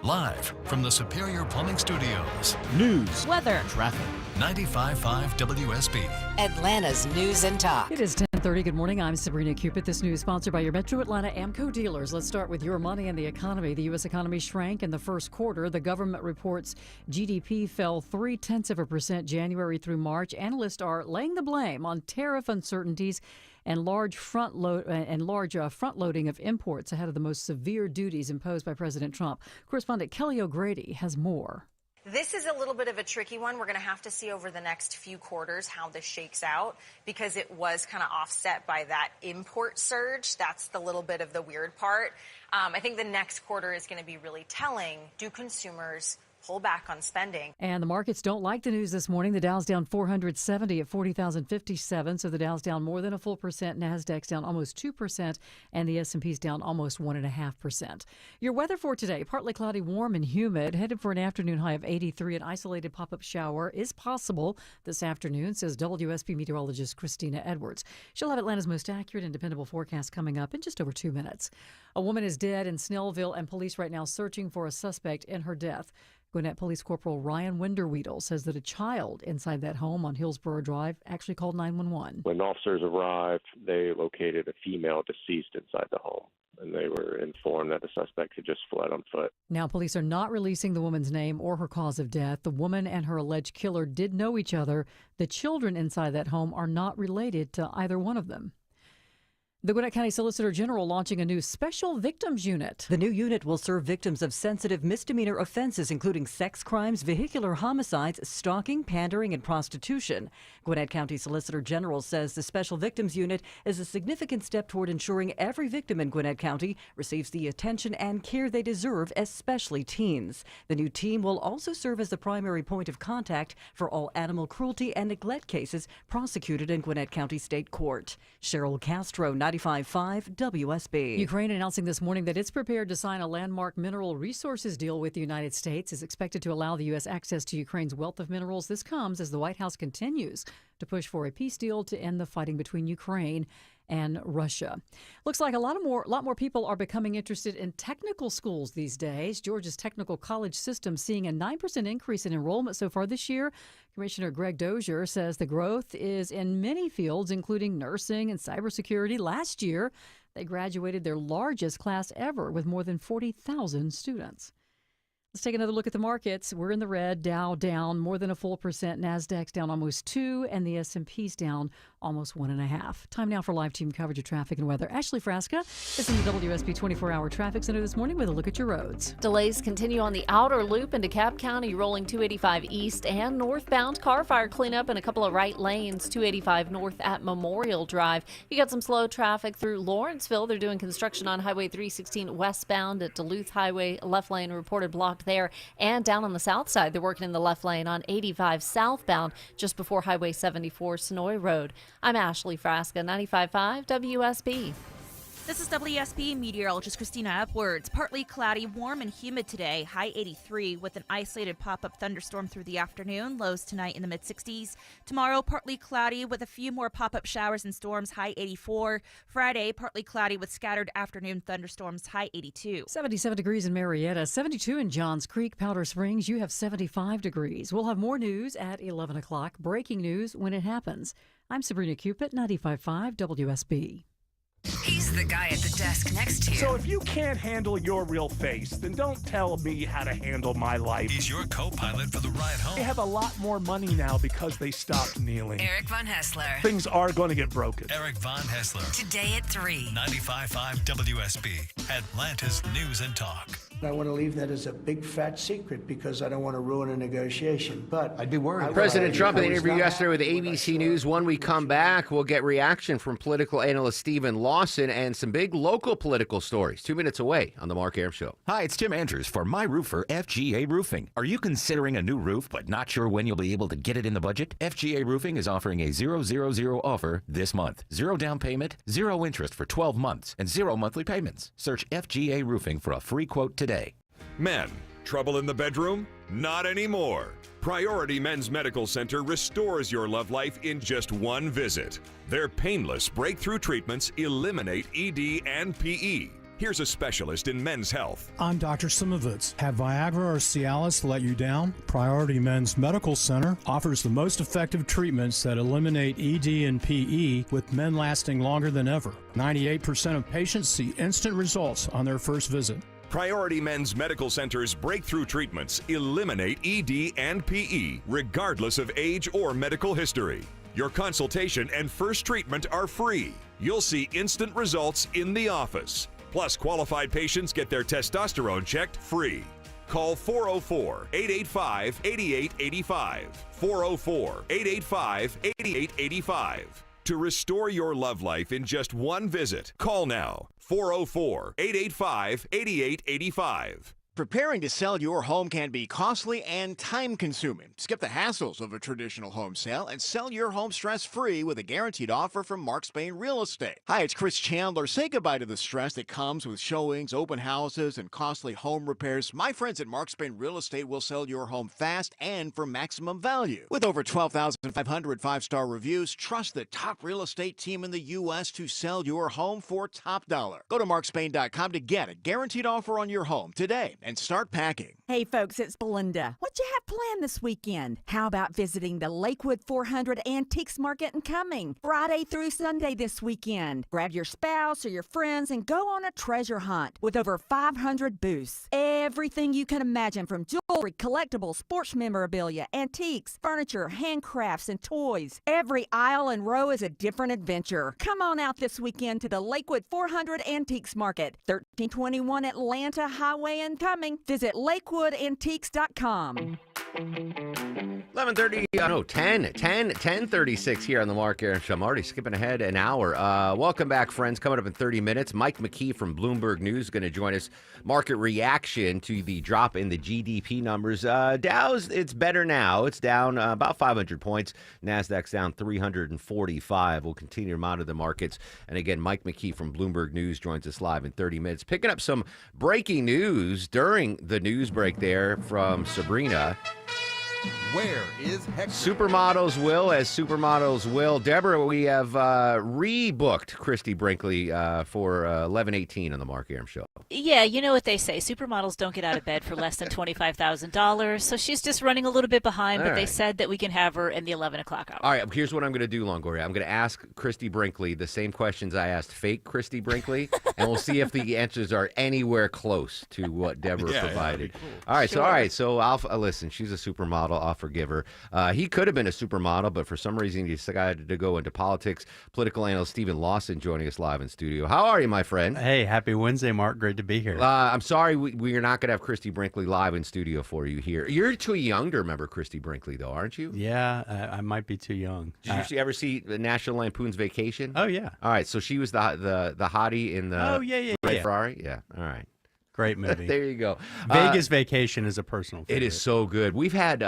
Live from the Superior Plumbing Studios. News, weather, traffic. 95.5 WSB. Atlanta's news and talk. It is 10:30. Good morning. I'm Sabrina Cupid. This news sponsored by your Metro Atlanta Amco dealers. Let's start with your money and the economy. The U.S. economy shrank in the first quarter. The government reports GDP fell 0.3% January through March. Analysts are laying the blame on tariff uncertainties and large front-loading of imports ahead of the most severe duties imposed by President Trump. Correspondent Kelly O'Grady has more. This is a little bit of a tricky one. We're going to have to see over the next few quarters how this shakes out, because it was kind of offset by that import surge. That's the little bit of the weird part. I think the next quarter is going to be really telling. Do consumers pull back on spending? And the markets don't like the news this morning. The Dow's down 470 at 40,057. So the Dow's down more than a full percent. NASDAQ's down almost 2%. And the S&P's down almost 1.5%. Your weather for today, partly cloudy, warm and humid. Headed for an afternoon high of 83. An isolated pop-up shower is possible this afternoon, says WSB meteorologist Christina Edwards. She'll have Atlanta's most accurate and dependable forecast coming up in just over 2 minutes. A woman is dead in Snellville, and police right now searching for a suspect in her death. Gwinnett Police Corporal Ryan Winderweedle says that a child inside that home on Hillsborough Drive actually called 911. When officers arrived, they located a female deceased inside the home, and they were informed that the suspect had just fled on foot. Now, police are not releasing the woman's name or her cause of death. The woman and her alleged killer did know each other. The children inside that home are not related to either one of them. The Gwinnett County Solicitor General launching a new Special Victims Unit. The new unit will serve victims of sensitive misdemeanor offenses, including sex crimes, vehicular homicides, stalking, pandering, and prostitution. Gwinnett County Solicitor General says the Special Victims Unit is a significant step toward ensuring every victim in Gwinnett County receives the attention and care they deserve, especially teens. The new team will also serve as the primary point of contact for all animal cruelty and neglect cases prosecuted in Gwinnett County State Court. Cheryl Castro, 95.5 WSB. Ukraine announcing this morning that it's prepared to sign a landmark mineral resources deal with the United States. Is expected to allow the U.S. access to Ukraine's wealth of minerals. This comes as the White House continues to push for a peace deal to end the fighting between Ukraine and Russia. Looks like a lot more people are becoming interested in technical schools these days. Georgia's technical college system seeing a 9% increase in enrollment so far this year. Commissioner Greg Dozier says the growth is in many fields, including nursing and cybersecurity. Last year, they graduated their largest class ever with more than 40,000 students. Let's take another look at the markets. We're in the red. Dow down more than a full percent. NASDAQ's down almost 2%, and the S&P's down almost 1.5%. Time now for live team coverage of traffic and weather. Ashley Frasca is in the WSB 24-hour traffic center this morning with a look at your roads. Delays continue on the outer loop in DeKalb County, rolling 285 east and northbound. Car fire cleanup in a couple of right lanes, 285 north at Memorial Drive. You got some slow traffic through Lawrenceville. They're doing construction on Highway 316 westbound at Duluth Highway. Left lane reported blocked there. And down on the south side, they're working in the left lane on 85 southbound just before Highway 74 Sonoy Road. I'm Ashley Frasca, 95.5 WSB. This is WSB meteorologist Christina Upwards. Partly cloudy, warm and humid today, high 83 with an isolated pop-up thunderstorm through the afternoon, lows tonight in the mid-60s. Tomorrow, partly cloudy with a few more pop-up showers and storms, high 84. Friday, partly cloudy with scattered afternoon thunderstorms, high 82. 77 degrees in Marietta, 72 in Johns Creek, Powder Springs. You have 75 degrees. We'll have more news at 11 o'clock. Breaking news when it happens. I'm Sabrina Cupid, 95.5 WSB. He's the guy at the desk next to you. So if you can't handle your real face, then don't tell me how to handle my life. He's your co-pilot for the ride home. They have a lot more money now because they stopped kneeling. Eric Von Hessler. Things are going to get broken. Eric Von Hessler. Today at 3. 95.5 WSB. Atlanta's News and Talk. I want to leave that as a big fat secret because I don't want to ruin a negotiation. But I'd be worried. President Trump in an interview yesterday with ABC News. When we come back, we'll get reaction from political analyst Stephen Lawson and some big local political stories. 2 minutes away on The Mark Arum Show. Hi, it's Tim Andrews for My Roofer FGA Roofing. Are you considering a new roof but not sure when you'll be able to get it in the budget? FGA Roofing is offering a 000 offer this month. 0 down payment, 0 interest for 12 months, and 0 monthly payments. Search FGA Roofing for a free quote today. Men, trouble in the bedroom? Not anymore. Priority Men's Medical Center restores your love life in just one visit. Their painless breakthrough treatments eliminate ED and PE. Here's a specialist in men's health. I'm Dr. Simovitz. Have Viagra or Cialis let you down? Priority Men's Medical Center offers the most effective treatments that eliminate ED and PE, with men lasting longer than ever. 98% of patients see instant results on their first visit. Priority Men's Medical Center's breakthrough treatments eliminate ED and PE, regardless of age or medical history. Your consultation and first treatment are free. You'll see instant results in the office. Plus, qualified patients get their testosterone checked free. Call 404-885-8885. 404-885-8885. To restore your love life in just one visit, call now. 404-885-8885. Preparing to sell your home can be costly and time-consuming. Skip the hassles of a traditional home sale and sell your home stress-free with a guaranteed offer from Mark Spain Real Estate. Hi, it's Chris Chandler. Say goodbye to the stress that comes with showings, open houses, and costly home repairs. My friends at Mark Spain Real Estate will sell your home fast and for maximum value. With over 12,500 five-star reviews, trust the top real estate team in the U.S. to sell your home for top dollar. Go to markspain.com to get a guaranteed offer on your home today and start packing. Hey folks, it's Belinda. What you have planned this weekend? How about visiting the Lakewood 400 Antiques Market in Cumming, Friday through Sunday this weekend? Grab your spouse or your friends and go on a treasure hunt with over 500 booths. Everything you can imagine, from jewelry, collectibles, sports memorabilia, antiques, furniture, handcrafts, and toys. Every aisle and row is a different adventure. Come on out this weekend to the Lakewood 400 Antiques Market, 1321 Atlanta Highway in Cumming. Visit LakewoodAntiques.com. 10:36 here on the Mark Arum Show. I'm already skipping ahead an hour. Welcome back, friends. Coming up in 30 minutes, Mike McKee from Bloomberg News is going to join us. Market reaction to the drop in the GDP numbers. Dow's, it's better now. It's down about 500 points. NASDAQ's down 345. We'll continue to monitor the markets. And again, Mike McKee from Bloomberg News joins us live in 30 minutes. Picking up some breaking news during the news break there from Sabrina. Where is Hector? Supermodels will. Deborah, we have rebooked Christy Brinkley for 11:18 on the Mark Arum Show. Yeah, you know what they say. Supermodels don't get out of bed for less than $25,000. So she's just running a little bit behind, but they said that we can have her in the 11 o'clock hour. All right, here's what I'm going to do, Longoria. I'm going to ask Christy Brinkley the same questions I asked fake Christy Brinkley, and we'll see if the answers are anywhere close to what Deborah provided. Cool. All right, so I'll listen. She's a supermodel. I'll forgive her. He could have been a supermodel, but for some reason he decided to go into politics. Political analyst Stephen Lawson joining us live in studio. How are you, my friend? Hey, happy Wednesday, Mark. Great to be here. I'm sorry we are not going to have Christy Brinkley live in studio for you here. You're too young to remember Christy Brinkley, though, aren't you? Yeah, I might be too young. Did you ever see National Lampoon's Vacation? Oh, yeah. All right, so she was the hottie in the Red Ferrari? Yeah, all right. Great movie. There you go. Vegas Vacation is a personal favorite. It is so good. We've had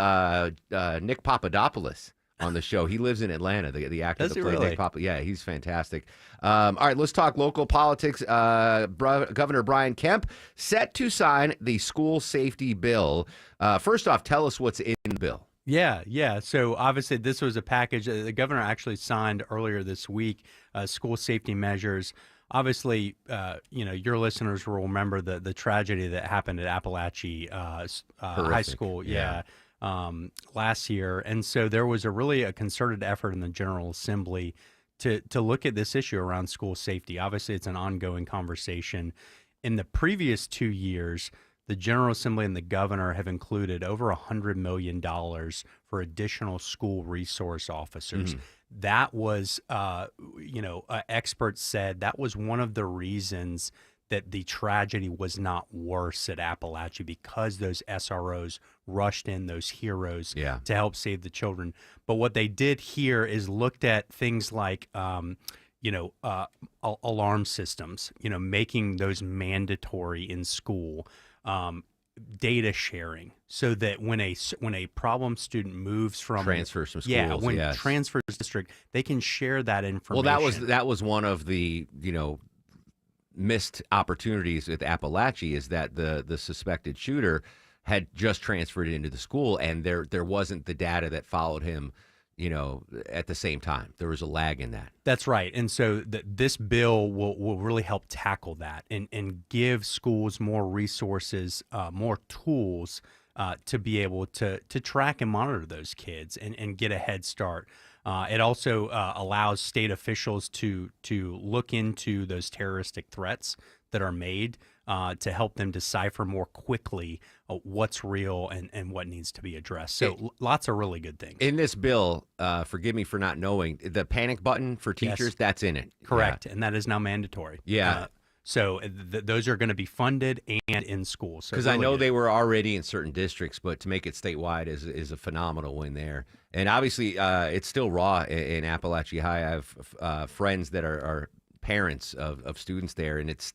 Nick Papadopoulos on the show. He lives in Atlanta, the actor Does that he played really? Nick Papadopoulos. Yeah, he's fantastic. All right, let's talk local politics. Governor Brian Kemp set to sign the school safety bill. First off, tell us what's in the bill. Yeah. So obviously this was a package the governor actually signed earlier this week, school safety measures. Obviously, your listeners will remember the tragedy that happened at Appalachia High School. Last year. And so there was a concerted effort in the General Assembly to look at this issue around school safety. Obviously, it's an ongoing conversation. In the previous 2 years, the General Assembly and the governor have included over $100 million for additional school resource officers. That was, experts said that was one of the reasons that the tragedy was not worse at Appalachia, because those SROs rushed in, those heroes, to help save the children. But what they did here is looked at things like, alarm systems, making those mandatory in school, data sharing, so that when a problem student moves from Transfers from schools, transfers district, they can share that information. Well, that was one of the missed opportunities with Appalachia, is that the suspected shooter had just transferred into the school, and there wasn't the data that followed him, at the same time. There was a lag in that. That's right. And so this bill will really help tackle that and give schools more resources, more tools to be able to track and monitor those kids and get a head start. It also allows state officials to look into those terroristic threats that are made to help them decipher more quickly what's real and what needs to be addressed. So lots of really good things. In this bill, forgive me for not knowing, the panic button for teachers, that's in it. Correct. And that is now mandatory. So those are going to be funded and in schools. Because really I know they were already in certain districts, but to make it statewide is a phenomenal win there. And obviously, it's still raw in Appalachia High. I have friends that are parents of students there, and it's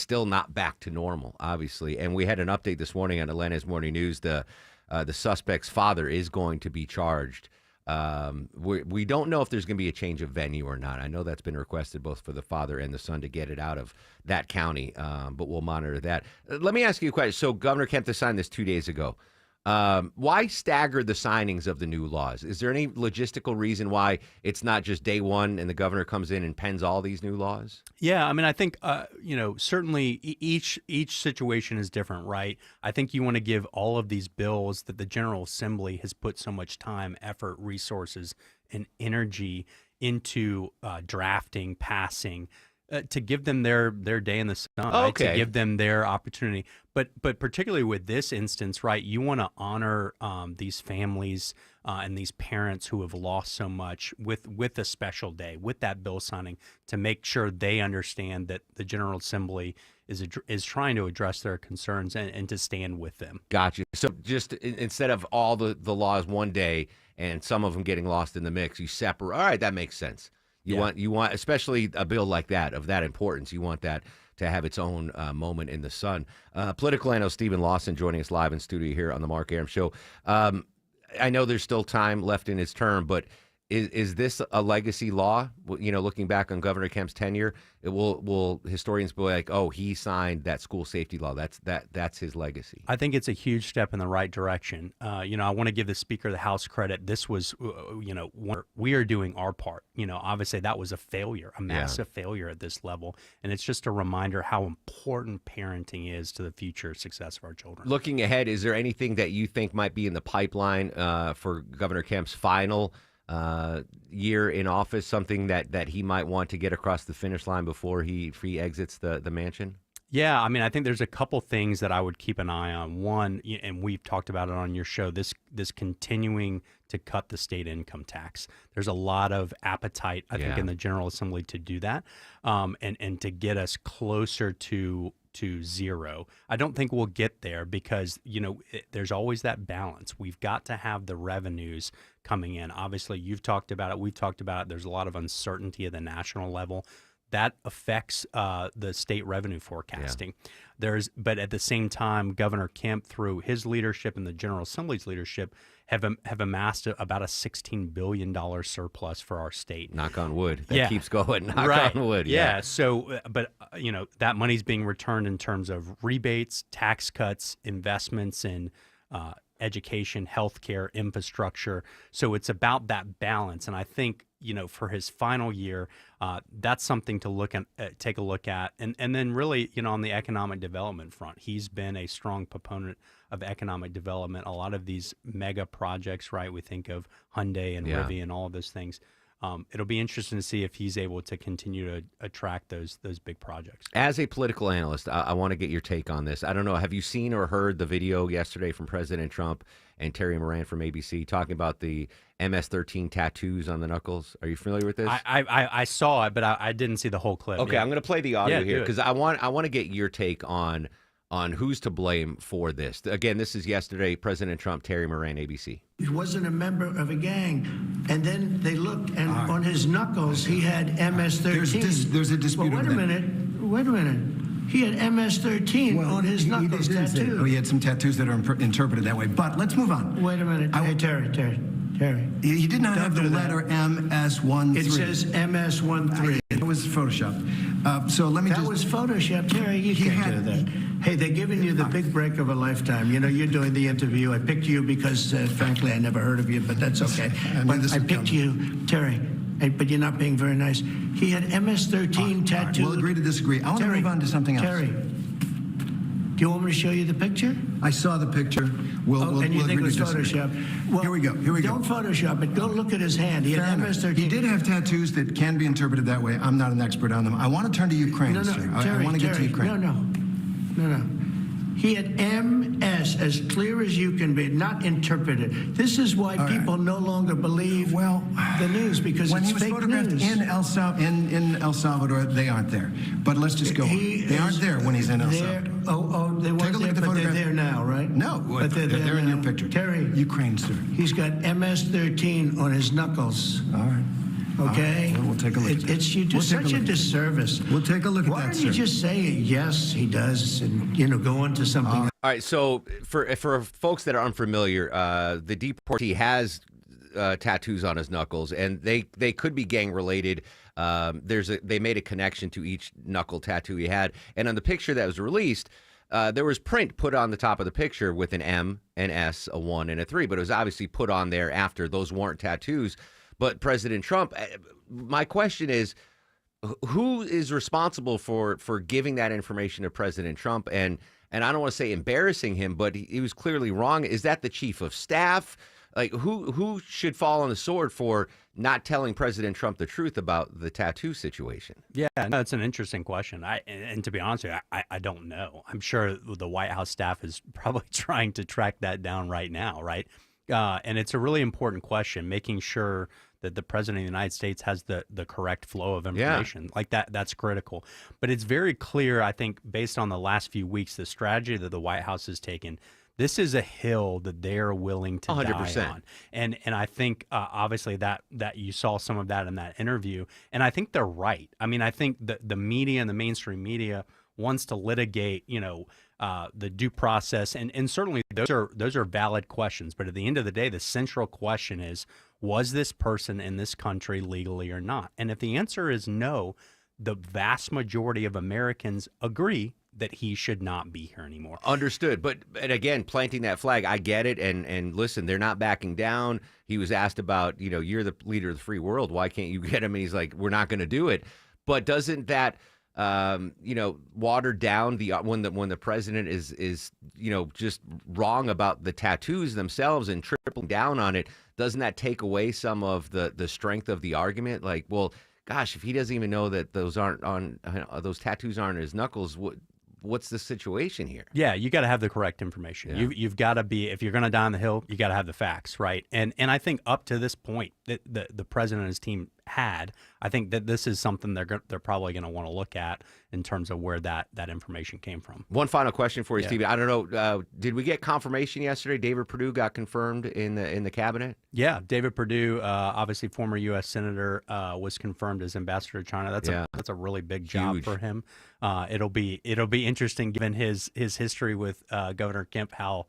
still not back to normal, obviously. And we had an update this morning on Atlanta's Morning News. The suspect's father is going to be charged. We don't know if there's going to be a change of venue or not. I know that's been requested both for the father and the son to get it out of that county, but we'll monitor that. Let me ask you a question. So Governor Kemp signed this 2 days ago. Why stagger the signings of the new laws? Is there any logistical reason why it's not just day one and the governor comes in and pens all these new laws? Yeah, I mean, I think, certainly each situation is different, right? I think you want to give all of these bills that the General Assembly has put so much time, effort, resources, and energy into drafting, passing, to give them their day in the sun, right? To give them their opportunity. But particularly with this instance, right, you want to honor these families and these parents who have lost so much with a special day, with that bill signing, to make sure they understand that the General Assembly is trying to address their concerns and to stand with them. Gotcha. So just instead of all the laws one day and some of them getting lost in the mix, you separate. All right, that makes sense. You want, especially a bill like that, of that importance, you want that to have its own moment in the sun. Political analyst Stephen Lawson joining us live in studio here on the Mark Arum Show. I know there's still time left in his term, but is this a legacy law? Looking back on Governor Kemp's tenure, will historians be like, oh, he signed that school safety law. That's his legacy. I think it's a huge step in the right direction. I want to give the Speaker of the House credit. This was, we are doing our part. Obviously that was a failure, a massive failure at this level. And it's just a reminder how important parenting is to the future success of our children. Looking ahead, is there anything that you think might be in the pipeline for Governor Kemp's final year in office, something that he might want to get across the finish line before he exits the mansion? Yeah, I mean, I think there's a couple things that I would keep an eye on. One, and we've talked about it on your show, this continuing to cut the state income tax. There's a lot of appetite, I think, in the General Assembly to do that, and to get us closer to zero. I don't think we'll get there because, there's always that balance. We've got to have the revenues coming in. Obviously, you've talked about it. We've talked about it. There's a lot of uncertainty at the national level. that affects the state revenue forecasting. But at the same time, Governor Kemp, through his leadership and the General Assembly's leadership, have amassed about a $16 billion surplus for our state. Knock on wood. That keeps going. Knock on wood. Yeah. So, but that money's being returned in terms of rebates, tax cuts, investments in education, healthcare, infrastructure. So it's about that balance. And I think, for his final year, that's something to take a look at. And then really, on the economic development front, he's been a strong proponent of economic development. A lot of these mega projects, right? We think of Hyundai and Rivian and all of those things. It'll be interesting to see if he's able to continue to attract those big projects. As a political analyst, I want to get your take on this. I don't know. Have you seen or heard the video yesterday from President Trump and Terry Moran from ABC talking about the MS-13 tattoos on the knuckles? Are you familiar with this? I saw it, but I didn't see the whole clip. Okay, I'm going to play the audio here because I want to get your take on who's to blame for this. Again, this is yesterday. President Trump, Terry Moran, ABC. He wasn't a member of a gang. And then they looked, and on his knuckles, he had MS-13. There's a dispute. Well, wait a minute. He had MS-13 on his knuckles tattooed. He had some tattoos that are interpreted that way. But let's move on. Wait a minute. Hey, Terry. He did not have the letter MS-13. It says MS-13. It was Photoshopped. So let me That was Photoshopped. Terry, you can't do that. Hey, they're giving you the big break of a lifetime. You're doing the interview. I picked you because, frankly, I never heard of you, but that's okay. I picked you, Terry. But you're not being very nice. He had MS-13 tattooed. We'll agree to disagree. I want to move on to something else. Terry, do you want me to show you the picture? I saw the picture. We'll and you think it was agree to disagree. Photoshopped? Well, Here we go. Don't Photoshop it. Go look at his hand. He had MS-13. He did have tattoos that can be interpreted that way. I'm not an expert on them. I want to turn to Ukraine, sir. Terry, I want to get to Ukraine. No. He had MS as clear as you can be, not interpreted. This is why people no longer believe the news, because when it's he was fake photographed news. in El Salvador, they aren't there. But let's just go on. They aren't there when he's in El Salvador. They weren't there, but they're there now, right? No, but they're in your picture. Terry. Ukraine, sir. He's got MS-13 on his knuckles. All right. Okay? We'll take a look at that. You do such a disservice. We'll take a look at Why that, don't you sir. just say, yes, he does, and, go on to something else? All right, so for folks that are unfamiliar, the deportee has tattoos on his knuckles, and they could be gang related. They made a connection to each knuckle tattoo he had, and on the picture that was released, there was print put on the top of the picture with an M, an S, a 1, and a 3, but it was obviously put on there after. Those weren't tattoos. But President Trump, my question is, who is responsible for giving that information to President Trump? And I don't want to say embarrassing him, but he was clearly wrong. Is that the chief of staff? Like, who should fall on the sword for not telling President Trump the truth about the tattoo situation? Yeah, no, that's an interesting question. And to be honest with you, I don't know. I'm sure the White House staff is probably trying to track that down right now, right? And it's a really important question, making sure that the president of the United States has the correct flow of information. Yeah. Like that's critical. But it's very clear, I think, based on the last few weeks, the strategy that the White House has taken, this is a hill that they're willing to 100%. Die on. And I think, obviously, that you saw some of that in that interview. And I think they're right. I mean, I think the media and the mainstream media wants to litigate, the due process. And certainly those are valid questions. But at the end of the day, the central question is, was this person in this country legally or not? And if the answer is no, the vast majority of Americans agree that he should not be here anymore. Understood. But again, planting that flag, I get it. And listen, they're not backing down. He was asked about, you're the leader of the free world. Why can't you get him? And he's like, we're not going to do it. But doesn't that water down when the president is just wrong about the tattoos themselves and tripling down on it? Doesn't that take away some of the strength of the argument? Like, well, gosh, if he doesn't even know that those tattoos aren't his knuckles, what's the situation here? Yeah, you got to have the correct information. Yeah. You've got to be, if you're going to die on the Hill, you got to have the facts, right? And I think up to this point, the president and his team had. I think that this is something they're probably going to want to look at in terms of where that information came from. One final question for you, Yeah. Stevie. I don't know. Did we get confirmation yesterday? David Perdue got confirmed in the cabinet. Yeah, David Perdue, obviously former U.S. Senator, was confirmed as ambassador to China. That's a really big job for him. It'll be interesting given his history with Governor Kemp how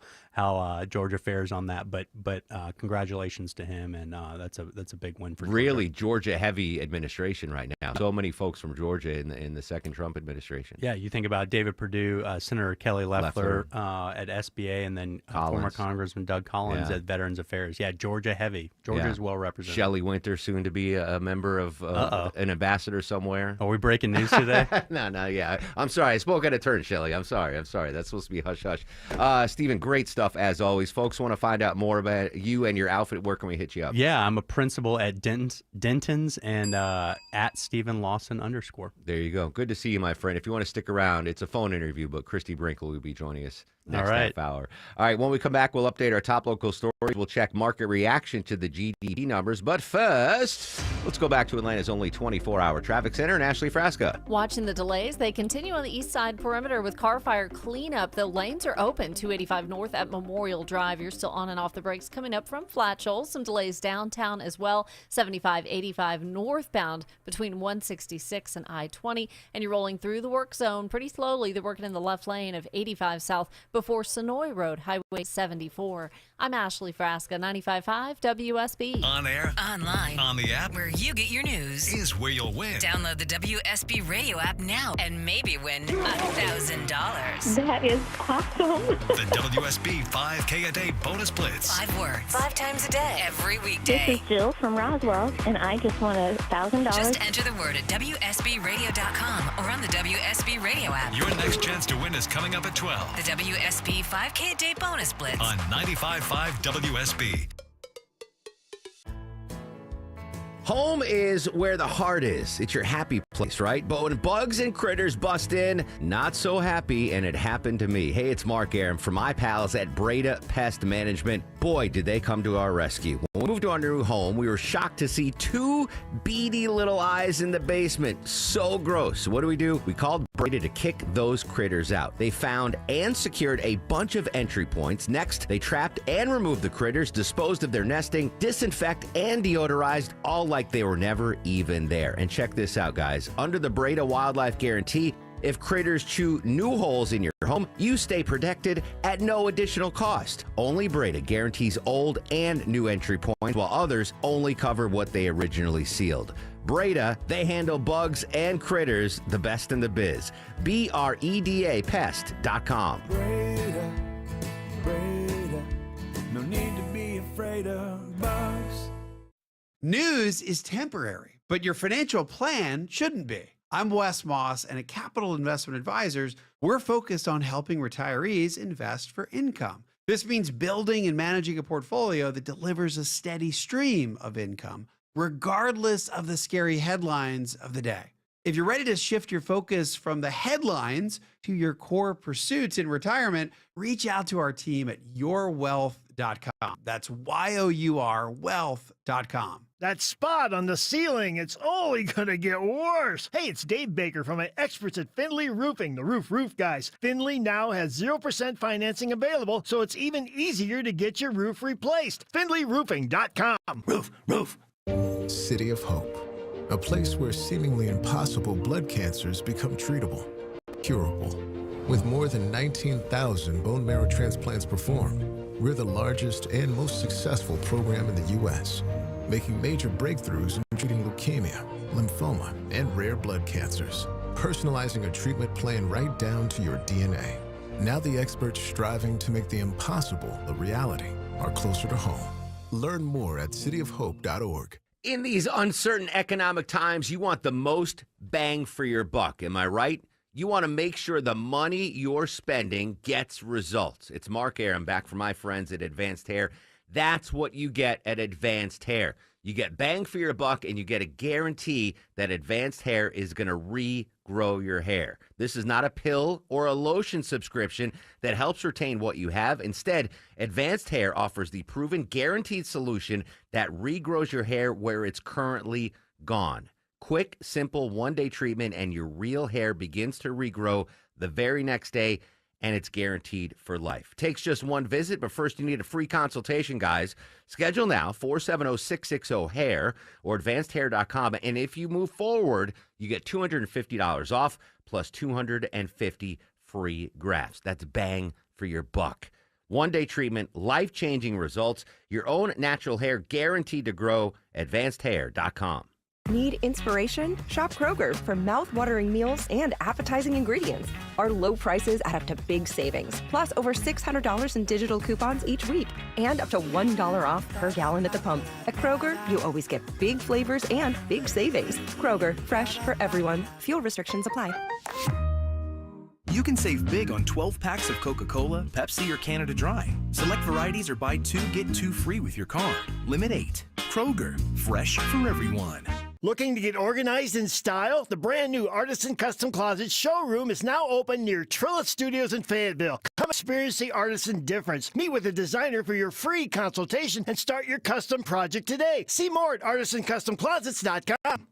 Georgia fares on that. But congratulations to him, and that's a big win for Georgia. Really Georgia heavy administration right now. So many folks from Georgia in the second Trump administration. Yeah, you think about David Perdue, Senator Kelly Loeffler at SBA, and then former Congressman Doug Collins at Veterans Affairs. Yeah, Georgia heavy. Georgia is well represented. Shelley Winter, soon to be a member of an ambassador somewhere. Are we breaking news today? No, yeah. I'm sorry. I spoke out of turn, Shelley. I'm sorry. That's supposed to be hush hush. Stephen, great stuff as always. Folks want to find out more about you and your outfit. Where can we hit you up? Yeah, I'm a principal at Denton's and at Stephen Lawson _. There you go. Good to see you, my friend. If you want to stick around, it's a phone interview, but Christy Brinkle will be joining us next half hour. All right, when we come back, we'll update our top local stories. We'll check market reaction to the GDP numbers. But first, let's go back to Atlanta's only 24-hour traffic center and Ashley Frasca. Watching the delays, they continue on the east side perimeter with car fire cleanup. The lanes are open. 285 north at Memorial Drive. You're still on and off the brakes coming up from Flat Shoals. Some delays downtown as well. 75, 85 northbound between 166 and I-20. And you're rolling through the work zone pretty slowly. They're working in the left lane of 85 south before Sonoy Road, Highway 74. I'm Ashley Frasca, 95.5 WSB. On air, Online. on the app, Where you get your news. is where you'll win. Download the WSB radio app now and maybe win $1,000. That is awesome. The WSB 5K a day bonus blitz. 5 words, 5 times a day, every This weekday. is Jill from Roswell, and I just won $1,000. Just enter the word at WSBradio.com or on the WSB radio app. Your next chance to win is coming up at 12 The WSB 5K a day bonus blitz. on 95.5 WSB. Home is where the heart is. It's your happy place, right? But when bugs and critters bust in, not so happy, and it happened to me. Hey, it's Mark Aram from my pals at Breda Pest Management. Boy, did they come to our rescue. When we moved to our new home, we were shocked to see 2 beady little eyes in the basement. So gross. What do? We called Breda to kick those critters out. They found and secured a bunch of entry points. Next, they trapped and removed the critters, disposed of their nesting, disinfect and deodorized, all like they were never even there. And check this out, guys. Under the Breda Wildlife Guarantee, if critters chew new holes in your home, you stay protected at no additional cost. Only Breda guarantees old and new entry points, while others only cover what they originally sealed. Breda, they handle bugs and critters the best in the biz. BREDA Pest.com. Breda, no need to be afraid of bugs. News is temporary, but your financial plan shouldn't be. I'm Wes Moss, and at Capital Investment Advisors, we're focused on helping retirees invest for income. This means building and managing a portfolio that delivers a steady stream of income, regardless of the scary headlines of the day. If you're ready to shift your focus from the headlines to your core pursuits in retirement, reach out to our team at yourwealth.com. That's YOUR wealth.com. That spot on the ceiling, it's only gonna get worse. Hey, it's Dave Baker from my experts at Findlay Roofing, the roof guys. Findlay now has 0% financing available, so it's even easier to get your roof replaced. FindlayRoofing.com. Roof. City of Hope, a place where seemingly impossible blood cancers become treatable, curable. With more than 19,000 bone marrow transplants performed, we're the largest and most successful program in the U.S., making major breakthroughs in treating leukemia, lymphoma, and rare blood cancers, personalizing a treatment plan right down to your DNA. Now the experts striving to make the impossible a reality are closer to home. Learn more at cityofhope.org. In these uncertain economic times, you want the most bang for your buck. Am I right? You want to make sure the money you're spending gets results. It's Mark Aram back from my friends at Advanced Hair. That's what you get at Advanced Hair. You get bang for your buck, and you get a guarantee that Advanced Hair is going to regrow your hair. This is not a pill or a lotion subscription that helps retain what you have. Instead, Advanced Hair offers the proven guaranteed solution that regrows your hair where it's currently gone. Quick, simple, one-day treatment, and your real hair begins to regrow the very next day, and it's guaranteed for life. Takes just one visit, but first you need a free consultation, guys. Schedule now, 470-660-HAIR or advancedhair.com. And if you move forward, you get $250 off plus 250 free grafts. That's bang for your buck. One-day treatment, life-changing results, your own natural hair guaranteed to grow, advancedhair.com. Need inspiration? Shop Kroger for mouth-watering meals and appetizing ingredients. Our low prices add up to big savings, plus over $600 in digital coupons each week, and up to $1 off per gallon at the pump. At Kroger, you always get big flavors and big savings. Kroger, fresh for everyone. Fuel restrictions apply. You can save big on 12 packs of Coca-Cola, Pepsi, or Canada Dry. Select varieties or buy 2, get 2 free with your card. Limit 8. Kroger, fresh for everyone. Looking to get organized in style? The brand new Artisan Custom Closet showroom is now open near Trillet Studios in Fayetteville. Come experience the Artisan difference. Meet with a designer for your free consultation and start your custom project today. See more at artisancustomclosets.com.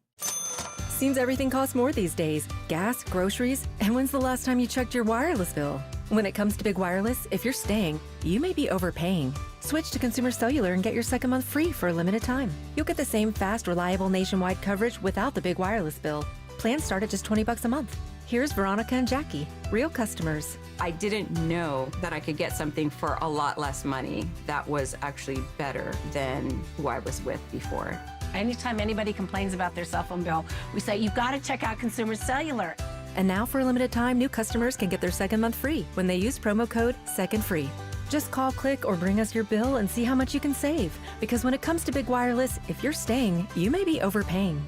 Seems everything costs more these days. Gas, groceries, and when's the last time you checked your wireless bill? When it comes to Big Wireless, if you're staying, you may be overpaying. Switch to Consumer Cellular and get your second month free for a limited time. You'll get the same fast, reliable nationwide coverage without the big wireless bill. Plans start at just $20 a month. Here's Veronica and Jackie, real customers. I didn't know that I could get something for a lot less money that was actually better than who I was with before. Anytime anybody complains about their cell phone bill, we say, you've got to check out Consumer Cellular. And now for a limited time, new customers can get their second month free when they use promo code SECONDFREE. Just call, click, or bring us your bill and see how much you can save. Because when it comes to Big Wireless, if you're staying, you may be overpaying.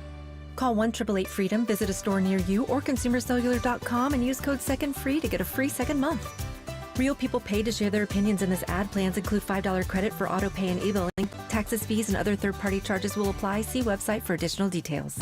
Call 1-888-FREEDOM, visit a store near you, or consumercellular.com and use code SECONDFREE to get a free second month. Real people paid to share their opinions in this ad. Plans include $5 credit for auto pay and e-billing. Taxes, fees, and other third-party charges will apply. See website for additional details.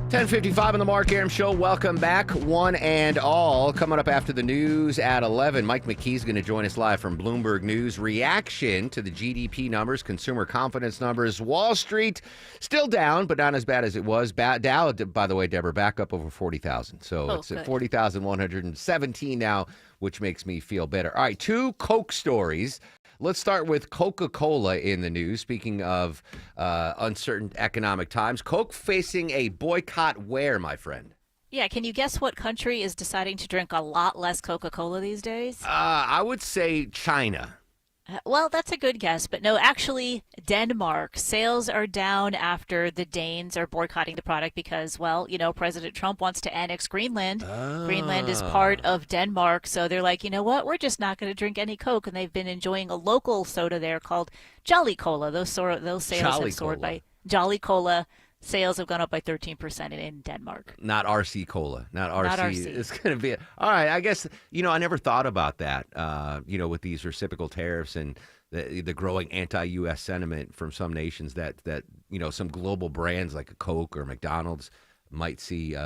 10:55 on the Mark Arum Show. Welcome back, one and all. Coming up after the news at 11, Mike McKee's going to join us live from Bloomberg News. Reaction to the GDP numbers, consumer confidence numbers. Wall Street still down, but not as bad as it was. Dow, by the way, Deborah, back up over 40,000. So it's at 40,117 now, which makes me feel better. All right, 2 Coke stories. Let's start with Coca-Cola in the news. Speaking of uncertain economic times, Coke facing a boycott where, my friend? Yeah, can you guess what country is deciding to drink a lot less Coca-Cola these days? I would say China. Well, that's a good guess, but no, actually Denmark. Sales are down after the Danes are boycotting the product because, well, you know, President Trump wants to annex Greenland. Greenland is part of Denmark, so they're like, you know what, we're just not going to drink any Coke, and they've been enjoying a local soda there called Jolly Cola. Those sales have soared by Jolly Cola. Sales have gone up by 13% in Denmark. Not RC Cola. Not RC. It's going to be all right. I guess, you know, I never thought about that, you know, with these reciprocal tariffs and the growing anti-U.S. sentiment from some nations that, you know, some global brands like a Coke or McDonald's might see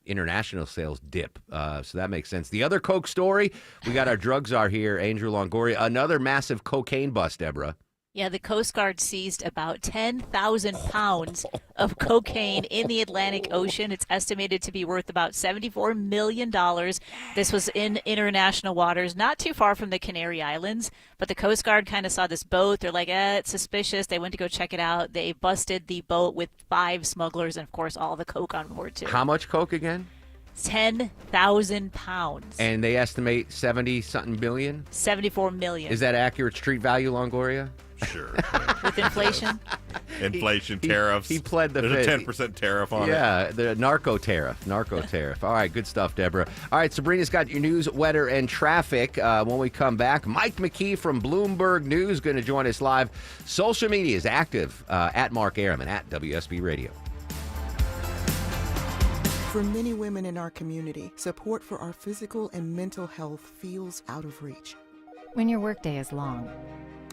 international sales dip. So that makes sense. The other Coke story, we got our drug czar here, Andrew Longoria. Another massive cocaine bust, Deborah. Yeah, the Coast Guard seized about 10,000 pounds of cocaine in the Atlantic Ocean. It's estimated to be worth about $74 million. This was in international waters, not too far from the Canary Islands. But the Coast Guard kind of saw this boat. They're like, it's suspicious. They went to go check it out. They busted the boat with 5 smugglers and, of course, all the coke on board, too. How much coke again? 10,000 pounds. And they estimate 70-something billion? 74 million. Is that accurate street value, Longoria? Sure. With inflation? Inflation, tariffs. He pled the There's fifth. a 10% tariff on it. Yeah, the narco tariff. All right, good stuff, Deborah. All right, Sabrina's got your news, weather, and traffic. When we come back, Mike McKee from Bloomberg News going to join us live. Social media is active at Mark Arum and at WSB Radio. For many women in our community, support for our physical and mental health feels out of reach. When your workday is long.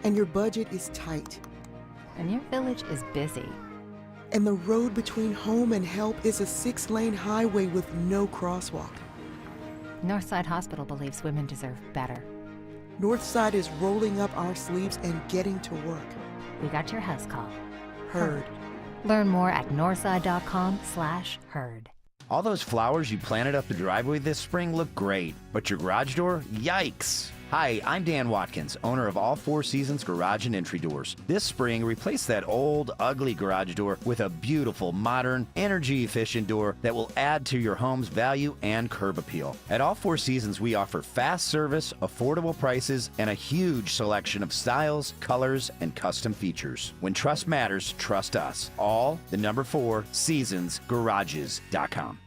And your budget is tight. And your village is busy. And the road between home and help is a 6-lane highway with no crosswalk. Northside Hospital believes women deserve better. Northside is rolling up our sleeves and getting to work. We got your house call. Heard. Learn more at northside.com/herd. All those flowers you planted up the driveway this spring look great, but your garage door? Yikes! Hi, I'm Dan Watkins, owner of All Four Seasons Garage and Entry Doors. This spring, replace that old, ugly garage door with a beautiful, modern, energy-efficient door that will add to your home's value and curb appeal. At All Four Seasons, we offer fast service, affordable prices, and a huge selection of styles, colors, and custom features. When trust matters, trust us. All, the number 4, seasonsgarages.com.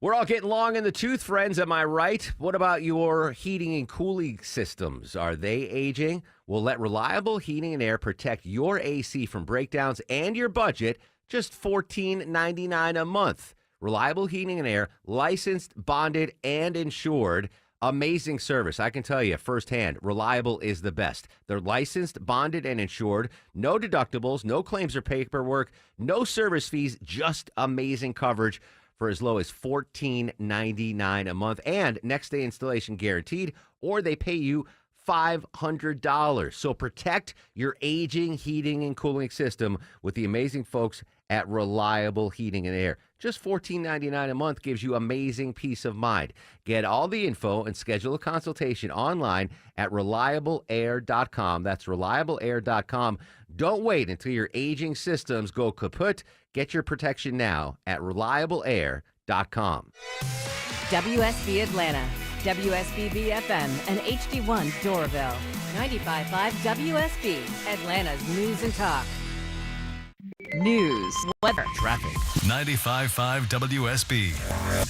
We're all getting long in the tooth, friends. Am I right? What about your heating and cooling systems? Are they aging? Well, let Reliable Heating and Air protect your AC from breakdowns and your budget. Just $14.99 a month. Reliable Heating and Air, licensed, bonded, and insured. Amazing service. I can tell you firsthand, Reliable is the best. They're licensed, bonded, and insured. No deductibles, no claims or paperwork, no service fees, just amazing coverage for as low as $14.99 a month, and next day installation guaranteed, or they pay you $500. So protect your aging heating and cooling system with the amazing folks at Reliable Heating and Air. Just $14.99 a month gives you amazing peace of mind. Get all the info and schedule a consultation online at reliableair.com. That's reliableair.com. Don't wait until your aging systems go kaput. Get your protection now at reliableair.com. WSB Atlanta, WSB BFM, and HD1 Doraville. 95.5 WSB, Atlanta's news and talk. News, weather, traffic. 95.5 WSB,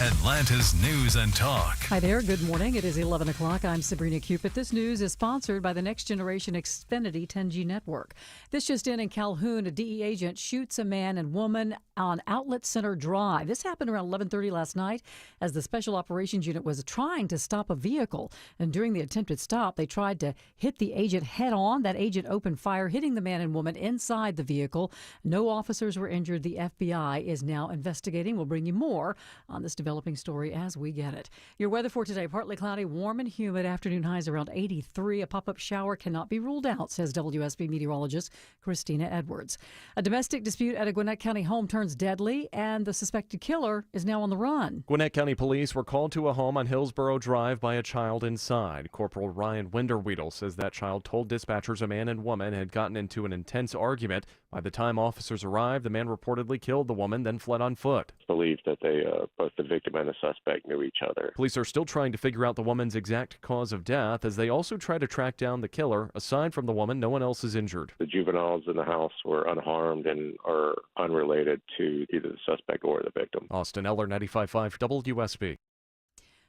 Atlanta's news and talk. Hi there. Good morning. It is 11 o'clock. I'm Sabrina Cupid. This news is sponsored by the Next Generation Xfinity 10G network. This just in Calhoun, a DE agent shoots a man and woman on Outlet Center Drive. This happened around 11:30 last night as the Special Operations Unit was trying to stop a vehicle. And during the attempted stop, they tried to hit the agent head on. That agent opened fire, hitting the man and woman inside the vehicle. No officers were injured. The FBI is now investigating. We'll bring you more on this developing story as we get it. Your weather for today, partly cloudy, warm and humid. Afternoon highs around 83. A pop-up shower cannot be ruled out, says WSB meteorologist Christina Edwards. A domestic dispute at a Gwinnett County home turns deadly, and the suspected killer is now on the run. Gwinnett County police were called to a home on Hillsborough Drive by a child inside. Corporal Ryan Winderweedle says that child told dispatchers a man and woman had gotten into an intense argument. By the time officers arrived, the man reportedly killed the woman, then fled on foot. Believed that they, both the victim and the suspect, knew each other. Police are still trying to figure out the woman's exact cause of death as they also try to track down the killer. Aside from the woman, no one else is injured. The juveniles in the house were unharmed and are unrelated to either the suspect or the victim. Austin Eller, 95.5 WSB.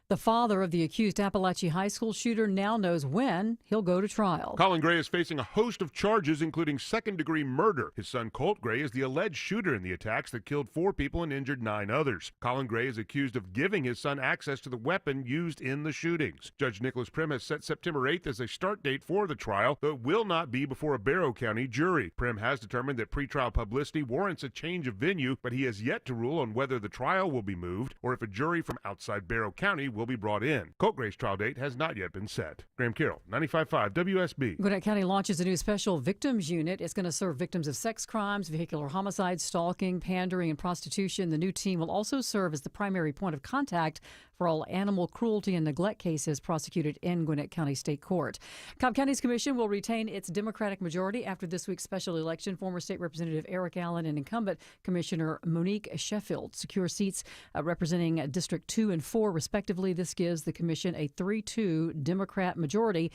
The father of the accused Appalachia High School shooter now knows when he'll go to trial. Colin Gray is facing a host of charges, including second-degree murder. His son Colt Gray is the alleged shooter in the attacks that killed 4 people and injured 9 others. Colin Gray is accused of giving his son access to the weapon used in the shootings. Judge Nicholas Prim has set September 8th as a start date for the trial, though it will not be before a Barrow County jury. Prim has determined that pretrial publicity warrants a change of venue, but he has yet to rule on whether the trial will be moved or if a jury from outside Barrow County will be brought in. Colt Gray's trial date has not yet been set. Graham Carroll, 95.5 WSB. Gwinnett County launches a new special victims unit. It's going to serve victims of sex crimes, vehicular homicide, stalking, pandering, and prostitution. The new team will also serve as the primary point of contact for all animal cruelty and neglect cases prosecuted in Gwinnett County State Court. Cobb County's commission will retain its Democratic majority after this week's special election. Former State Representative Eric Allen and incumbent Commissioner Monique Sheffield secure seats representing District 2 and 4, respectively. This gives the commission a 3-2 Democrat majority.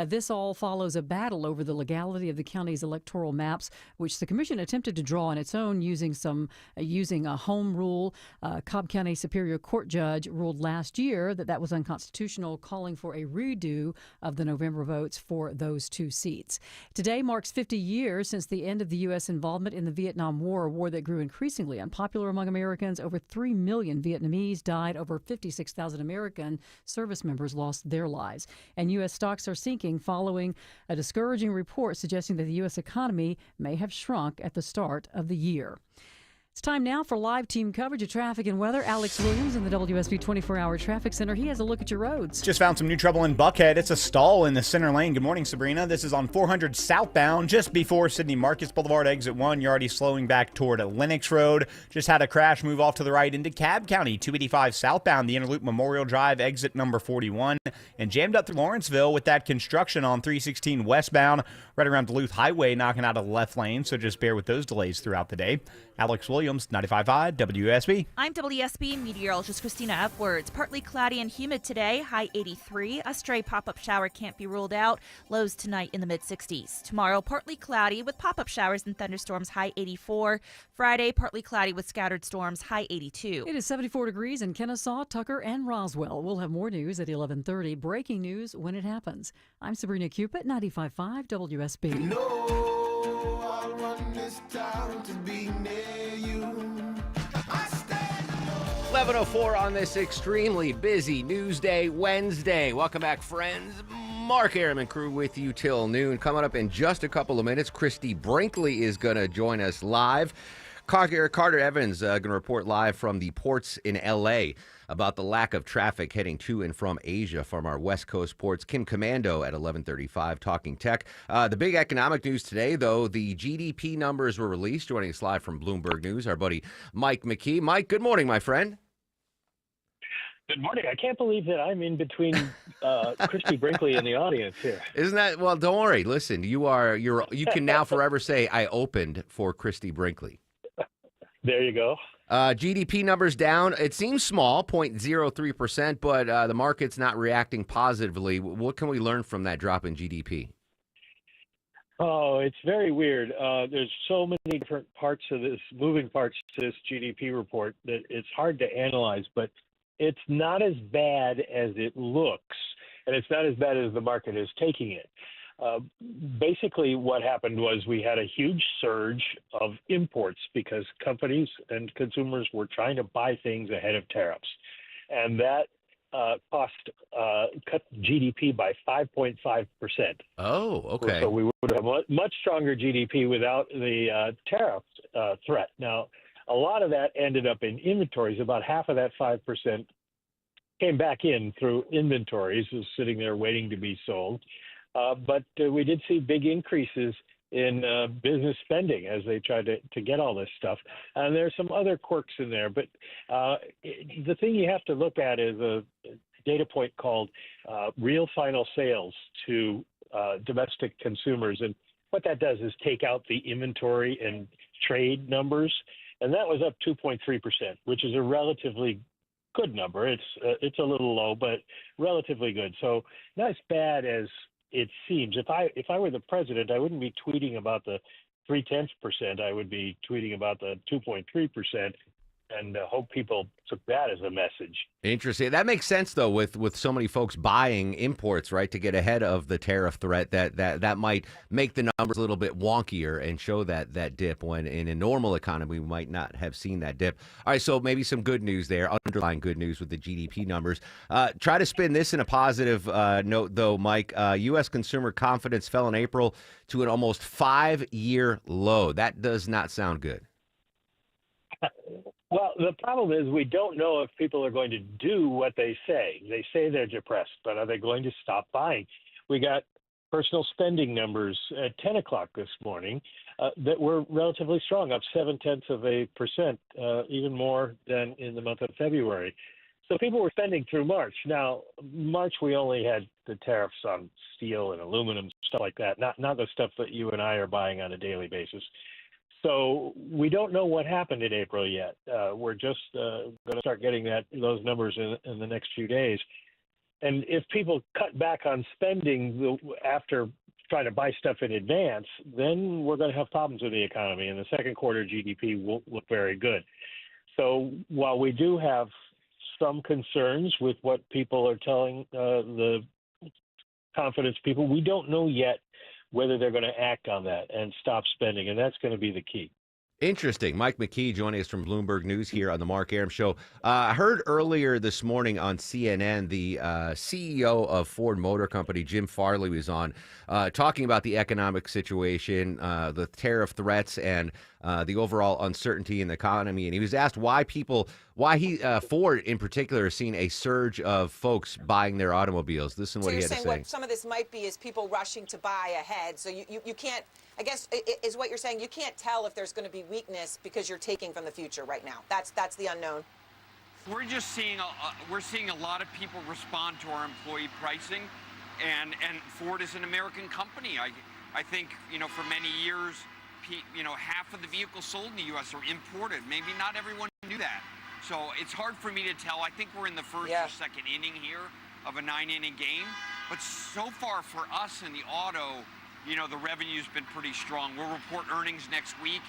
This all follows a battle over the legality of the county's electoral maps, which the commission attempted to draw on its own using a home rule. Cobb County Superior Court judge ruled last year that was unconstitutional, calling for a redo of the November votes for those 2 seats. Today marks 50 years since the end of the U.S. involvement in the Vietnam War, a war that grew increasingly unpopular among Americans. Over 3 million Vietnamese died. Over 56,000 American service members lost their lives. And U.S. stocks are sinking following a discouraging report suggesting that the U.S. economy may have shrunk at the start of the year. It's time now for live team coverage of traffic and weather. Alex Williams in the WSB 24-hour traffic center. He has a look at your roads. Just found some new trouble in Buckhead. It's a stall in the center lane. Good morning, Sabrina. This is on 400 southbound, just before Sidney Marcus Boulevard, exit 1. You're already slowing back toward Lenox Road. Just had a crash move off to the right into Cobb County, 285 southbound, the Interloop Memorial Drive, exit number 41. And jammed up through Lawrenceville with that construction on 316 westbound, right around Duluth Highway, knocking out of the left lane. So just bear with those delays throughout the day. Alex Williams, 95.5 WSB. I'm WSB meteorologist Christina Edwards. Partly cloudy and humid today, high 83. A stray pop-up shower can't be ruled out. Lows tonight in the mid-60s. Tomorrow, partly cloudy with pop-up showers and thunderstorms, high 84. Friday, partly cloudy with scattered storms, high 82. It is 74 degrees in Kennesaw, Tucker, and Roswell. We'll have more news at 11:30. Breaking news when it happens. I'm Sabrina Cupid, 95.5 WSB. I'll run this town to be near you. 11:04 on this extremely busy Newsday Wednesday. Welcome back, friends. Mark Arum and crew with you till noon. Coming up in just a couple of minutes, Christy Brinkley is going to join us live. Carter Evans going to report live from the ports in L.A. about the lack of traffic heading to and from Asia from our West Coast ports. Kim Commando at 11:35 talking tech. The big economic news today, though, the GDP numbers were released. Joining us live from Bloomberg News, our buddy Mike McKee. Mike, good morning, my friend. Good morning. I can't believe that I'm in between Christy Brinkley and the audience here. Isn't that, well, don't worry. Listen, you can now forever say I opened for Christy Brinkley. There you go. GDP numbers down. It seems small, 0.03%, but the market's not reacting positively. What can we learn from that drop in GDP? Oh, it's very weird. There's so many different parts of this, moving parts to this GDP report that it's hard to analyze, but it's not as bad as it looks, and it's not as bad as the market is taking it. Basically, what happened was we had a huge surge of imports because companies and consumers were trying to buy things ahead of tariffs. And that cut GDP by 5.5%. Oh, okay. So we would have much stronger GDP without the tariff threat. Now, a lot of that ended up in inventories. About half of that 5% came back in through inventories, was sitting there waiting to be sold. But we did see big increases in business spending as they tried to get all this stuff. And there's some other quirks in there. But the thing you have to look at is a data point called real final sales to domestic consumers. And what that does is take out the inventory and trade numbers. And that was up 2.3%, which is a relatively good number. It's a little low, but relatively good. So not as bad as it seems. If I were the president, I wouldn't be tweeting about the 0.3%. I would be tweeting about the 2.3%, and hope people took that as a message. Interesting. That makes sense, though, with so many folks buying imports, right, to get ahead of the tariff threat. That might make the numbers a little bit wonkier and show that dip when in a normal economy we might not have seen that dip. All right, so maybe some good news there, underlying good news with the GDP numbers. Try to spin this in a positive note, though, Mike. U.S. consumer confidence fell in April to an almost 5-year low. That does not sound good. Well, the problem is we don't know if people are going to do what they say. They say they're depressed, but are they going to stop buying? We got personal spending numbers at 10 o'clock this morning that were relatively strong, up 0.7%, even more than in the month of February. So people were spending through March. Now, March we only had the tariffs on steel and aluminum, stuff like that, not the stuff that you and I are buying on a daily basis. So we don't know what happened in April yet. We're just going to start getting those numbers in the next few days. And if people cut back on spending after trying to buy stuff in advance, then we're going to have problems with the economy. And the second quarter GDP won't look very good. So while we do have some concerns with what people are telling the confidence people, we don't know yet whether they're going to act on that and stop spending, and that's going to be the key. Interesting. Mike McKee joining us from Bloomberg News here on the Mark Arum Show. I heard earlier this morning on CNN, the CEO of Ford Motor Company, Jim Farley, was on talking about the economic situation, the tariff threats, and the overall uncertainty in the economy. And he was asked why Ford in particular is seeing a surge of folks buying their automobiles. Listen to what he had to say. What some of this might be is people rushing to buy ahead. So you can't, I guess, is what you're saying, you can't tell if there's going to be weakness because you're taking from the future right now. That's the unknown. We're just seeing a lot of people respond to our employee pricing, and Ford is an American company. I think, for many years, half of the vehicles sold in the U.S. are imported. Maybe not everyone knew that. So it's hard for me to tell. I think we're in the first or second inning here of a 9-inning game. But so far for us in the auto, the revenue's been pretty strong. We'll report earnings next week,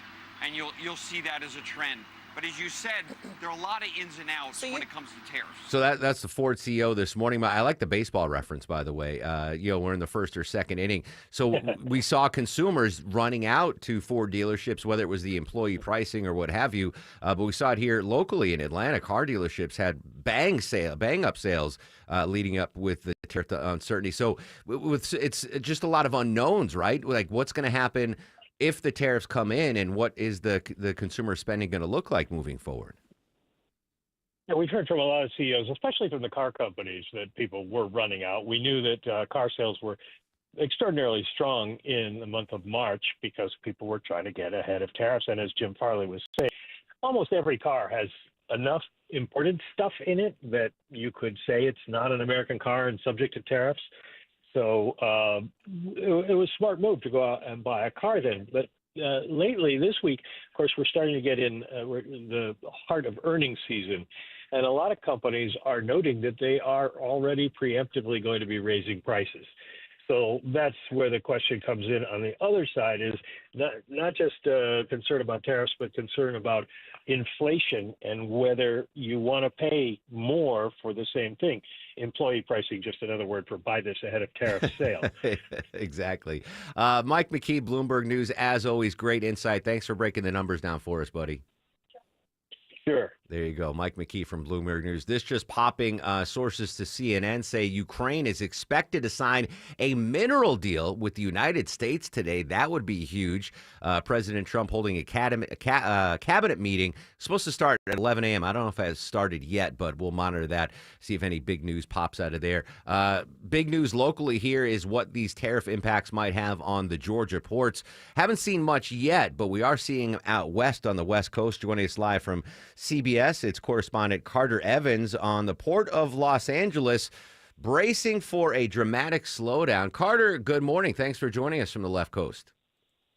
and you'll see that as a trend. But as you said, there are a lot of ins and outs when it comes to tariffs. So that's the Ford CEO this morning. I like the baseball reference, by the way. We're in the first or second inning. So we saw consumers running out to Ford dealerships, whether it was the employee pricing or what have you. But we saw it here locally in Atlanta. Car dealerships had bang up sales leading up with the tariff uncertainty. So it's just a lot of unknowns, right? Like what's going to happen if the tariffs come in, and what is the consumer spending going to look like moving forward? Yeah, we've heard from a lot of CEOs, especially from the car companies, that people were running out. We knew that car sales were extraordinarily strong in the month of March because people were trying to get ahead of tariffs. And as Jim Farley was saying, almost every car has enough imported stuff in it that you could say it's not an American car and subject to tariffs. So it was a smart move to go out and buy a car then. But lately, this week, of course, we're starting to get in we're in the heart of earnings season. And a lot of companies are noting that they are already preemptively going to be raising prices. So that's where the question comes in on the other side is not just concern about tariffs, but concern about inflation and whether you want to pay more for the same thing. Employee pricing, just another word for buy this ahead of tariff sale. Exactly. Mike McKee, Bloomberg News, as always, great insight. Thanks for breaking the numbers down for us, buddy. Sure. There you go. Mike McKee from Bloomberg News. This just popping. Sources to CNN say Ukraine is expected to sign a mineral deal with the United States today. That would be huge. President Trump holding a cabinet meeting. Supposed to start at 11 a.m. I don't know if it has started yet, but we'll monitor that, see if any big news pops out of there. Big news locally here is what these tariff impacts might have on the Georgia ports. Haven't seen much yet, but we are seeing out west on the West Coast. Joining us live from CBS. It's correspondent Carter Evans on the Port of Los Angeles, bracing for a dramatic slowdown. Carter, good morning. Thanks for joining us from the left coast.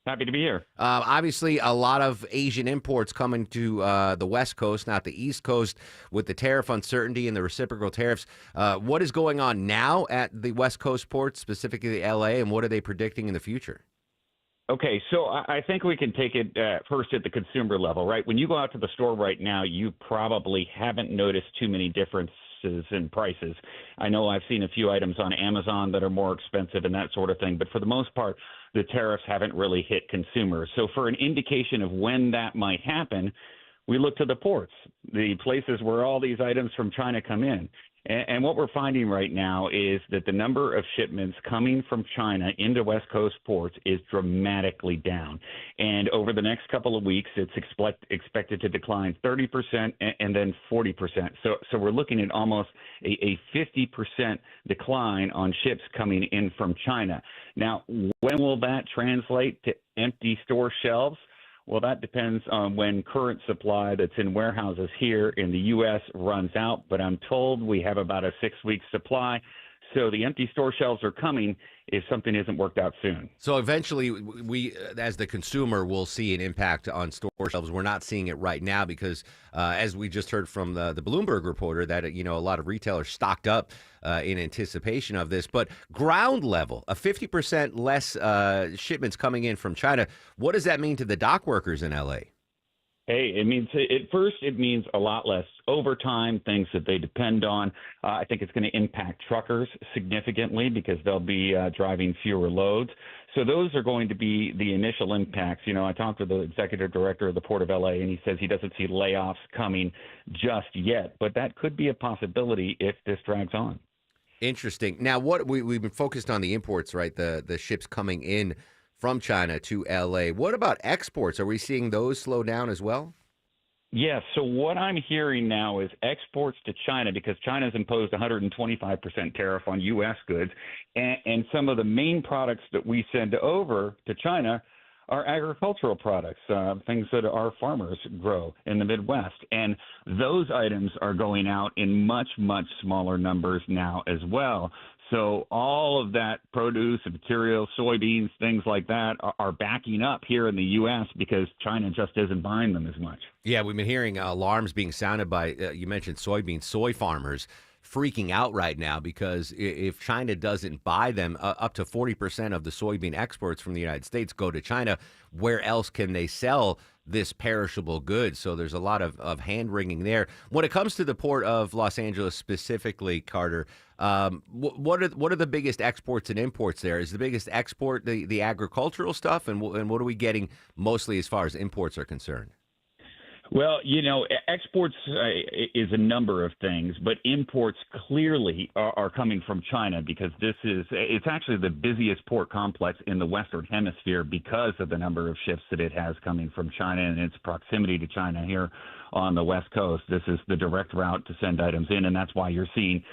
Happy to be here. Obviously, a lot of Asian imports coming to the West Coast, not the East Coast, with the tariff uncertainty and the reciprocal tariffs. What is going on now at the West Coast ports, specifically L.A., and what are they predicting in the future? Okay, so I think we can take it first at the consumer level, right? When you go out to the store right now, you probably haven't noticed too many differences in prices. I know I've seen a few items on Amazon that are more expensive and that sort of thing, but for the most part, the tariffs haven't really hit consumers. So for an indication of when that might happen, we look to the ports, the places where all these items from China come in. And what we're finding right now is that the number of shipments coming from China into West Coast ports is dramatically down. And over the next couple of weeks, it's expected to decline 30% and then 40%. So we're looking at almost a 50% decline on ships coming in from China. Now, when will that translate to empty store shelves? Well, that depends on when current supply that's in warehouses here in the U.S. runs out, but I'm told we have about a 6-week supply. So the empty store shelves are coming if something isn't worked out soon. So eventually we, as the consumer, will see an impact on store shelves. We're not seeing it right now because, as we just heard from the Bloomberg reporter, that, a lot of retailers stocked up in anticipation of this. But ground level, a 50% less shipments coming in from China. What does that mean to the dock workers in L.A.? Hey, it means a lot less overtime, things that they depend on. I think it's going to impact truckers significantly because they'll be driving fewer loads. So those are going to be the initial impacts. I talked to the executive director of the Port of LA, and he says he doesn't see layoffs coming just yet, but that could be a possibility if this drags on. Interesting. Now, what we've been focused on the imports, right? The ships coming in from China to L.A. What about exports? Are we seeing those slow down as well? Yes. So what I'm hearing now is exports to China, because China's imposed 125% tariff on U.S. goods, and some of the main products that we send over to China are agricultural products, things that our farmers grow in the Midwest. And those items are going out in much, much smaller numbers now as well. So all of that produce and materials, soybeans, things like that are backing up here in the U.S. because China just isn't buying them as much. Yeah, we've been hearing alarms being sounded by, you mentioned soybeans, soy farmers freaking out right now because if China doesn't buy them, up to 40% of the soybean exports from the United States go to China. Where else can they sell this perishable good? So there's a lot of hand-wringing there. When it comes to the port of Los Angeles specifically, Carter, what are the biggest exports and imports there? Is the biggest export the agricultural stuff, and what are we getting mostly as far as imports are concerned? Well, exports is a number of things, but imports clearly are coming from China because it's actually the busiest port complex in the Western Hemisphere because of the number of ships that it has coming from China and its proximity to China here on the West Coast. This is the direct route to send items in, and that's why you're seeing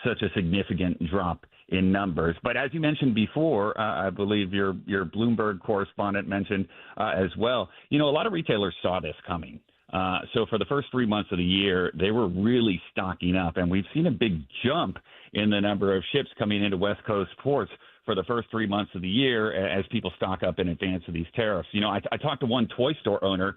such a significant drop in numbers. But as you mentioned before, I believe your Bloomberg correspondent mentioned as well, a lot of retailers saw this coming. So for the first 3 months of the year, they were really stocking up, and we've seen a big jump in the number of ships coming into West Coast ports for the first 3 months of the year as people stock up in advance of these tariffs. I talked to one toy store owner.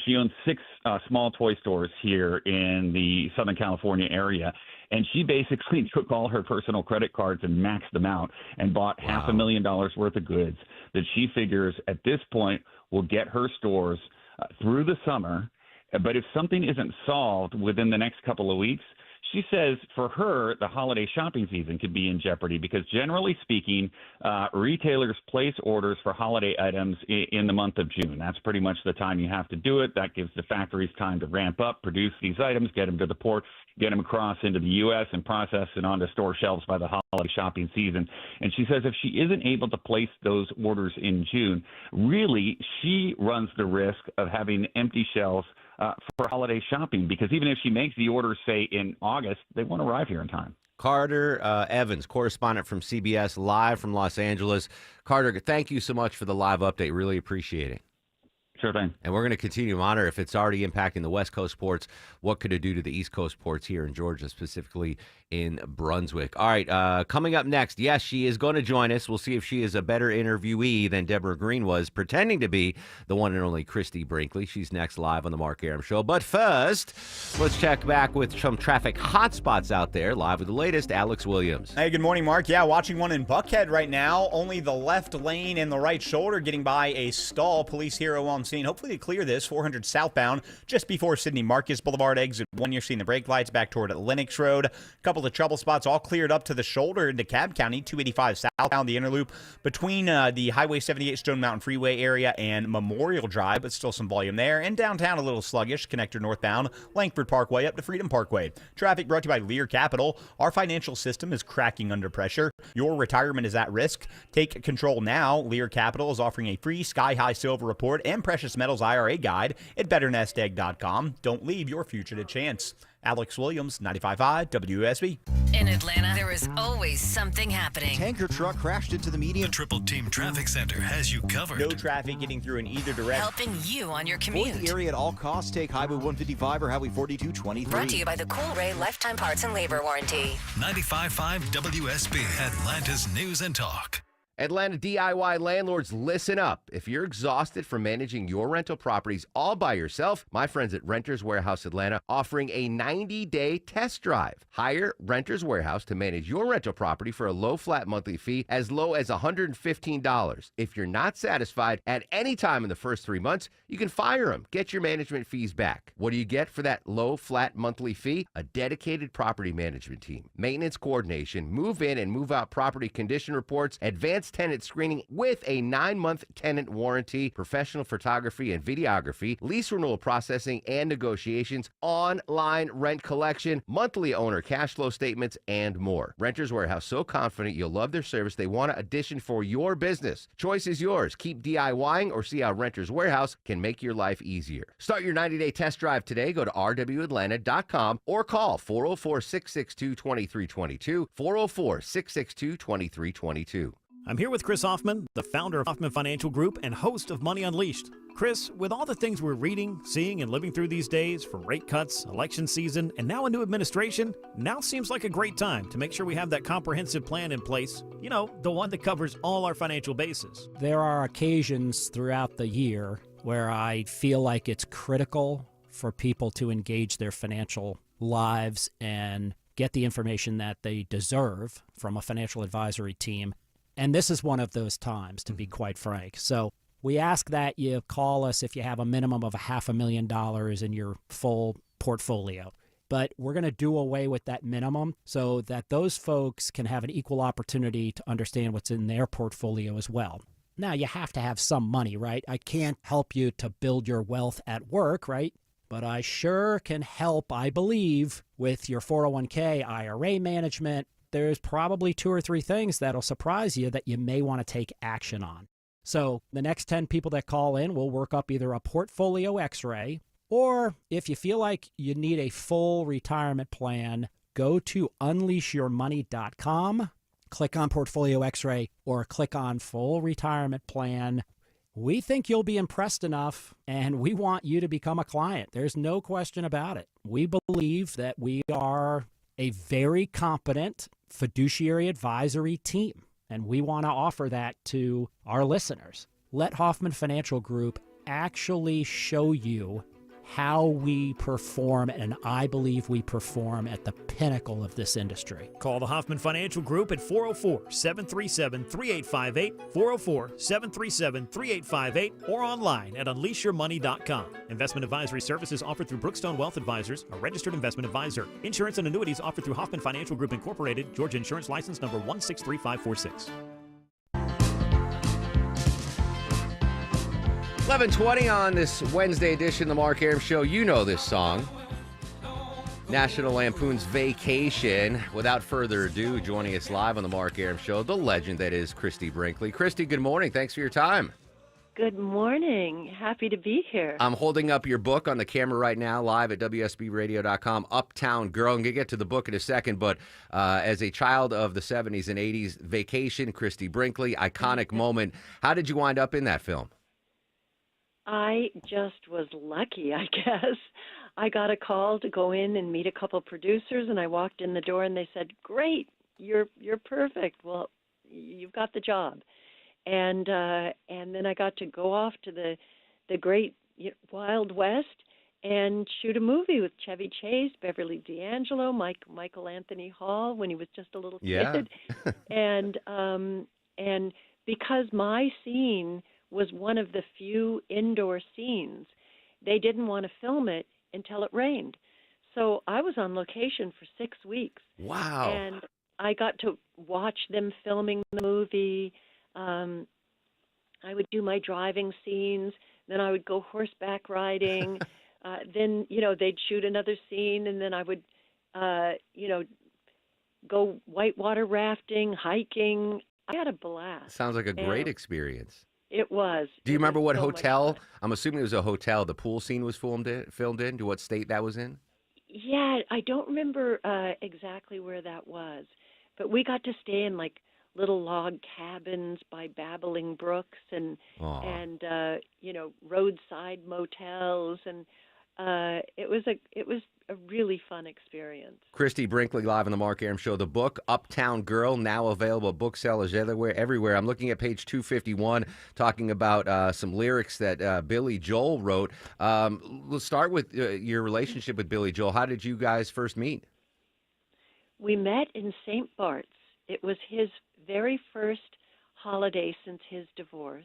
She owns 6 small toy stores here in the Southern California area, and she basically took all her personal credit cards and maxed them out and bought $500,000 worth of goods that she figures at this point will get her stores through the summer. But if something isn't solved within the next couple of weeks, she says for her, the holiday shopping season could be in jeopardy because generally speaking, retailers place orders for holiday items in the month of June. That's pretty much the time you have to do it. That gives the factories time to ramp up, produce these items, get them to the port, get them across into the U.S. and process it onto store shelves by the holiday shopping season. And she says if she isn't able to place those orders in June, really she runs the risk of having empty shelves for holiday shopping, because even if she makes the order, say, in August, they won't arrive here in time. Carter Evans, correspondent from CBS, live from Los Angeles. Carter, thank you so much for the live update. Really appreciate it. Sure thing. And we're going to continue to monitor if it's already impacting the West Coast ports. What could it do to the East Coast ports here in Georgia, specifically in Brunswick? All right, coming up next, yes, she is going to join us. We'll see if she is a better interviewee than Deborah Green was, pretending to be the one and only Christy Brinkley. She's next live on the Mark Arum Show. But first, let's check back with some traffic hotspots out there. Live with the latest, Alex Williams. Hey, good morning, Mark. Yeah, watching one in Buckhead right now. Only the left lane and the right shoulder getting by a stall. Police hero on scene. Hopefully they clear this. 400 southbound, just before Sidney Marcus Boulevard exit 1. You're seeing the brake lights back toward Lennox Road. A couple of trouble spots all cleared up to the shoulder in DeKalb County. 285 southbound, the inner loop between the Highway 78 Stone Mountain Freeway area and Memorial Drive, but still some volume there. And downtown a little sluggish. Connector northbound, Langford Parkway up to Freedom Parkway. Traffic brought to you by Lear Capital. Our financial system is cracking under pressure. Your retirement is at risk. Take control now. Lear Capital is offering a free Sky High Silver report and precious metals IRA guide at betternestegg.com. Don't leave your future to chance. Alex Williams, 95.5 WSB. In Atlanta, there is always something happening. Tanker truck crashed into the median. The Triple Team Traffic Center has you covered. No traffic getting through in either direction. Helping you on your commute. Avoid the area at all costs. Take Highway 155 or Highway 4223. Brought to you by the Cool Ray Lifetime Parts and Labor Warranty. 95.5 WSB, Atlanta's News and Talk. Atlanta DIY landlords, listen up. If you're exhausted from managing your rental properties all by yourself, my friends at Renters Warehouse Atlanta offering a 90-day test drive. Hire Renters Warehouse to manage your rental property for a low flat monthly fee as low as $115. If you're not satisfied at any time in the first 3 months, you can fire them. Get your management fees back. What do you get for that low flat monthly fee? A dedicated property management team, maintenance coordination, move in and move out property condition reports, advanced advanced tenant screening with a 9-month tenant warranty, professional photography and videography, lease renewal processing and negotiations, online rent collection, monthly owner cash flow statements, and more. Renters Warehouse, so confident you'll love their service, they want to audition for your business. Choice is yours. Keep DIYing or see how Renters Warehouse can make your life easier. Start your 90-day test drive today. Go to rwatlanta.com or call 404-662-2322, 404-662-2322. I'm here with Chris Hoffman, the founder of Hoffman Financial Group and host of Money Unleashed. Chris, with all the things we're reading, seeing, and living through these days, from rate cuts, election season, and now a new administration, now seems like a great time to make sure we have that comprehensive plan in place. You know, the one that covers all our financial bases. There are occasions throughout the year where I feel like it's critical for people to engage their financial lives and get the information that they deserve from a financial advisory team. And this is one of those times, to be quite frank. So we ask that you call us if you have a minimum of $500,000 in your full portfolio. But we're going to do away with that minimum so that those folks can have an equal opportunity to understand what's in their portfolio as well. Now, you have to have some money, right? I can't help you to build your wealth at work, right? But I sure can help, I believe, with your 401k, IRA management. There's probably 2 or 3 things that'll surprise you that you may want to take action on. So the next 10 people that call in will work up either a portfolio x-ray, or if you feel like you need a full retirement plan, go to unleashyourmoney.com, click on portfolio x-ray, or click on full retirement plan. We think you'll be impressed enough, and we want you to become a client. There's no question about it. We believe that we are a very competent fiduciary advisory team, and we want to offer that to our listeners. Let Hoffman Financial Group actually show you how we perform, and I believe we perform at the pinnacle of this industry. Call the Hoffman Financial Group at 404-737-3858, 404-737-3858, or online at unleashyourmoney.com. Investment advisory services offered through Brookstone Wealth Advisors, a registered investment advisor. Insurance and annuities offered through Hoffman Financial Group Incorporated, Georgia Insurance License number 163546. 11:20 on this Wednesday edition of the Mark Arum Show. You know this song, National Lampoon's Vacation. Without further ado, joining us live on the Mark Arum Show, the legend that is Christy Brinkley. Christy, good morning. Thanks for your time. Good morning. Happy to be here. I'm holding up your book on the camera right now, live at WSBRadio.com, Uptown Girl. I'm going to get to the book in a second, but as a child of the 70s and 80s, Vacation, Christy Brinkley, iconic moment. How did you wind up in that film? I just was lucky, I guess. I got a call to go in and meet a couple producers, and I walked in the door, and they said, "Great, you're perfect. Well, you've got the job." And then I got to go off to the great Wild West and shoot a movie with Chevy Chase, Beverly D'Angelo, Michael Anthony Hall when he was just a little kid. And because my scene was one of the few indoor scenes, they didn't want to film it until it rained. So I was on location for 6 weeks. Wow. And I got to watch them filming the movie. I would do my driving scenes. Then I would go horseback riding. Then, they'd shoot another scene, and then I would, go whitewater rafting, hiking. I had a blast. Sounds like a great experience. It was. Do you remember what hotel? I'm assuming it was a hotel the pool scene was filmed in. To what state that was in? Yeah, I don't remember exactly where that was, but we got to stay in like little log cabins by babbling brooks and roadside motels, and it was a really fun experience. Christy Brinkley live on the Mark Arum Show. The book Uptown Girl, now available at booksellers everywhere. I'm looking at page 251, talking about some lyrics that Billy Joel wrote. Let's start with your relationship with Billy Joel. How did you guys first meet? We met in St. Bart's. It was his very first holiday since his divorce,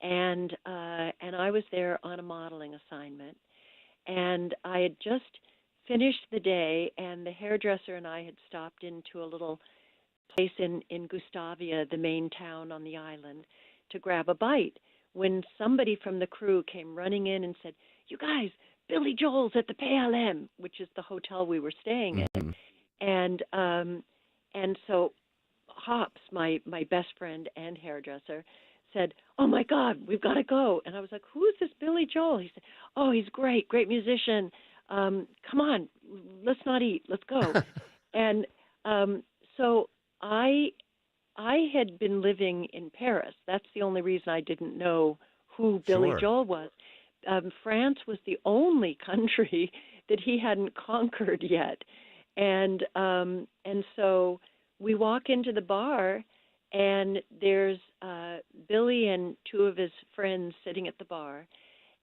and I was there on a modeling assignment, and I had just finished the day, and the hairdresser and I had stopped into a little place in Gustavia, the main town on the island, to grab a bite when somebody from the crew came running in and said, "You guys, Billy Joel's at the PLM," which is the hotel we were staying in. And so Hops, my best friend and hairdresser, said, "Oh my God, we've got to go." And I was like, "Who is this Billy Joel?" He said, "Oh, he's great musician. Come on, let's not eat, let's go." And so I had been living in Paris. That's the only reason I didn't know who Billy Joel was. France was the only country that he hadn't conquered yet. And so we walk into the bar, and there's Billy and two of his friends sitting at the bar.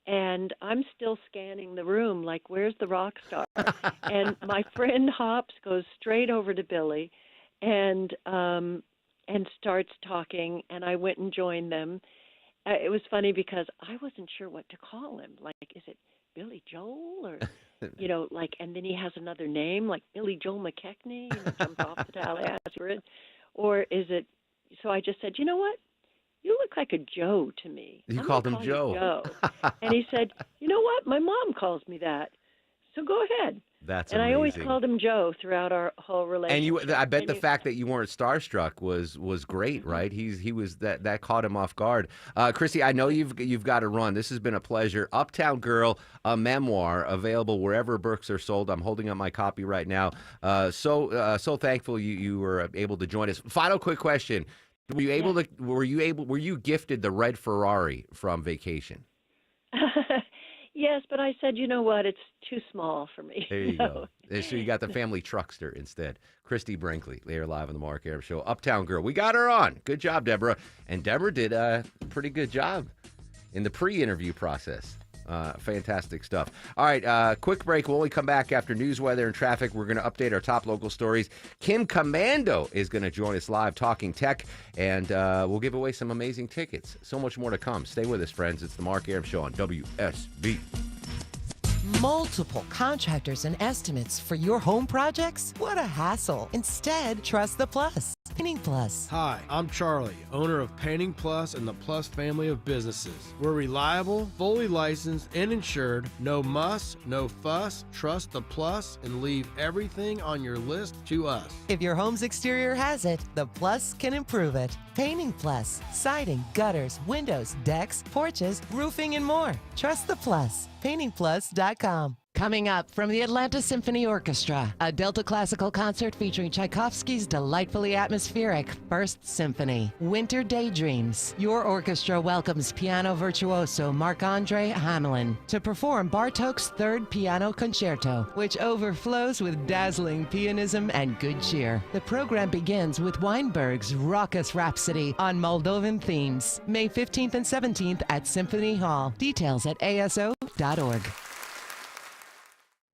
And I'm still scanning the room like, where's the rock star? And my friend Hops goes straight over to Billy and starts talking, and I went and joined them. It was funny because I wasn't sure what to call him. Like, is it Billy Joel or, and then he has another name like Billy Joel McKechnie, jumped off the Tallahassee, or is it? So I just said, you know what? You look like a Joe to me. You called him Joe. And he said, you know what? My mom calls me that. So go ahead. That's and amazing. I always called him Joe throughout our whole relationship. And I bet the fact that you weren't starstruck was great, right? He was that caught him off guard. Chrissy, I know you've got to run. This has been a pleasure. Uptown Girl, a memoir, available wherever books are sold. I'm holding up my copy right now. So thankful you were able to join us. Final quick question: Were you gifted the red Ferrari from vacation? Yes, but I said, you know what? It's too small for me. There you go. So you got the family truckster instead. Christy Brinkley, later live on the Mark Arum Show. Uptown Girl. We got her on. Good job, Deborah. And Deborah did a pretty good job in the pre-interview process. Fantastic stuff. All right, quick break. We'll only come back after news, weather, and traffic. We're going to update our top local stories. Kim Commando is going to join us live talking tech, and we'll give away some amazing tickets. So much more to come. Stay with us, friends. It's the Mark Arum Show on WSB. Multiple contractors and estimates for your home projects? What a hassle. Instead, trust the Plus. Painting Plus. Hi, I'm Charlie, owner of Painting Plus and the Plus family of businesses. We're reliable, fully licensed, and insured. No muss, no fuss. Trust the Plus and leave everything on your list to us. If your home's exterior has it, the Plus can improve it. Painting Plus. Siding, gutters, windows, decks, porches, roofing, and more. Trust the Plus. PaintingPlus.com. Coming up from the Atlanta Symphony Orchestra, a Delta classical concert featuring Tchaikovsky's delightfully atmospheric First Symphony, Winter Daydreams. Your orchestra welcomes piano virtuoso Marc-Andre Hamelin to perform Bartók's Third Piano Concerto, which overflows with dazzling pianism and good cheer. The program begins with Weinberg's raucous rhapsody on Moldovan themes, May 15th and 17th at Symphony Hall. Details at aso.org.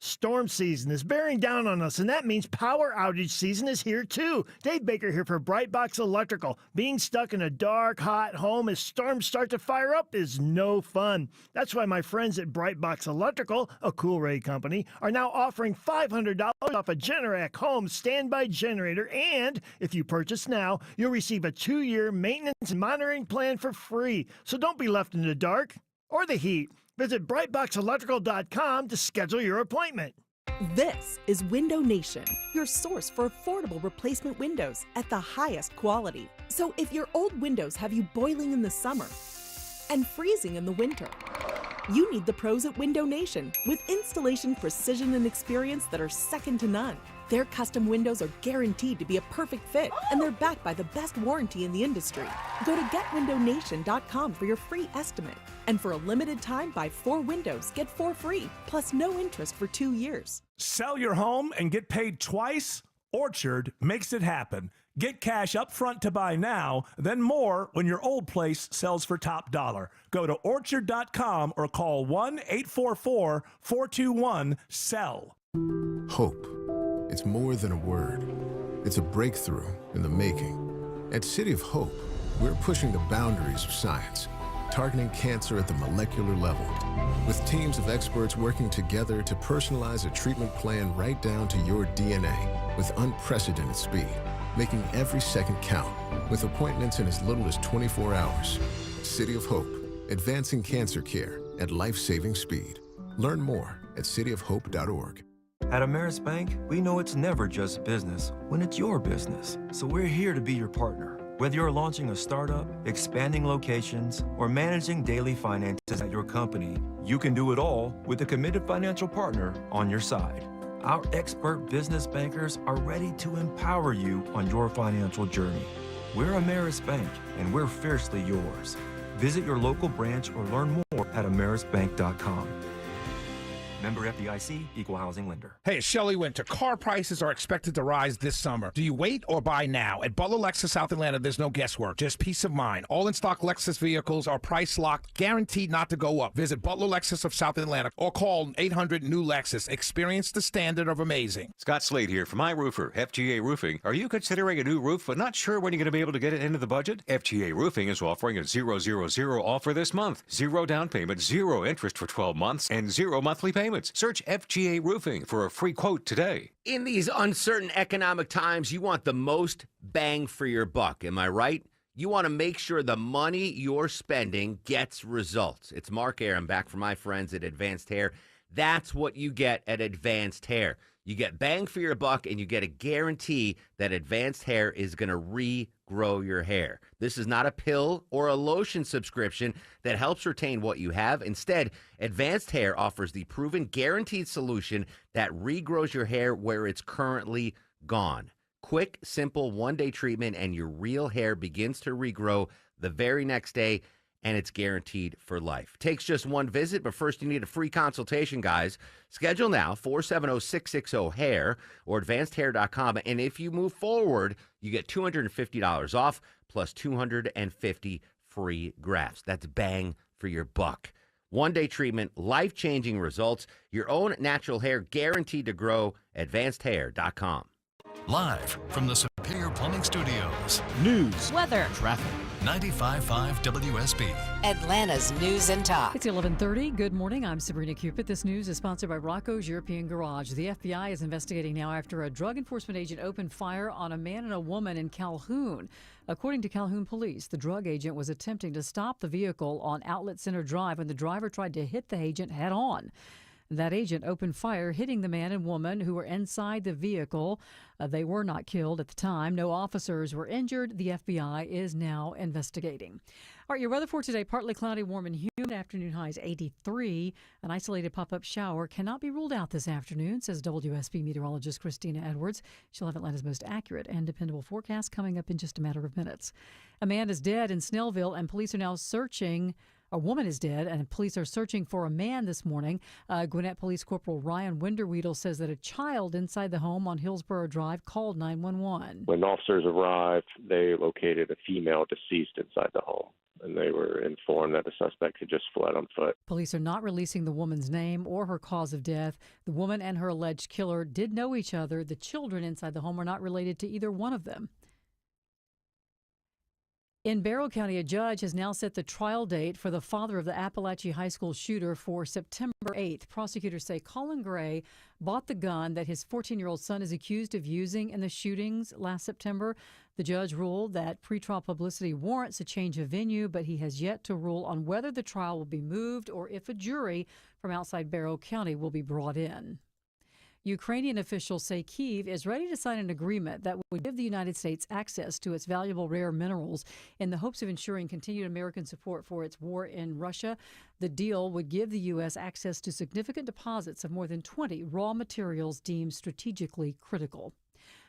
Storm season is bearing down on us, and that means power outage season is here too. Dave Baker here for Brightbox Electrical. Being stuck in a dark, hot home as storms start to fire up is no fun. That's why my friends at Brightbox Electrical, a Coolray company, are now offering $500 off a Generac home standby generator, and if you purchase now, you'll receive a 2-year maintenance and monitoring plan for free. So don't be left in the dark or the heat. Visit brightboxelectrical.com to schedule your appointment. This is Window Nation, your source for affordable replacement windows at the highest quality. So if your old windows have you boiling in the summer and freezing in the winter, you need the pros at Window Nation with installation precision and experience that are second to none. Their custom windows are guaranteed to be a perfect fit, and they're backed by the best warranty in the industry. Go to getwindownation.com for your free estimate. And for a limited time, buy 4 windows, get 4 free, plus no interest for 2 years. Sell your home and get paid twice? Orchard makes it happen. Get cash up front to buy now, then more when your old place sells for top dollar. Go to orchard.com or call 1-844-421-SELL. Hope. It's more than a word. It's a breakthrough in the making. At City of Hope, we're pushing the boundaries of science, targeting cancer at the molecular level, with teams of experts working together to personalize a treatment plan right down to your DNA with unprecedented speed. making every second count with appointments in as little as 24 hours. City of Hope, advancing cancer care at life-saving speed. Learn more at cityofhope.org. At Ameris Bank, we know it's never just business when it's your business. So we're here to be your partner. Whether you're launching a startup, expanding locations, or managing daily finances at your company, you can do it all with a committed financial partner on your side. Our expert business bankers are ready to empower you on your financial journey. We're Ameris Bank, and we're fiercely yours. Visit your local branch or learn more at amerisbank.com. Member FDIC, Equal Housing Lender. Hey, it's Shelley Winter. Car prices are expected to rise this summer. Do you wait or buy now? At Butler Lexus South Atlanta, there's no guesswork, just peace of mind. All in-stock Lexus vehicles are price locked, guaranteed not to go up. Visit Butler Lexus of South Atlanta or call 800-NEW-LEXUS. Experience the standard of amazing. Scott Slade here from iRoofer, FGA Roofing. Are you considering a new roof but not sure when you're going to be able to get it into the budget? FGA Roofing is offering a 000 offer this month. 0 down payment, 0 interest for 12 months, and 0 monthly payments. Search FGA Roofing for a free quote today. In these uncertain economic times, you want the most bang for your buck. Am I right? You want to make sure the money you're spending gets results. It's Mark Arum back from my friends at Advanced Hair. That's what you get at Advanced Hair. You get bang for your buck, and you get a guarantee that Advanced Hair is going to regrow your hair. This is not a pill or a lotion subscription that helps retain what you have. Instead, Advanced Hair offers the proven guaranteed solution that regrows your hair where it's currently gone. Quick, simple, one-day treatment, and your real hair begins to regrow the very next day, and it's guaranteed for life. Takes just one visit, but first you need a free consultation, guys. Schedule now, 470-660-HAIR or advancedhair.com. And if you move forward, you get $250 off plus 250 free grafts. That's bang for your buck. One-day treatment, life-changing results, your own natural hair guaranteed to grow, advancedhair.com. Live from the Superior Plumbing Studios. News, weather, traffic. 95.5 WSB. Atlanta's News and Talk. It's 11:30. Good morning. I'm Sabrina Cupid. This news is sponsored by Rocco's European Garage. The FBI is investigating now after a drug enforcement agent opened fire on a man and a woman in Calhoun. According to Calhoun police, the drug agent was attempting to stop the vehicle on Outlet Center Drive when the driver tried to hit the agent head on. That agent opened fire, hitting the man and woman who were inside the vehicle. They were not killed at the time. No officers were injured. The FBI is now investigating. All right, your weather for today, partly cloudy, warm and humid. Afternoon highs 83. An isolated pop-up shower cannot be ruled out this afternoon, says WSB meteorologist Christina Edwards. She'll have Atlanta's most accurate and dependable forecast coming up in just a matter of minutes. A man is dead in Snellville, and police are now searching. A woman is dead, and police are searching for a man this morning. Gwinnett Police Corporal Ryan Winderweedle says that a child inside the home on Hillsborough Drive called 911. When officers arrived, they located a female deceased inside the home, and they were informed that the suspect had just fled on foot. Police are not releasing the woman's name or her cause of death. The woman and her alleged killer did know each other. The children inside the home are not related to either one of them. In Barrow County, a judge has now set the trial date for the father of the Appalachia High School shooter for September 8th. Prosecutors say Colin Gray bought the gun that his 14-year-old son is accused of using in the shootings last September. The judge ruled that pretrial publicity warrants a change of venue, but he has yet to rule on whether the trial will be moved or if a jury from outside Barrow County will be brought in. Ukrainian officials say Kyiv is ready to sign an agreement that would give the United States access to its valuable rare minerals in the hopes of ensuring continued American support for its war in Russia. The deal would give the U.S. access to significant deposits of more than 20 raw materials deemed strategically critical.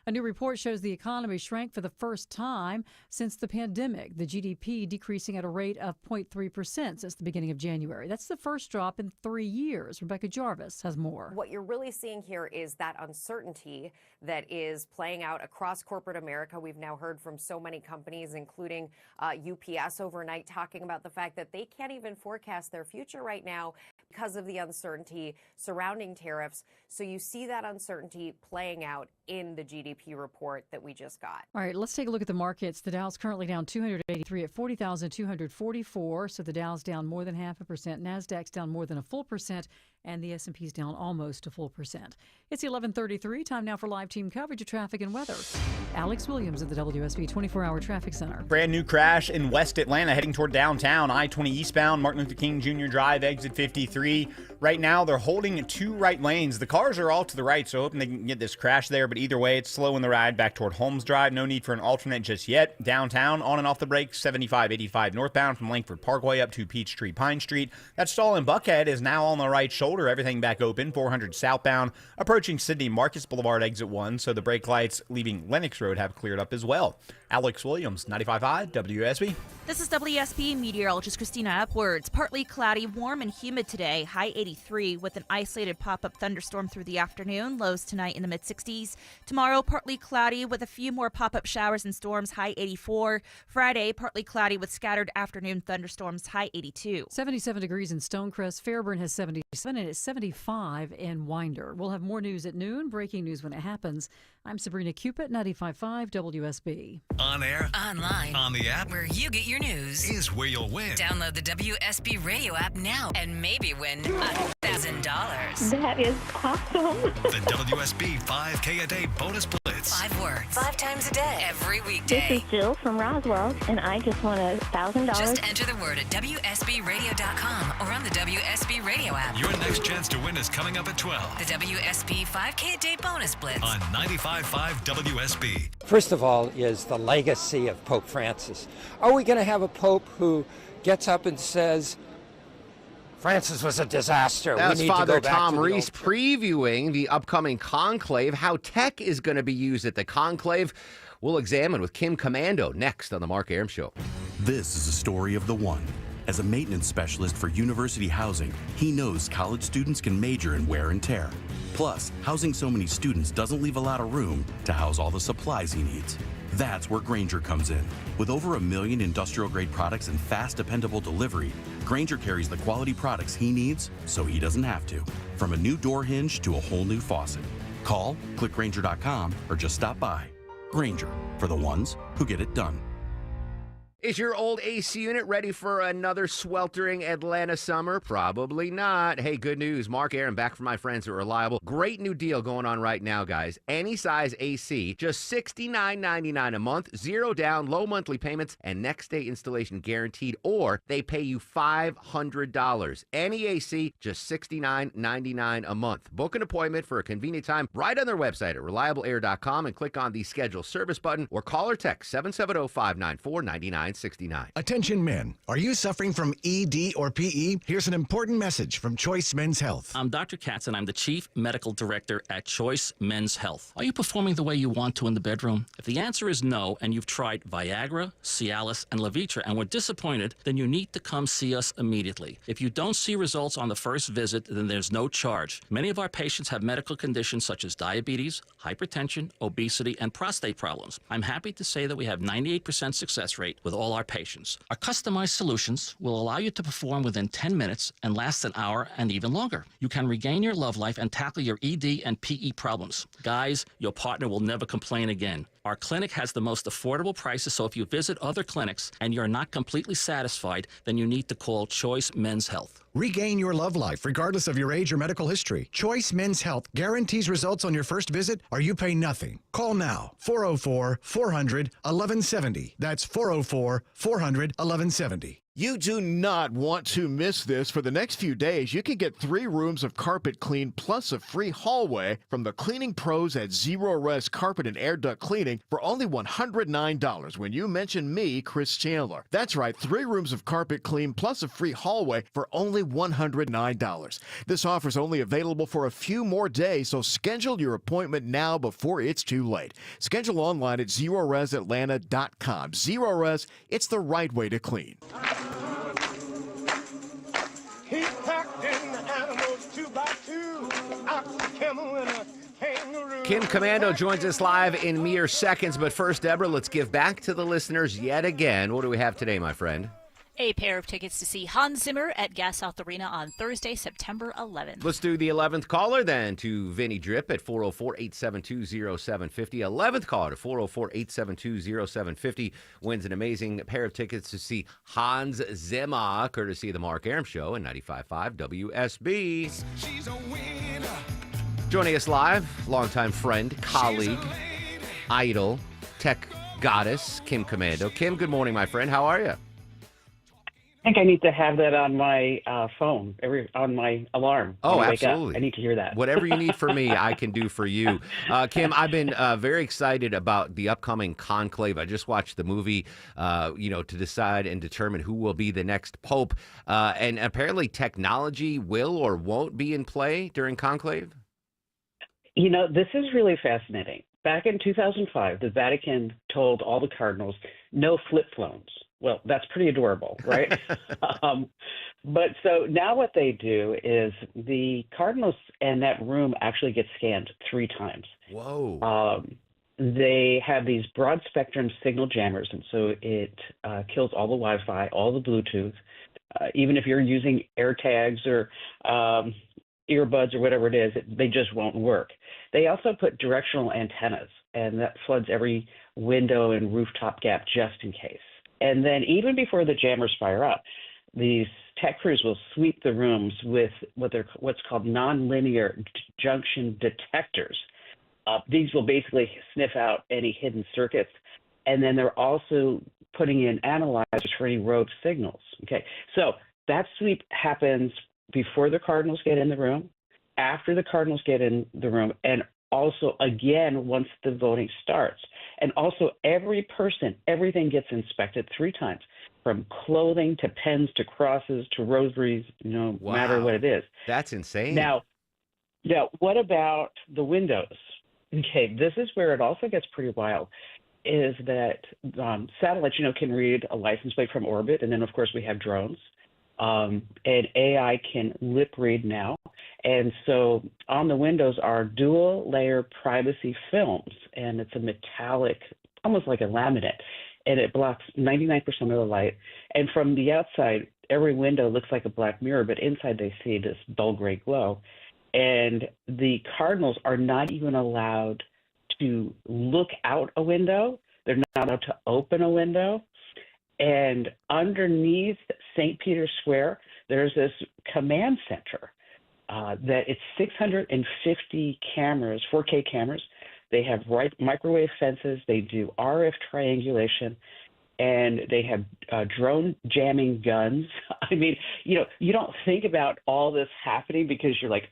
A new report shows the economy shrank for the first time since the pandemic, the GDP decreasing at a rate of 0.3% since the beginning of January. That's the first drop in 3 years. Rebecca Jarvis has more. What you're really seeing here is that uncertainty that is playing out across corporate America. We've now heard from so many companies, including UPS overnight, talking about the fact that they can't even forecast their future right now because of the uncertainty surrounding tariffs. So you see that uncertainty playing out in the GDP report that we just got. All right, let's take a look at the markets. The Dow's currently down 283 at 40,244. So the Dow's down more than 0.5%. NASDAQ's down more than a full percent. And the S&P's down almost a full percent. It's 11:33. Time now for live team coverage of traffic and weather. Alex Williams at the WSB 24-hour traffic center. Brand new crash in West Atlanta heading toward downtown. I-20 eastbound, Martin Luther King Jr. Drive, exit 53. Right now, they're holding 2 right lanes. The cars are all to the right, so hoping they can get this crash there. But either way, it's slow in the ride back toward Holmes Drive. No need for an alternate just yet. Downtown, on and off the brakes, 75-85 northbound from Langford Parkway up to Peachtree Pine Street. That stall in Buckhead is now on the right shoulder. Everything back open. 400 southbound, approaching Sidney Marcus Boulevard, exit 1. So the brake lights leaving Lennox Road have cleared up as well. Alex Williams, 95.5 WSB. This is WSB meteorologist Christina Epwards. Partly cloudy, warm and humid today. High 83 with an isolated pop-up thunderstorm through the afternoon. Lows tonight in the mid-60s. Tomorrow, partly cloudy with a few more pop-up showers and storms. High 84. Friday, partly cloudy with scattered afternoon thunderstorms. High 82. 77 degrees in Stonecrest. Fairburn has 77 and it's 75 in Winder. We'll have more news at noon. Breaking news when it happens. I'm Sabrina Cupid, 95.5 WSB. On air, Online, on the app, where you get your news, is where you'll win. Download the WSB radio app now and maybe win $1,000. That is awesome. The WSB 5K a day bonus blitz. 5 words, 5 times a day, every weekday. This is Jill from Roswell, and I just won $1,000. Just enter the word at WSBradio.com or on the WSB radio app. Your next chance to win is coming up at 12. The WSB 5K a day bonus blitz. On 95.5 WSB. First of all is the legacy of Pope Francis. Are we going to have a pope who gets up and says, Francis was a disaster? That's we need Father to go back Tom to the Reese old previewing the upcoming conclave, how tech is going to be used at the conclave. We'll examine with Kim Commando next on the Mark Arum Show. This is a story of the one. As a maintenance specialist for university housing, he knows college students can major in wear and tear. Plus, housing so many students doesn't leave a lot of room to house all the supplies he needs. That's where Grainger comes in. With over 1 million industrial-grade products and fast, dependable delivery, Grainger carries the quality products he needs so he doesn't have to. From a new door hinge to a whole new faucet. Call, click Grainger.com, or just stop by. Grainger, for the ones who get it done. Is your old AC unit ready for another sweltering Atlanta summer? Probably not. Hey, good news. Mark Arum back from my friends at Reliable. Great new deal going on right now, guys. Any size AC, just $69.99 a month, 0 down, low monthly payments, and next day installation guaranteed, or they pay you $500. Any AC, just $69.99 a month. Book an appointment for a convenient time right on their website at reliableair.com and click on the schedule service button or call or text 770-594-9969. Attention men, are you suffering from ED or PE? Here's an important message from Choice Men's Health. I'm Dr. Katz and I'm the Chief Medical Director at Choice Men's Health. Are you performing the way you want to in the bedroom? If the answer is no and you've tried Viagra, Cialis, and Levitra and were disappointed, then you need to come see us immediately. If you don't see results on the first visit, then there's no charge. Many of our patients have medical conditions such as diabetes, hypertension, obesity, and prostate problems. I'm happy to say that we have 98% success rate with all our patients. Our customized solutions will allow you to perform within 10 minutes and last an hour and even longer. You can regain your love life and tackle your ED and PE problems. Guys, your partner will never complain again. Our clinic has the most affordable prices, so if you visit other clinics and you're not completely satisfied, then you need to call Choice Men's Health. Regain your love life regardless of your age or medical history. Choice Men's Health guarantees results on your first visit or you pay nothing. Call now, 404-400-1170. That's 404-400-1170. You do not want to miss this. For the next few days, you can get 3 rooms of carpet clean plus a free hallway from the cleaning pros at Zero Res Carpet and Air Duct Cleaning for only $109 when you mention me, Chris Chandler. That's right, 3 rooms of carpet clean plus a free hallway for only $109. This offer is only available for a few more days, so schedule your appointment now before it's too late. Schedule online at ZeroResAtlanta.com. Zero Res, it's the right way to clean. He packed in the animals 2 by 2, ox, a camel, and a kangaroo. Kim Commando joins us live in mere seconds, but first, Deborah, let's give back to the listeners yet again. What do we have today, my friend? A pair of tickets to see Hans Zimmer at Gas South Arena on Thursday, September 11th. Let's do the 11th caller then to Vinny Drip at 404-872-0750. 11th caller to 404-872-0750 wins an amazing pair of tickets to see Hans Zimmer, courtesy of the Mark Aram Show and 95.5 WSB. Joining us live, longtime friend, colleague, idol, tech goddess, Kim Komando. Kim, good morning, my friend. How are you? I think I need to have that on my phone, on my alarm. Oh, when I wake up. absolutely. I need to hear that. Whatever you need from me, I can do for you. Kim, I've been very excited about the upcoming conclave. I just watched the movie, to decide and determine who will be the next pope. And apparently technology will or won't be in play during conclave. This is really fascinating. Back in 2005, the Vatican told all the cardinals, no flip phones. Well, that's pretty adorable, right? But so now what they do is the cardinals and that room actually get scanned 3 times. Whoa. They have these broad spectrum signal jammers, and so it kills all the Wi-Fi, all the Bluetooth. Even if you're using AirTags or earbuds or whatever it is, they just won't work. They also put directional antennas, and that floods every window and rooftop gap just in case. And then even before the jammers fire up, these tech crews will sweep the rooms with what's called nonlinear junction detectors. These will basically sniff out any hidden circuits. And then they're also putting in analyzers for any rogue signals. Okay, so that sweep happens before the cardinals get in the room, after the cardinals get in the room, and also again once the voting starts. And also everything gets inspected 3 times, from clothing to pens to crosses to rosaries, no matter what it is. That's insane. Now, what about the windows? Okay, this is where it also gets pretty wild, is that satellites, can read a license plate from orbit, and then of course we have drones. And AI can lip read now. And so on the windows are dual layer privacy films, and it's a metallic, almost like a laminate, and it blocks 99% of the light. And from the outside, every window looks like a black mirror, but inside they see this dull gray glow. And the cardinals are not even allowed to look out a window. They're not allowed to open a window. And underneath St. Peter's Square, there's this command center that it's 650 cameras, 4K cameras. They have microwave fences. They do RF triangulation, and they have drone jamming guns. I mean, you don't think about all this happening because you're like,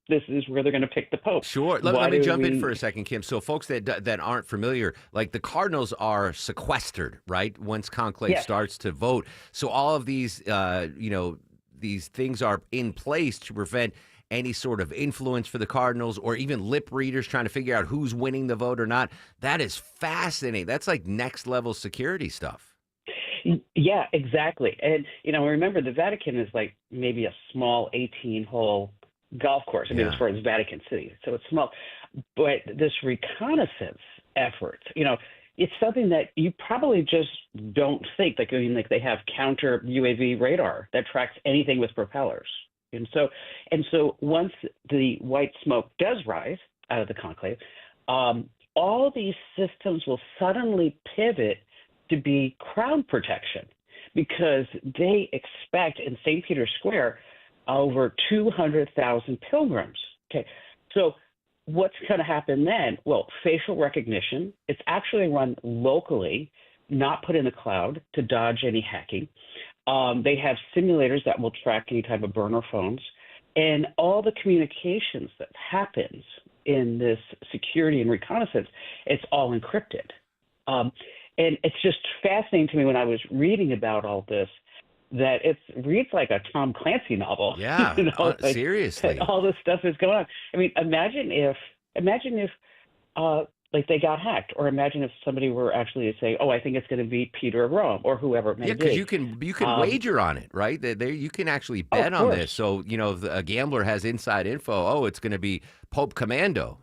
this is where they're going to pick the Pope. Sure. Let me jump in for a second, Kim. So folks that aren't familiar, like the cardinals are sequestered, right? Once conclave starts to vote. So all of these, these things are in place to prevent any sort of influence for the cardinals or even lip readers trying to figure out who's winning the vote or not. That is fascinating. That's like next level security stuff. Yeah, exactly. And, remember the Vatican is like maybe a small 18-hole golf course. I mean, as far as Vatican City. So it's small. But this reconnaissance effort, it's something that you probably just don't think. Like they have counter UAV radar that tracks anything with propellers. And so once the white smoke does rise out of the conclave, all these systems will suddenly pivot to be crowd protection, because they expect in St. Peter's Square over 200,000 pilgrims. Okay, so what's going to happen then? Well, facial recognition. It's actually run locally, not put in the cloud to dodge any hacking. They have simulators that will track any type of burner phones, and all the communications that happens in this security and reconnaissance, it's all encrypted. And it's just fascinating to me when I was reading about all this, that it reads like a Tom Clancy novel. Yeah, seriously. All this stuff is going on. I mean, imagine if they got hacked, or imagine if somebody were actually to say, "Oh, I think it's going to be Peter of Rome," or whoever it may be. Yeah, because you can wager on it, right? You can actually bet on this. So if a gambler has inside info, it's going to be Pope Commando.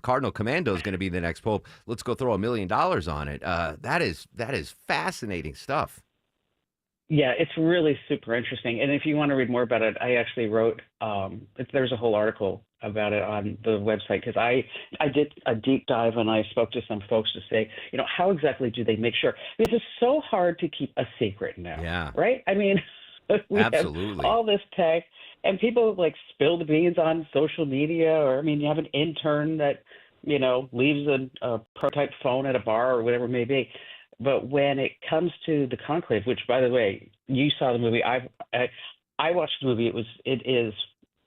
Cardinal Commando is going to be the next pope. Let's go throw $1 million on it. That is fascinating stuff. Yeah, it's really super interesting. And if you want to read more about it, I actually wrote, there's a whole article about it on the website because I did a deep dive and I spoke to some folks to say, how exactly do they make sure? Because it's so hard to keep a secret now. Yeah. Right? I mean, we Absolutely. have all this tech and people like spill the beans on social media or, you have an intern that, leaves a prototype phone at a bar or whatever it may be. But when it comes to the Conclave, which, by the way, you saw the movie, I watched the movie.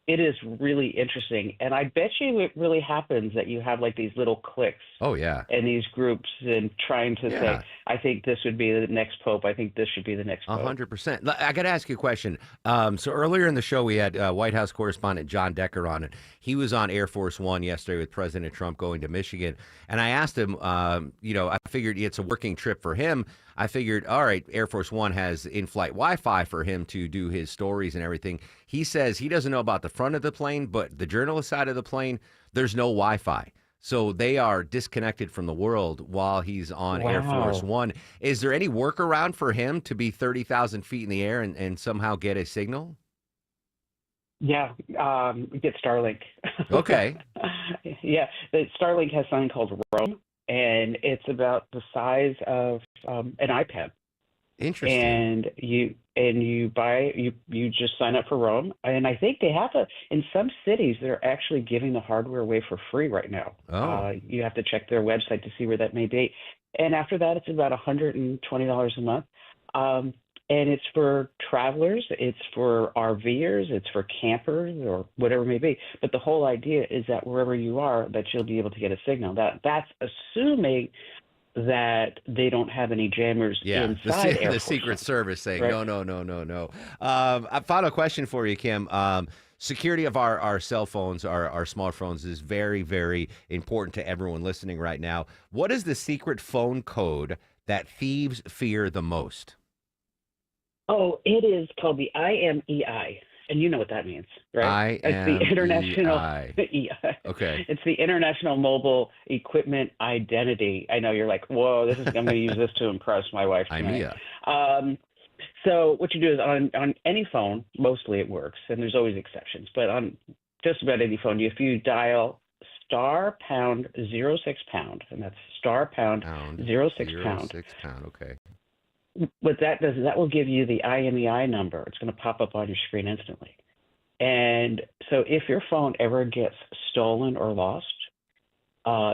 It is really interesting, and I bet you it really happens that you have like these little cliques. Oh yeah. And these groups and trying to Yeah. say, I think this would be the next pope. I think this should be the next pope. 100%. I got to ask you a question. So earlier in the show, we had White House correspondent John Decker on it. He was on Air Force One yesterday with President Trump going to Michigan. And I asked him, I figured it's a working trip for him. I figured, all right, Air Force One has in-flight Wi-Fi for him to do his stories and everything. He says he doesn't know about the front of the plane, but the journalist side of the plane, there's no Wi-Fi. So they are disconnected from the world while he's on Air Force One. Is there any workaround for him to be 30,000 feet in the air and somehow get a signal? Yeah, get Starlink. Okay. Yeah, the Starlink has something called Roam, and it's about the size of an iPad. Interesting. And you just sign up for Roam, and I think they have in some cities they're actually giving the hardware away for free right now. Oh. You have to check their website to see where that may be, and after that it's about $120 a month. And it's for travelers, it's for RVers, it's for campers or whatever it may be. But the whole idea is that wherever you are, that you'll be able to get a signal. That's assuming that they don't have any jammers inside Air the Force Secret One. Service saying, Right. no. A final question for you, Kim. Security of our cell phones, our smartphones is very, very important to everyone listening right now. What is the secret phone code that thieves fear the most? Oh, it is called the IMEI, and you know what that means, right? It's the International IMEI. Okay. It's the International Mobile Equipment Identity. I know you're like, whoa, I'm going to use this to impress my wife tonight. IMEI. So what you do is on any phone, mostly it works, and there's always exceptions, but on just about any phone, if you dial *#06#, and that's *#06#. Okay. What that does is that will give you the IMEI number. It's going to pop up on your screen instantly. And so if your phone ever gets stolen or lost,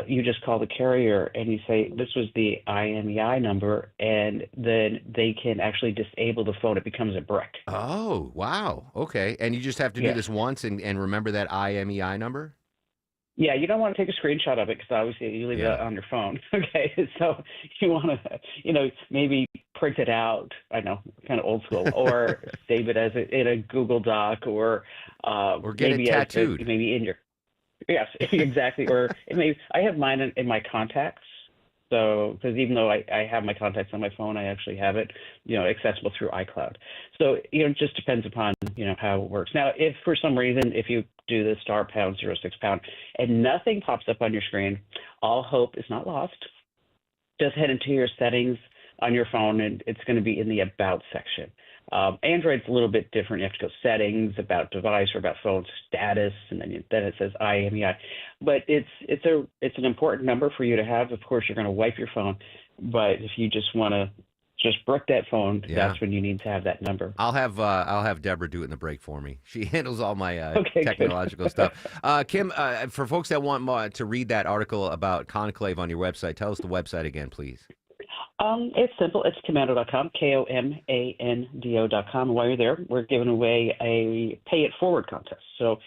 you just call the carrier and you say, this was the IMEI number, and then they can actually disable the phone. It becomes a brick. Oh, wow. Okay. And you just have to do this once and remember that IMEI number? Yeah, you don't want to take a screenshot of it because obviously you leave it on your phone. Okay, so you want to, maybe print it out. I know, kind of old school, or save it as in a Google Doc, or get maybe it tattooed. Maybe in your. Yes, exactly. Or I have mine in my contacts. So, because even though I have my contacts on my phone, I actually have it, accessible through iCloud. So, it just depends upon, how it works. Now, if for some reason, if you do the *#06# and nothing pops up on your screen, all hope is not lost. Just head into your settings on your phone, and it's going to be in the About section. Android's a little bit different. You have to go settings, about device, or about phone status, and then it says IMEI. But it's an important number for you to have. Of course, you're going to wipe your phone, but if you just want to just brick that phone, that's when you need to have that number. I'll have Deborah do it in the break for me. She handles all my Okay, technological good. stuff. Kim, for folks that want to read that article about Conclave on your website, tell us the website again, please. It's simple. It's Komando.com, KOMANDO.com. While you're there, we're giving away a Pay It Forward contest. So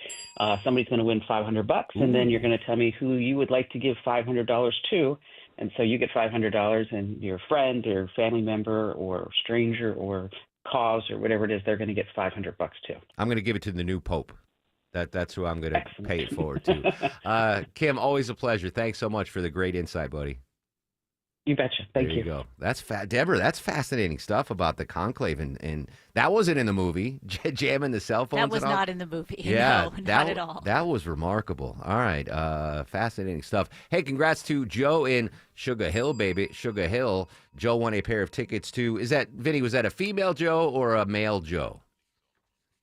somebody's going to win $500, and then you're going to tell me who you would like to give $500 to. And so you get $500, and your friend or family member or stranger or cause or whatever it is, they're going to get $500 too. I'm going to give it to the new Pope. That's who I'm going to pay it forward to. Kim, always a pleasure. Thanks so much for the great insight, buddy. You betcha. Thank There you go. That's Deborah, that's fascinating stuff about the conclave. And that wasn't in the movie, jamming the cell phones. That was and all. not in the movie. Yeah, No, not at all. That was remarkable. All right. Fascinating stuff. Hey, congrats to Joe in Sugar Hill, baby. Sugar Hill. Joe won a pair of tickets to, Vinny, was that a female Joe or a male Joe?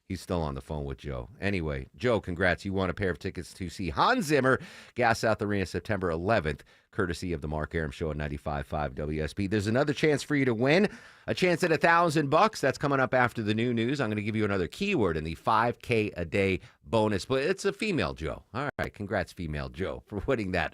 He's still on the phone with Joe. Anyway, Joe, congrats. You won a pair of tickets to see Hans Zimmer, Gas South Arena, September 11th, courtesy of the Mark Arum Show at 95.5 WSB. There's another chance for you to win, a chance at $1,000. That's coming up after the new news. I'm going to give you another keyword in the $5K a day bonus, but it's a female Joe. All right, congrats, female Joe, for winning that.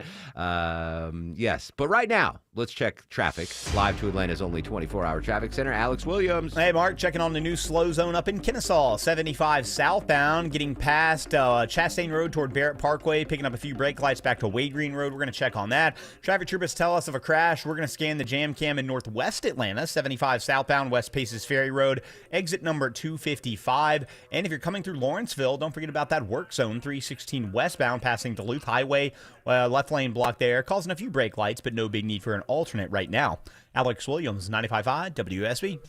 Yes, but right now, let's check traffic. Live to Atlanta's only 24-hour traffic center, Alex Williams. Hey, Mark, checking on the new slow zone up in Kennesaw, 75 southbound, getting past Chastain Road toward Barrett Parkway, picking up a few brake lights back to Wade Green Road. We're going to check on that. Traffic troopers tell us of a crash. We're going to scan the jam cam in northwest Atlanta, 75 southbound, West Paces Ferry Road, exit number 255. And if you're coming through Lawrenceville, don't forget about that work zone, 316 westbound, passing Duluth Highway, left lane blocked there, causing a few brake lights, but no big need for an alternate right now. Alex Williams, 95.5 WSB.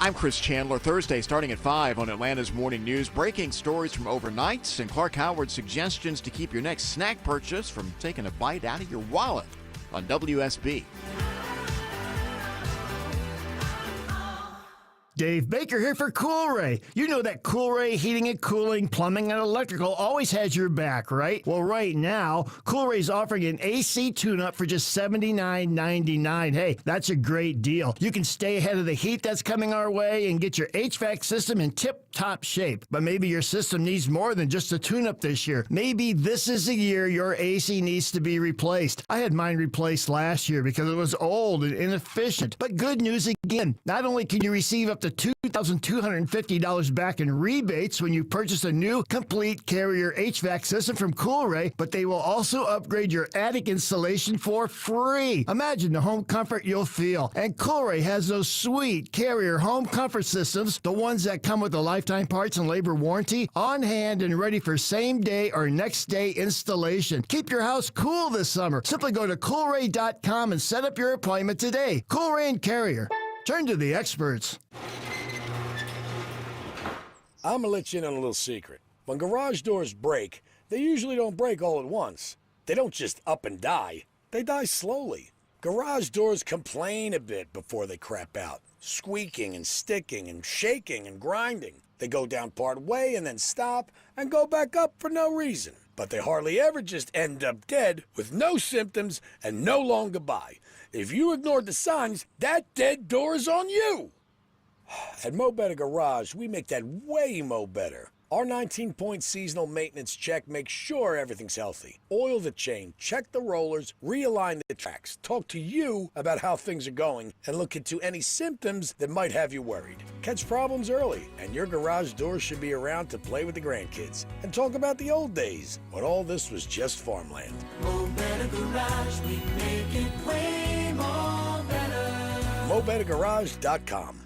I'm Chris Chandler. Thursday starting at 5 on Atlanta's Morning News. Breaking stories from overnights and Clark Howard's suggestions to keep your next snack purchase from taking a bite out of your wallet on WSB. Dave Baker here for Coolray. You know that Coolray Heating and Cooling, Plumbing and Electrical always has your back, right? Well, right now, Coolray's offering an AC tune-up for just $79.99. Hey, that's a great deal. You can stay ahead of the heat that's coming our way and get your HVAC system in tip-top shape. But maybe your system needs more than just a tune-up this year. Maybe this is the year your AC needs to be replaced. I had mine replaced last year because it was old and inefficient. But good news again, not only can you receive up to $2,250 back in rebates when you purchase a new complete Carrier HVAC system from Coolray, but they will also upgrade your attic installation for free. Imagine the home comfort you'll feel. And Coolray has those sweet Carrier home comfort systems, the ones that come with a lifetime parts and labor warranty, on hand and ready for same day or next day installation. Keep your house cool this summer. Simply go to Coolray.com and set up your appointment today. Coolray and Carrier. Turn to the experts. I'm gonna let you in on a little secret. When garage doors break, they usually don't break all at once. They don't just up and die. They die slowly. Garage doors complain a bit before they crap out, squeaking and sticking and shaking and grinding. They go down part way and then stop and go back up for no reason. But they hardly ever just end up dead with no symptoms and no long goodbye. If you ignored the signs, that dead door is on you. At Mo Better Garage, we make that way mo better. Our 19-point seasonal maintenance check makes sure everything's healthy. Oil the chain, check the rollers, realign the tracks, talk to you about how things are going, and look into any symptoms that might have you worried. Catch problems early, and your garage doors should be around to play with the grandkids. And talk about the old days, when all this was just farmland. Mo Better Garage, we make it way more better. MoBetterGarage.com.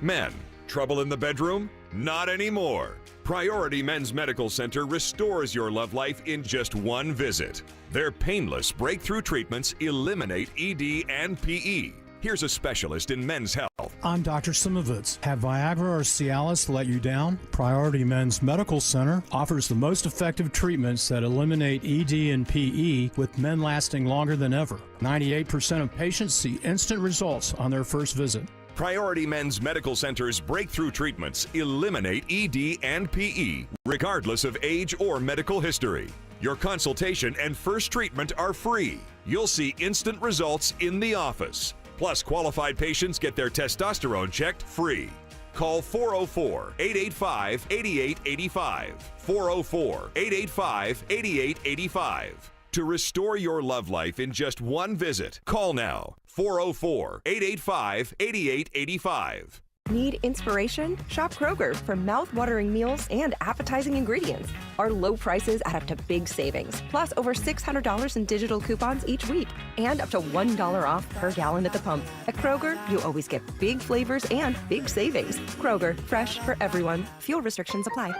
Men, trouble in the bedroom? Not anymore. Priority Men's Medical Center restores your love life in just one visit. Their painless breakthrough treatments eliminate ED and PE. Here's a specialist in men's health. I'm Dr. Simovitz. Have Viagra or Cialis let you down? Priority Men's Medical Center offers the most effective treatments that eliminate ED and PE, with men lasting longer than ever. 98% of patients see instant results on their first visit. Priority Men's Medical Center's breakthrough treatments eliminate ED and PE, regardless of age or medical history. Your consultation and first treatment are free. You'll see instant results in the office. Plus, qualified patients get their testosterone checked free. Call 404-885-8885. 404-885-8885. To restore your love life in just one visit, call now. 404-885-8885. Need inspiration? Shop Kroger for mouth-watering meals and appetizing ingredients. Our low prices add up to big savings, plus over $600 in digital coupons each week, and up to $1 off per gallon at the pump. At Kroger, you always get big flavors and big savings. Kroger, fresh for everyone. Fuel restrictions apply.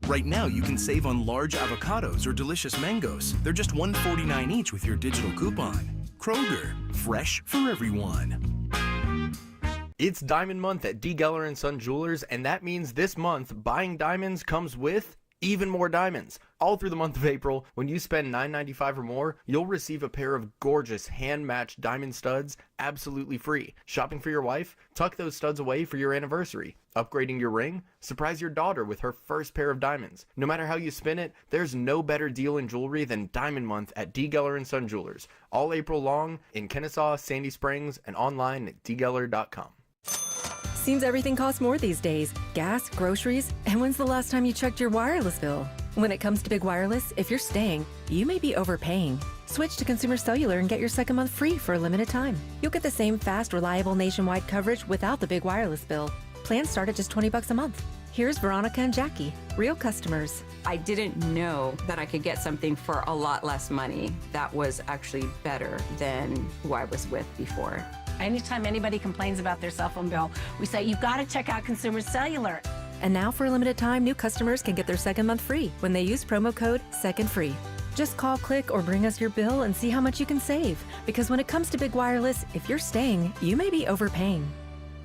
Right now, you can save on large avocados or delicious mangoes. They're just $1.49 each with your digital coupon. Kroger, fresh for everyone. It's Diamond Month at D. Geller & Son Jewelers, and that means this month, buying diamonds comes with even more diamonds. All through the month of April, when you spend $9.95 or more, you'll receive a pair of gorgeous hand-matched diamond studs absolutely free. Shopping for your wife? Tuck those studs away for your anniversary. Upgrading your ring? Surprise your daughter with her first pair of diamonds. No matter how you spin it, there's no better deal in jewelry than Diamond Month at D. Geller & Son Jewelers. All April long in Kennesaw, Sandy Springs, and online at dgeller.com. Seems everything costs more these days. Gas, groceries, and when's the last time you checked your wireless bill? When it comes to Big Wireless, if you're staying, you may be overpaying. Switch to Consumer Cellular and get your second month free for a limited time. You'll get the same fast, reliable nationwide coverage without the big wireless bill. Plans start at just $20 a month. Here's Veronica and Jackie, real customers. I didn't know that I could get something for a lot less money that was actually better than who I was with before. Anytime anybody complains about their cell phone bill, we say, you've got to check out Consumer Cellular. And now for a limited time, new customers can get their second month free when they use promo code SECONDFREE. Just call, click, or bring us your bill and see how much you can save. Because when it comes to Big Wireless, if you're staying, you may be overpaying.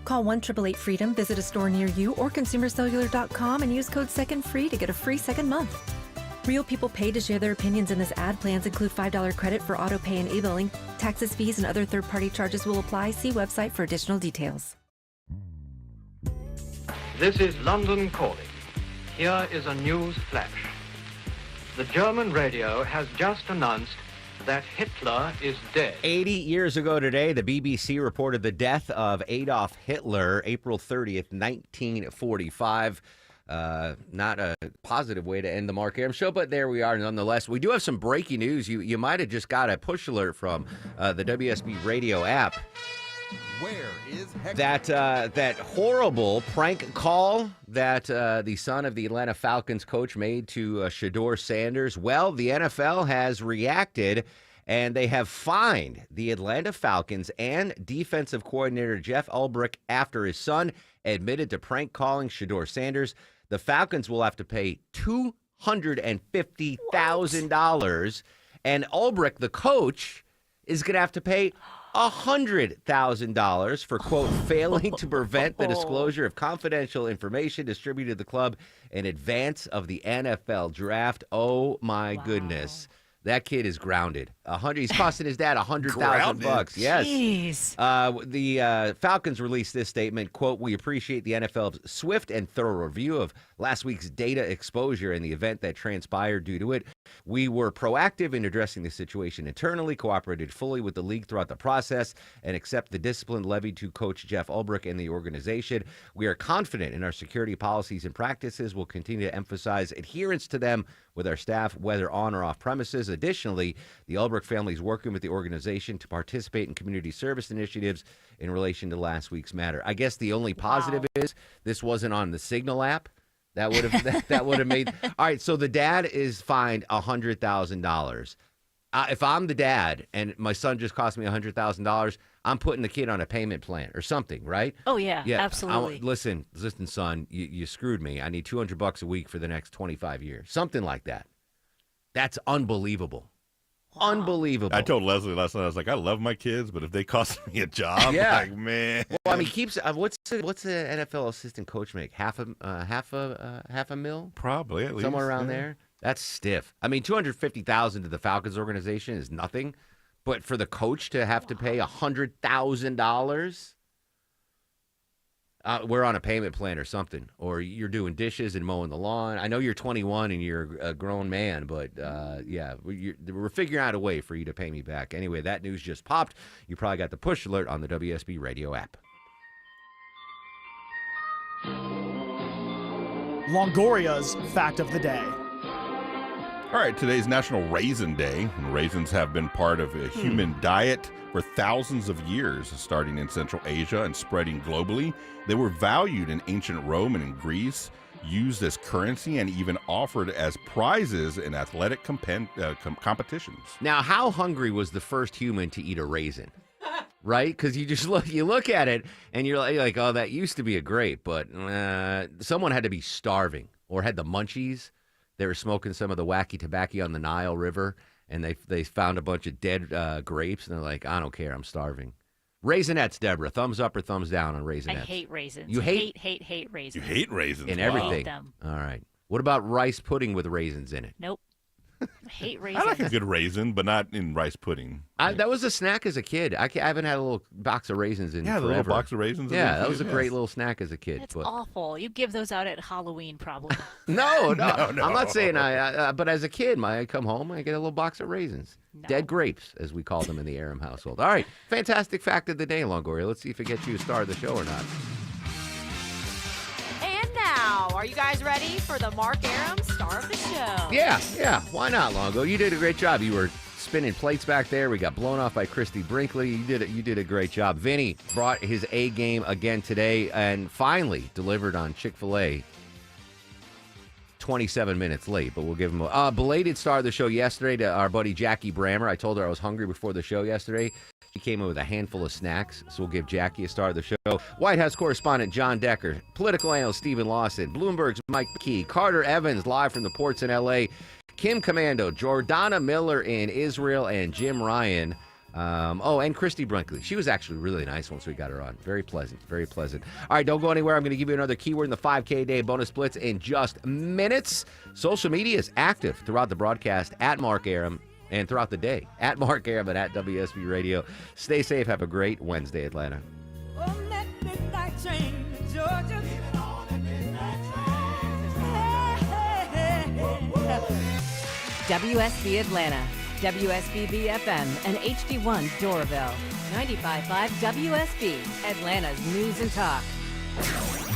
Call 1-888-FREEDOM, visit a store near you, or consumercellular.com and use code SECONDFREE to get a free second month. Real people pay to share their opinions in this ad. Plans include $5 credit for auto pay and e-billing. Taxes, fees, and other third-party charges will apply. See website for additional details. This is London calling. Here is a news flash. The German radio has just announced that Hitler is dead. 80 years ago today, the BBC reported the death of Adolf Hitler, April 30th, 1945. Not a positive way to end the Mark Aram Show, but there we are nonetheless. We do have some breaking news. You might have just got a push alert from the WSB radio app. Where is Hector? That horrible prank call that the son of the Atlanta Falcons coach made to Shedeur Sanders. Well, the NFL has reacted, and they have fined the Atlanta Falcons and defensive coordinator Jeff Ulbrich after his son admitted to prank calling Shedeur Sanders. The Falcons will have to pay $250,000, and Ulbrich, the coach, is going to have to pay $100,000 for, quote, failing to prevent the disclosure of confidential information distributed to the club in advance of the NFL draft. Oh, my goodness. That kid is grounded. He's costing his dad $100,000. Yes. Jeez. The Falcons released this statement, quote, "We appreciate the NFL's swift and thorough review of last week's data exposure and the event that transpired due to it. We were proactive in addressing the situation internally, cooperated fully with the league throughout the process, and accept the discipline levied to Coach Jeff Ulbrich and the organization. We are confident in our security policies and practices. We'll continue to emphasize adherence to them with our staff, whether on or off premises. Additionally, the Ulbrich family is working with the organization to participate in community service initiatives in relation to last week's matter." I guess the only positive is this wasn't on the Signal app. That would have that would have made. All right, so the dad is fined $100,000. If I'm the dad and my son just cost me $100,000, I'm putting the kid on a payment plan or something, right? Oh yeah, absolutely. Listen, son, you screwed me. I need $200 a week for the next 25 years, something like that. That's unbelievable. Wow. Unbelievable. I told Leslie last night, I was like, I love my kids, but if they cost me a job, like, man. Well, I mean, what's the NFL assistant coach make? Half a mil? Probably, at least. Somewhere around there. That's stiff. I mean, $250,000 to the Falcons organization is nothing, but for the coach to have to pay $100,000, we're on a payment plan or something, or you're doing dishes and mowing the lawn. I know you're 21 and you're a grown man, but yeah, we're figuring out a way for you to pay me back. Anyway, that news just popped. You probably got the push alert on the WSB radio app. Longoria's fact of the day. All right, today's National Raisin Day. Raisins have been part of a human diet for thousands of years, starting in Central Asia and spreading globally. They were valued in ancient Rome and in Greece, used as currency, and even offered as prizes in athletic competitions. Now, how hungry was the first human to eat a raisin? Right? Because you look at it and you're like, oh, that used to be a grape, but someone had to be starving or had the munchies. They were smoking some of the wacky tobacco on the Nile River, and they found a bunch of dead grapes, and they're like, I don't care, I'm starving. Raisinets, Deborah. Thumbs up or thumbs down on Raisinets? I hate raisins. You hate raisins. You hate raisins? in Wow. everything. I hate them. All right. What about rice pudding with raisins in it? Nope. I hate raisins. I like a good raisin, but not in rice pudding. That was a snack as a kid. I haven't had a little box of raisins in Yeah, the forever. little box of raisins. Yeah, that was a great little snack as a kid. That's but awful. You give those out at Halloween, probably. No, No, I'm not saying but as a kid, I come home, I get a little box of raisins. Dead grapes, as we call them in the Aram household. All right, fantastic fact of the day, Longoria. Let's see if it gets you a star of the show or not. And now, are you guys ready for the Mark Aram Star of the Show? Yeah, why not, Longo? You did a great job. You were spinning plates back there. We got blown off by Christy Brinkley. You did a great job. Vinny brought his A game again today and finally delivered on Chick-fil-A. 27 minutes late, but we'll give him a belated star of the show yesterday to our buddy Jackie Brammer. I told her I was hungry before the show yesterday. She came in with a handful of snacks, so we'll give Jackie a star of the show. White House correspondent John Decker, political analyst Stephen Lawson, Bloomberg's Mike McKee, Carter Evans live from the ports in L.A., Kim Commando, Jordana Miller in Israel, and Jim Ryan. And Christy Brinkley. She was actually really nice once we got her on. Very pleasant, very pleasant. All right, don't go anywhere. I'm going to give you another keyword in the 5K day bonus blitz in just minutes. Social media is active throughout the broadcast at Mark Aram and throughout the day at Mark Aram and at WSB Radio. Stay safe. Have a great Wednesday, Atlanta. On that midnight train to Georgia. WSB Atlanta, WSBB FM, and HD1 Doraville. 95.5 WSB, Atlanta's news and talk.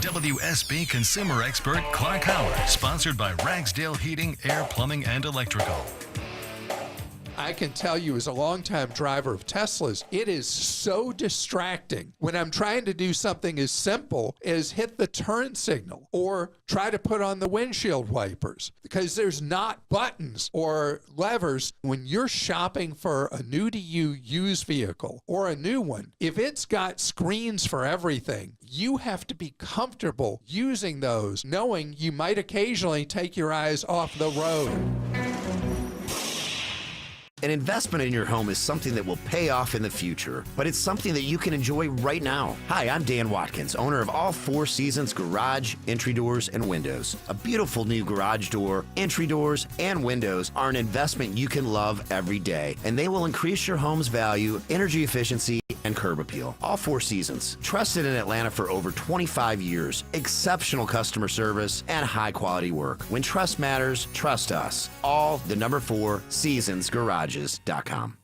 WSB consumer expert Clark Howard, sponsored by Ragsdale Heating, Air, Plumbing, and Electrical. I can tell you as a longtime driver of Teslas, it is so distracting when I'm trying to do something as simple as hit the turn signal or try to put on the windshield wipers because there's not buttons or levers. When you're shopping for a new to you used vehicle or a new one, if it's got screens for everything, you have to be comfortable using those, knowing you might occasionally take your eyes off the road. An investment in your home is something that will pay off in the future, but it's something that you can enjoy right now. Hi, I'm Dan Watkins, owner of All Four Seasons Garage, Entry Doors, and Windows. A beautiful new garage door, entry doors, and windows are an investment you can love every day, and they will increase your home's value, energy efficiency, and curb appeal. All Four Seasons, trusted in Atlanta for over 25 years, exceptional customer service, and high-quality work. When trust matters, trust us. All the number 4 Seasons Garages.com.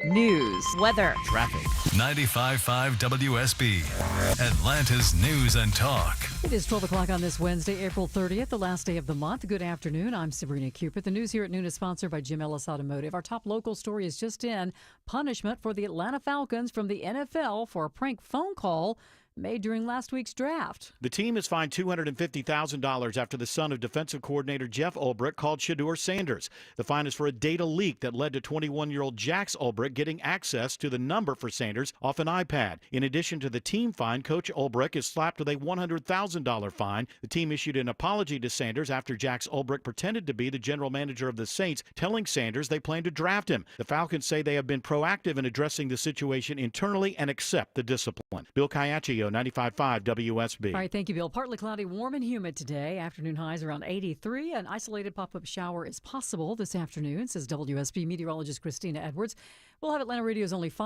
News, weather, traffic. 95.5 WSB, Atlanta's news and talk. It is 12 o'clock on this Wednesday, April 30th, the last day of the month. Good afternoon. I'm Sabrina Cupid. The news here at noon is sponsored by Jim Ellis Automotive. Our top local story is just in. Punishment for the Atlanta Falcons from the NFL for a prank phone call made during last week's draft. The team is fined $250,000 after the son of defensive coordinator Jeff Ulbrich called Shedeur Sanders. The fine is for a data leak that led to 21-year-old Jax Ulbrich getting access to the number for Sanders off an iPad. In addition to the team fine, Coach Ulbrich is slapped with a $100,000 fine. The team issued an apology to Sanders after Jax Ulbrich pretended to be the general manager of the Saints, telling Sanders they plan to draft him. The Falcons say they have been proactive in addressing the situation internally and accept the discipline. Bill Caiaccio, 95.5 WSB. All right, thank you, Bill. Partly cloudy, warm and humid today. Afternoon highs around 83. An isolated pop-up shower is possible this afternoon, says WSB meteorologist Christina Edwards. We'll have Atlanta Radio's only 5